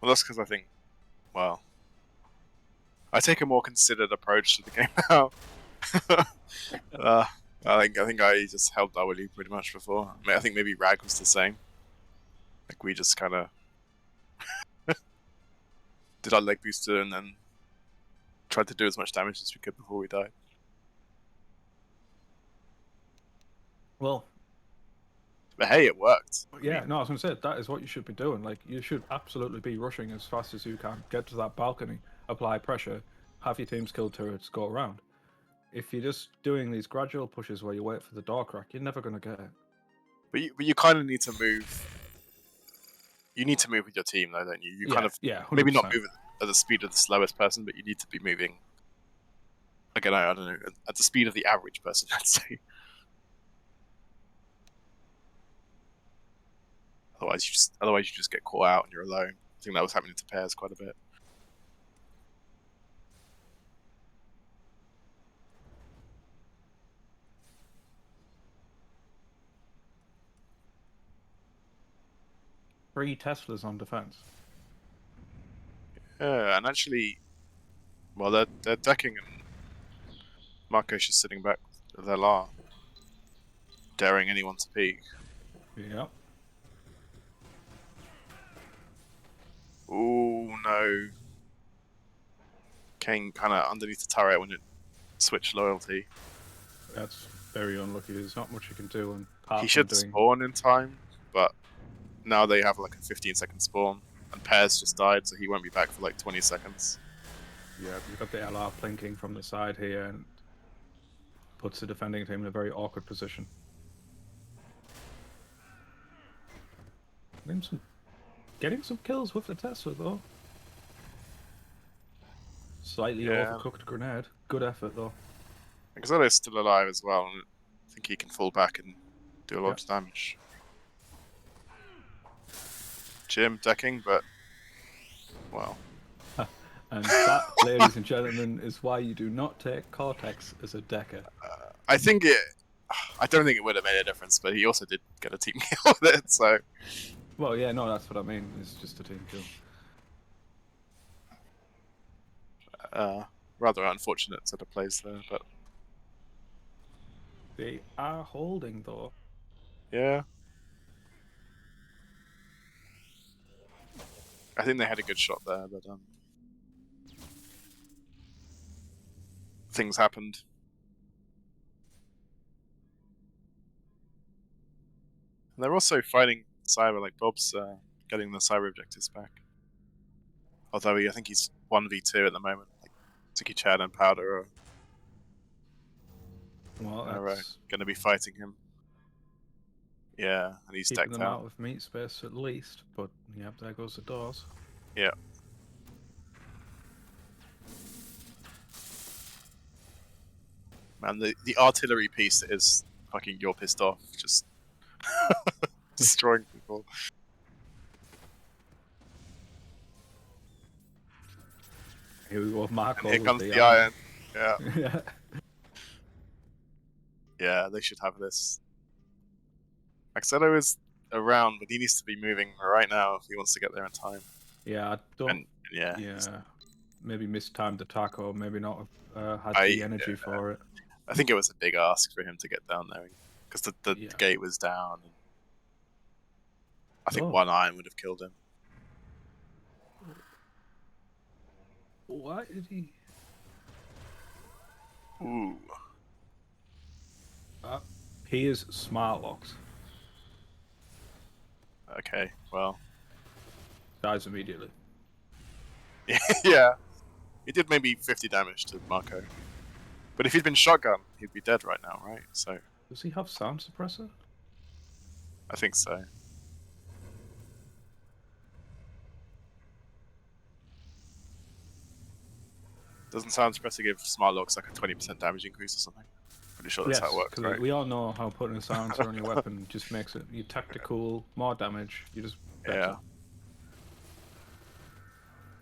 Well, that's because I think, well, I take a more considered approach to the game now. I think I just held W pretty much before. I mean, I think maybe Rag was the same. Like we just kind of did our leg booster and then tried to do as much damage as we could before we died. Well, but hey, it worked. Yeah, no, I was going to say that is what you should be doing. Like, you should absolutely be rushing as fast as you can, get to that balcony, apply pressure, have your team's kill turrets go around. If you're just doing these gradual pushes where you wait for the door crack, you're never going to get it. But you kind of need to move. You need to move with your team, though, don't you? You kind of maybe not move at the speed of the slowest person, but you need to be moving. Again, I don't know, at the speed of the average person, let's say. Otherwise you just get caught out and you're alone. I think that was happening to pairs quite a bit. Three Teslas on defense. Yeah, and actually, well, they're decking and Marco's just sitting back with their LAR, daring anyone to peek. Yep. Oh no. Kane kind of underneath the turret when it switch loyalty. That's very unlucky. There's not much you can do. And apart He from should doing... spawn in time, but now they have like a 15-second spawn, and Pears just died, so he won't be back for like 20 seconds. Yeah, you've got the LR plinking from the side here and puts the defending team in a very awkward position. Getting some kills with the Tesla though. Slightly overcooked grenade. Good effort though. Exodo's still alive as well, and I think he can fall back and do a lot of damage. Jim decking, but well. And that, ladies and gentlemen, is why you do not take Cortex as a decker. I don't think it would have made a difference, but he also did get a team kill with it, so. Well, yeah, no, that's what I mean. It's just a team kill. Rather unfortunate set of plays there, but. They are holding though. Yeah. I think they had a good shot there, but things happened. And they're also fighting Cyber, like Bob's getting the Cyber objectives back. Although I think he's 1v2 at the moment. Like Gigachads and Powder are going to be fighting him. Yeah, and he's keeping decked them out. out of meat space at least, but yep, there goes the doors. Yeah. Man, the artillery piece that is fucking You're Pissed Off, just destroying people. Here we go, Marco. And here comes the iron. Yeah. Yeah. Yeah, they should have this. Axello is around, but he needs to be moving right now if he wants to get there in time. Yeah, I don't. And, yeah. Maybe mistimed attack, or maybe not had the energy for it. I think it was a big ask for him to get down there because the gate was down. And I think one iron would have killed him. Why did he? Ooh. He is smart locks. Okay, well. Dies immediately. Yeah. He did maybe 50 damage to Marco. But if he'd been shotgun, he'd be dead right now, right? So. Does he have sound suppressor? I think so. Doesn't sound suppressor give smart locks like a 20% damage increase or something? Pretty sure that's how it works, right? We all know how putting a silencer on your weapon just makes it you tactical, more damage. You just better. Yeah.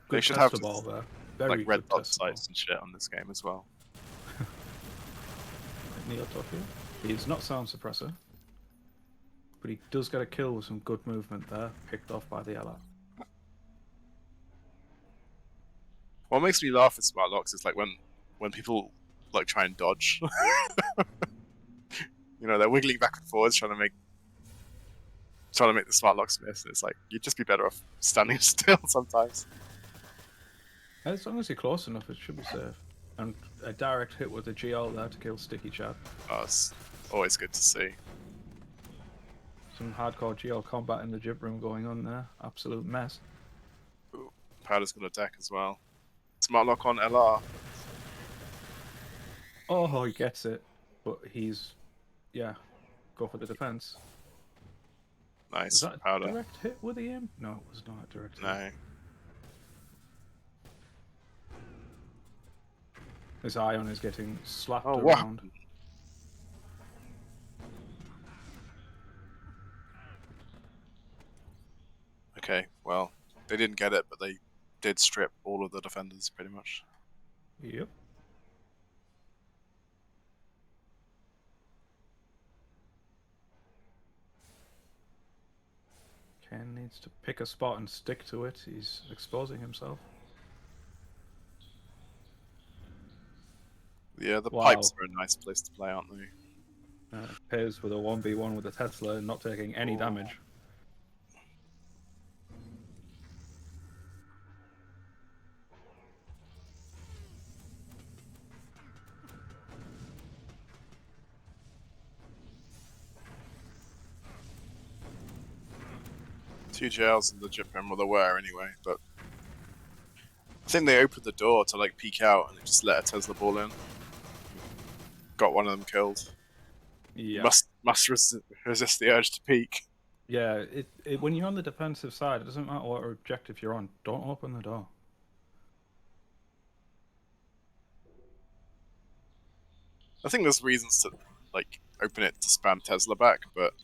Good they should have ball there. Very like red dot test-a-ball. sights and shit on this game as well. Dystopia. He's not sound suppressor, but he does get a kill with some good movement there, picked off by the LR. What makes me laugh at smart locks is like when people like try and dodge. You know, they're wiggling back and forwards trying to make the smart locks miss. And it's like you'd just be better off standing still sometimes. As long as you're close enough, it should be safe. And a direct hit with a GL there to kill Sticky Chad. Oh, it's always good to see. Some hardcore GL combat in the jib room going on there. Absolute mess. Ooh, Powder's got a deck as well. Smart lock on LR. Oh, he gets it. But he's... yeah. Go for the defense. Nice. Was that a Powder. direct hit with the aim? No, it was not a direct hit. No. This Ion is getting slapped Oh, around. wow. Okay, well, they didn't get it, but they did strip all of the defenders pretty much. Yep. Ken needs to pick a spot and stick to it. He's exposing himself. Yeah, the Wow. pipes are a nice place to play, aren't they? Pays with a 1v1 with a Tesla and not taking any damage. 2 jails in the Jip Rim, well there were anyway, but I think they opened the door to like peek out and it just let a Tesla ball in. Got one of them killed. Yeah. Must resist the urge to peek. Yeah, when you're on the defensive side, it doesn't matter what objective you're on. Don't open the door. I think there's reasons to like open it to spam Tesla back, but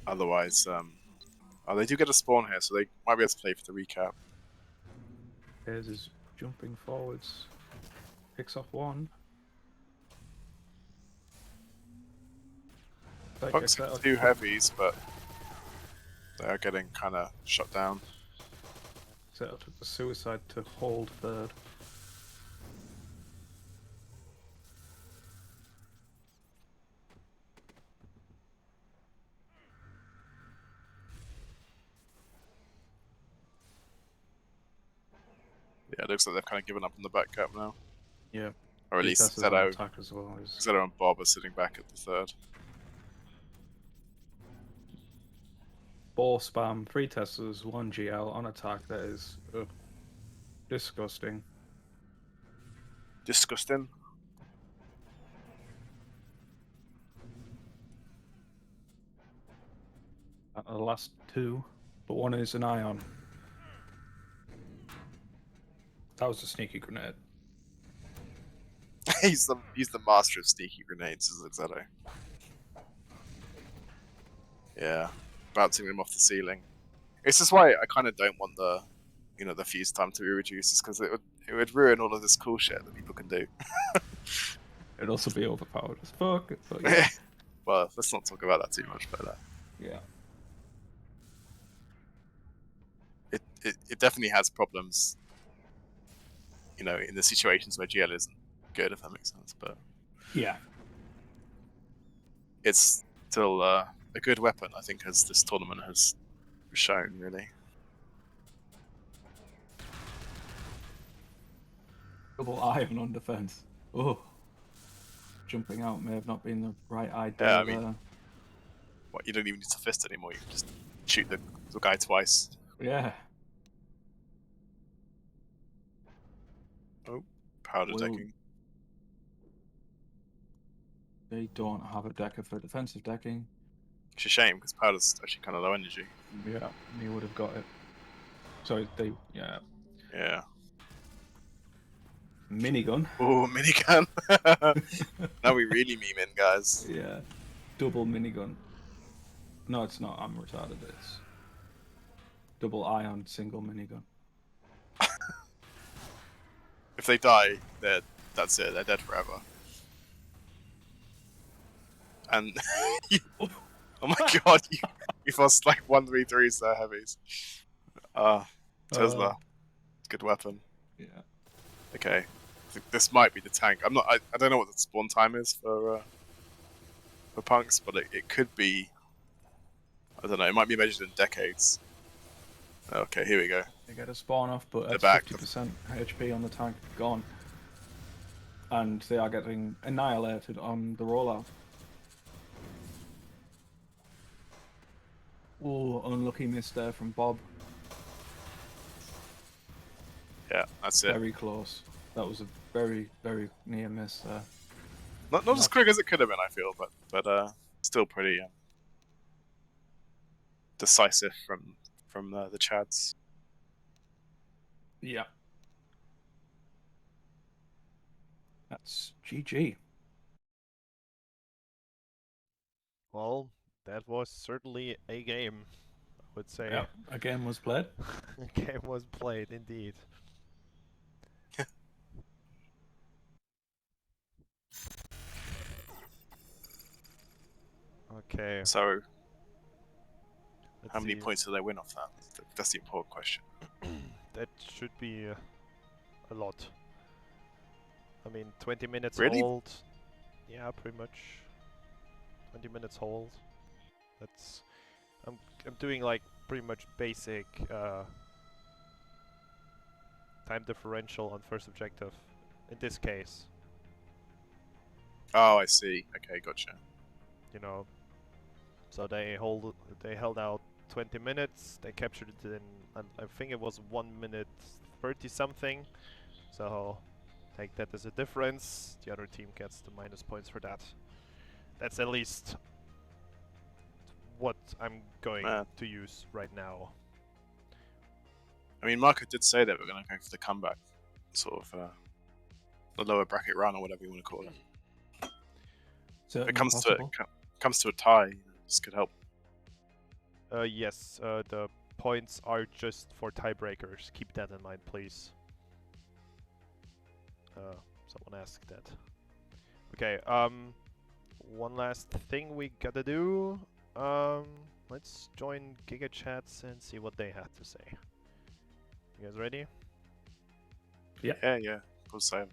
otherwise, oh, they do get a spawn here, so they might be able to play for the recap. Here's his jumping forwards. Picks off one. Punk's got 2 heavies, but they are getting kind of shut down. Settle took the suicide to hold third. Yeah, it looks like they've kind of given up on the back cap now. Yeah. Or at least Tessa's on Zeto attack as well. and Bob are sitting back at the third. Ball spam, 3 Teslas, 1 GL on attack. That is disgusting. Disgusting. The last 2, but 1 is an ion. That was a sneaky grenade. he's the master of sneaky grenades, is Zeto. Yeah, bouncing them off the ceiling. This is why I kind of don't want the, the fuse time to be reduced, is because it would ruin all of this cool shit that people can do. It'd also be overpowered as fuck. But yeah. Well, let's not talk about that too much, but yeah. It definitely has problems. In the situations where GL isn't good, if that makes sense. But yeah, it's still a good weapon, I think, as this tournament has shown, really. Double iron on defense. Oh, jumping out may have not been the right idea. Yeah, I mean, you don't even need to fist anymore. You can just shoot the guy twice. Yeah. Oh, powder decking. They don't have a decker for defensive decking. It's a shame because powder's actually kind of low energy. Yeah, he would have got it. So yeah. Yeah. Minigun. Oh, minigun. Now we really meme in, guys. Yeah. Double minigun. No, it's not. I'm retarded. It's double ion, single minigun. If they die, that's it. They're dead forever. And oh my god, you've lost like 1v3s there, heavies. Tesla, good weapon. Yeah. Okay, I think this might be the tank. I don't know what the spawn time is for punks, but it could be. I don't know. It might be measured in decades. Okay, here we go. They get a spawn off, but that's back. 50% HP on the tank gone. And they are getting annihilated on the rollout. Oh, unlucky miss there from Bob. Yeah, that's it. Very close. That was a very, very near miss there. Not as quick as it could have been, I feel, but still pretty decisive from the Chads. Yeah. That's GG. Well, that was certainly a game, I would say. Yeah, a game was played. A game was played, indeed. Okay. So, how many points do they win off that? That's the important question. That should be a lot. I mean, 20 minutes Really? hold. Yeah, pretty much. 20 minutes hold. That's. I'm doing like pretty much basic time differential on first objective. In this case. Oh, I see. Okay, gotcha. You know. So they held out 20 minutes. They captured it in I think it was 1 minute 30 something. So take that as a difference. The other team gets the minus points for that. That's at least what I'm going to use right now. I mean, Marco did say that we're going to go for the comeback, sort of the lower bracket run or whatever you want to call it. So if it comes to a tie, this could help. Yes, the points are just for tiebreakers. Keep that in mind, please. Someone asked that. Okay, one last thing we gotta do. Let's join Gigachads and see what they have to say. You guys ready? Yeah. Full sail.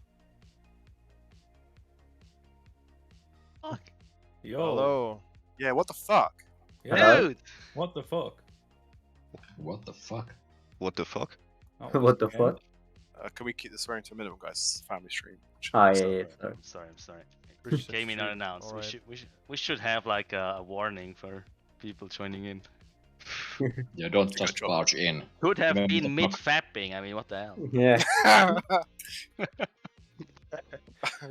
Fuck. Yo. Hello. Yeah, what the fuck? Yeah. Dude. What the fuck? What the fuck? What the fuck? Oh, What the fuck? Can we keep this swearing to a minimum, guys? Family stream. Oh yeah. I'm sorry. Came in unannounced. We should have like a warning for people joining in. Yeah, don't just barge in. Could have Remember been the mid fuck. fapping. I mean, what the hell? Yeah.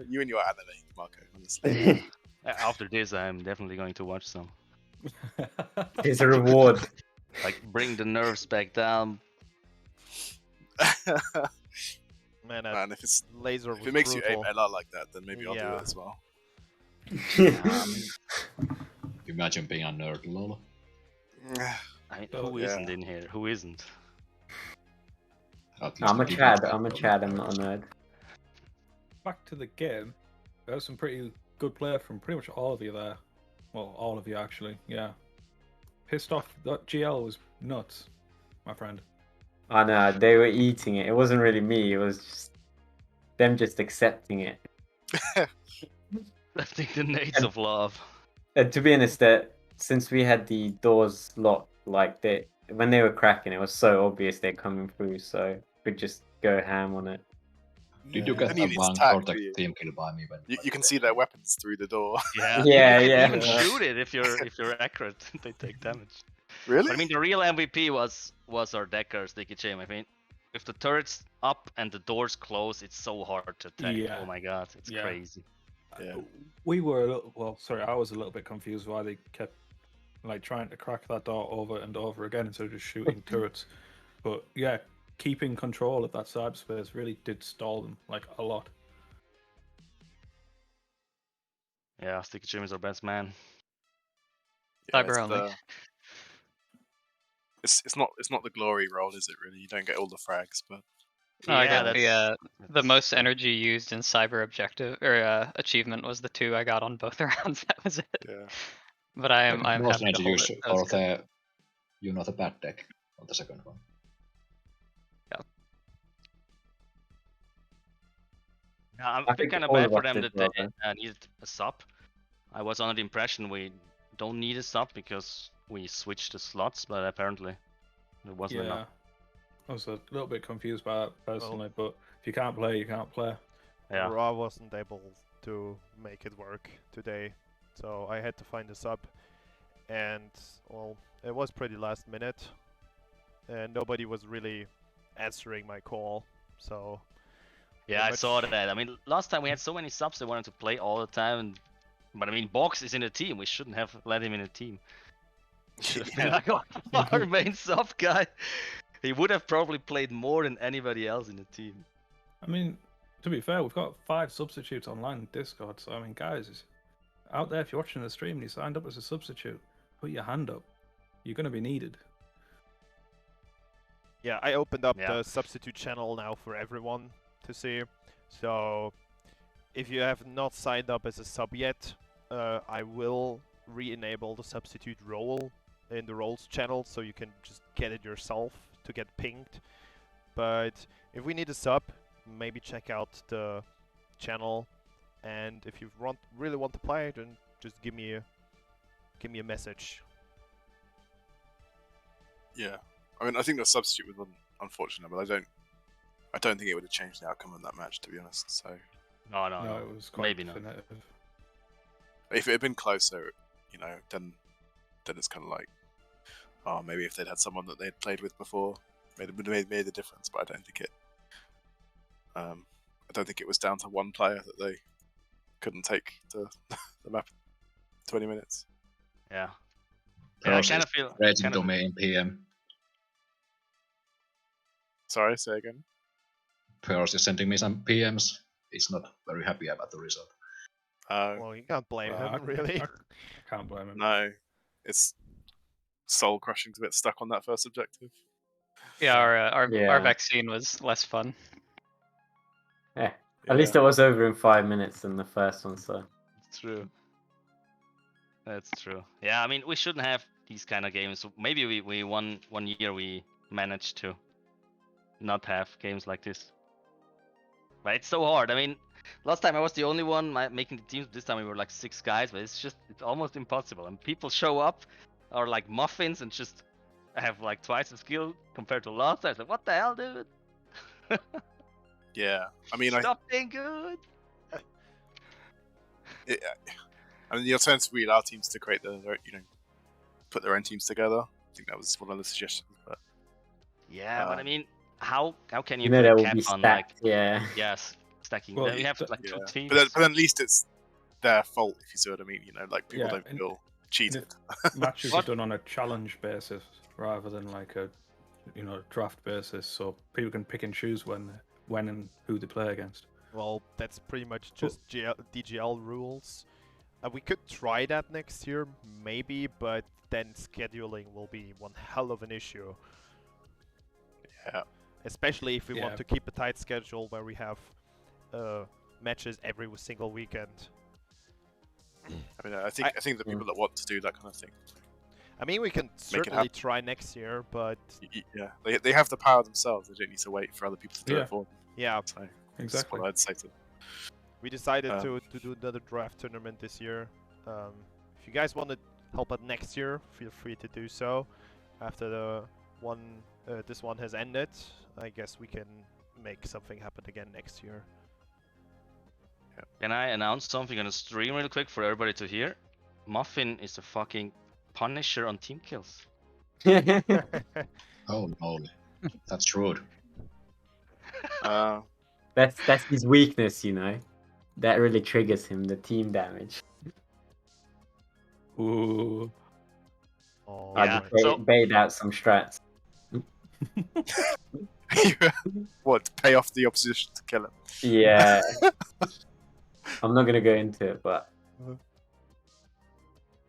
You and your anime, Marco, honestly. After this, I'm definitely going to watch some. It's a reward. Like, bring the nerves back down. Man, if it's laser if it makes brutal. you aim LR like that, then maybe I'll do it as well. Imagine being a nerd, lol. I mean, who isn't in here? Who isn't? I'm a Chad. I'm not a nerd. Back to the game. There's some pretty good play from pretty much all of you there. Well, all of you actually. Yeah. Pissed off that GL was nuts, my friend. I know, they were eating it. It wasn't really me. It was just them just accepting it. I think the nades of love. And to be honest, that since we had the doors locked, like when they were cracking, it was so obvious they're coming through. So we just go ham on it. Did you get I mean, a it's one tagged, protect do you? team kill by me? You can see their weapons through the door. Yeah. Yeah, You yeah. can even shoot it if you're accurate. They take damage. Really? But I mean, the real MVP was our decker, Sticky Jim. I mean, if the turret's up and the doors close, it's so hard to attack. Yeah. Oh my god, it's Yeah. crazy. Yeah. We were I was a little bit confused why they kept like trying to crack that door over and over again instead of just shooting turrets. But yeah, keeping control of that cyberspace really did stall them like a lot. Yeah, Sticky Jim is our best man. Cyber only. It's not the glory role, is it? Really, you don't get all the frags, but No, I got the most energy used in cyber objective or achievement was the 2 I got on both rounds. That was it. Yeah. But I'm most happy to energy hold use it. That for was good. the the bad deck on the second one. I've been kind of bad for them that they needed a sub. I was under the impression we don't need a sub because we switched the slots, but apparently it wasn't enough. I was a little bit confused by that personally, but if you can't play, you can't play. Yeah. Raw wasn't able to make it work today, so I had to find a sub, and well, it was pretty last minute, and nobody was really answering my call, so. Yeah, I saw that. I mean, last time we had so many subs they wanted to play all the time, but I mean, Box is in a team. We shouldn't have let him in a team. Should have been like our main sub guy. He would have probably played more than anybody else in the team. I mean, to be fair, we've got 5 substitutes online in Discord. So I mean, guys, out there, if you're watching the stream and you signed up as a substitute, put your hand up. You're going to be needed. Yeah, I opened up the substitute channel now for everyone to see. So if you have not signed up as a sub yet, I will re-enable the substitute role in the roles channel so you can just get it yourself to get pinged. But if we need a sub, maybe check out the channel, and if you really want to play, then just give me a message. Yeah, I mean, I think the substitute was unfortunate, but I don't think it would have changed the outcome of that match, to be honest. So no, it was quite maybe definitive. If it had been closer, then then it's kind of like, oh, maybe if they'd had someone that they'd played with before, it would have made a difference. But I don't think it. I don't think it was down to one player that they couldn't take the map 20 minutes. Yeah. Yeah, I kind of feel. Raging to me in PM. Sorry, say again. Pearls is sending me some PMs. He's not very happy about the result. Well, you can't blame him, really. I can't blame him. No, it's soul crushing to get stuck on that first objective. Yeah, our Yeah. vaccine was less fun. Yeah. At least it was over in 5 minutes than the first one, so. It's true. That's true. Yeah, I mean, we shouldn't have these kind of games. Maybe we one year we managed to not have games like this. But it's so hard. I mean, last time I was the only one making the teams. This time we were like 6 guys, but it's almost impossible. And people show up, are like muffins, and just have like twice the skill compared to last time. It's like, what the hell, dude? Yeah, I mean, Stop being good. I mean, the alternative we allow teams to create put their own teams together. I think that was one of the suggestions. But yeah, but I mean, how can you You know, put they a will cap be on stacked, yeah. Yes, stacking. Well, Then we have like 2 teams. But at least it's their fault, if you see what I mean. Like people Yeah, don't feel cheated. Matches are done on a challenge basis rather than like a draft basis, so people can pick and choose when and who they play against. Well, that's pretty much just DGL rules. We could try that next year, maybe, but then scheduling will be one hell of an issue. Yeah. Especially if we want to keep a tight schedule where we have matches every single weekend. I mean, I think the people that want to do that kind of thing. I mean, we can certainly try next year, but yeah, they have the power themselves. They don't need to wait for other people to do it for them. Yeah, so exactly. That's what I'd say to them. We decided to do another draft tournament this year. If you guys want to help out next year, feel free to do so. After this one has ended, I guess we can make something happen again next year. Can I announce something on the stream real quick for everybody to hear? Muffin is a fucking Punisher on team kills. Oh no, that's rude. That's his weakness, That really triggers him, the team damage. Ooh. Oh, I just bait out some strats. What, to pay off the opposition to kill him? Yeah. I'm not gonna go into it, but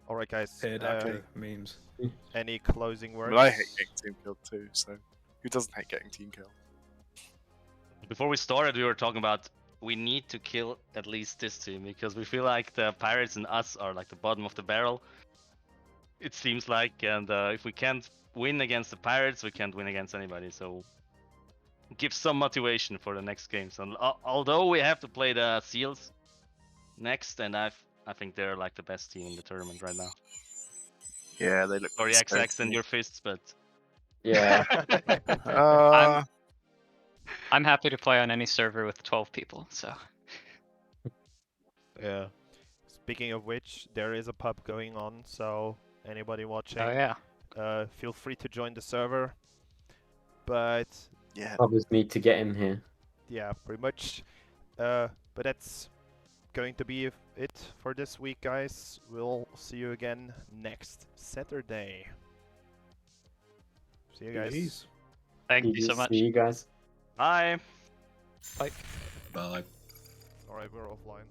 alright, guys. Memes. Any closing words? But I hate getting team killed too, so who doesn't hate getting team killed? Before we started, we were talking about we need to kill at least this team because we feel like the Pirates and us are like the bottom of the barrel. It seems like, and if we can't win against the Pirates, we can't win against anybody. So give some motivation for the next games. And although we have to play the Seals next, and I think they're like the best team in the tournament right now. Yeah, they look. Sorry, XX and your fists, but yeah. I'm happy to play on any server with 12 people, so. Yeah. Speaking of which, there is a pub going on, so anybody watching, feel free to join the server. But yeah, others need to get in here. Yeah, pretty much. But that's going to be it for this week, guys. We'll see you again next Saturday. See you guys. Peace. Thank you so much. See you guys. Bye. Bye. Bye. Alright, we're offline.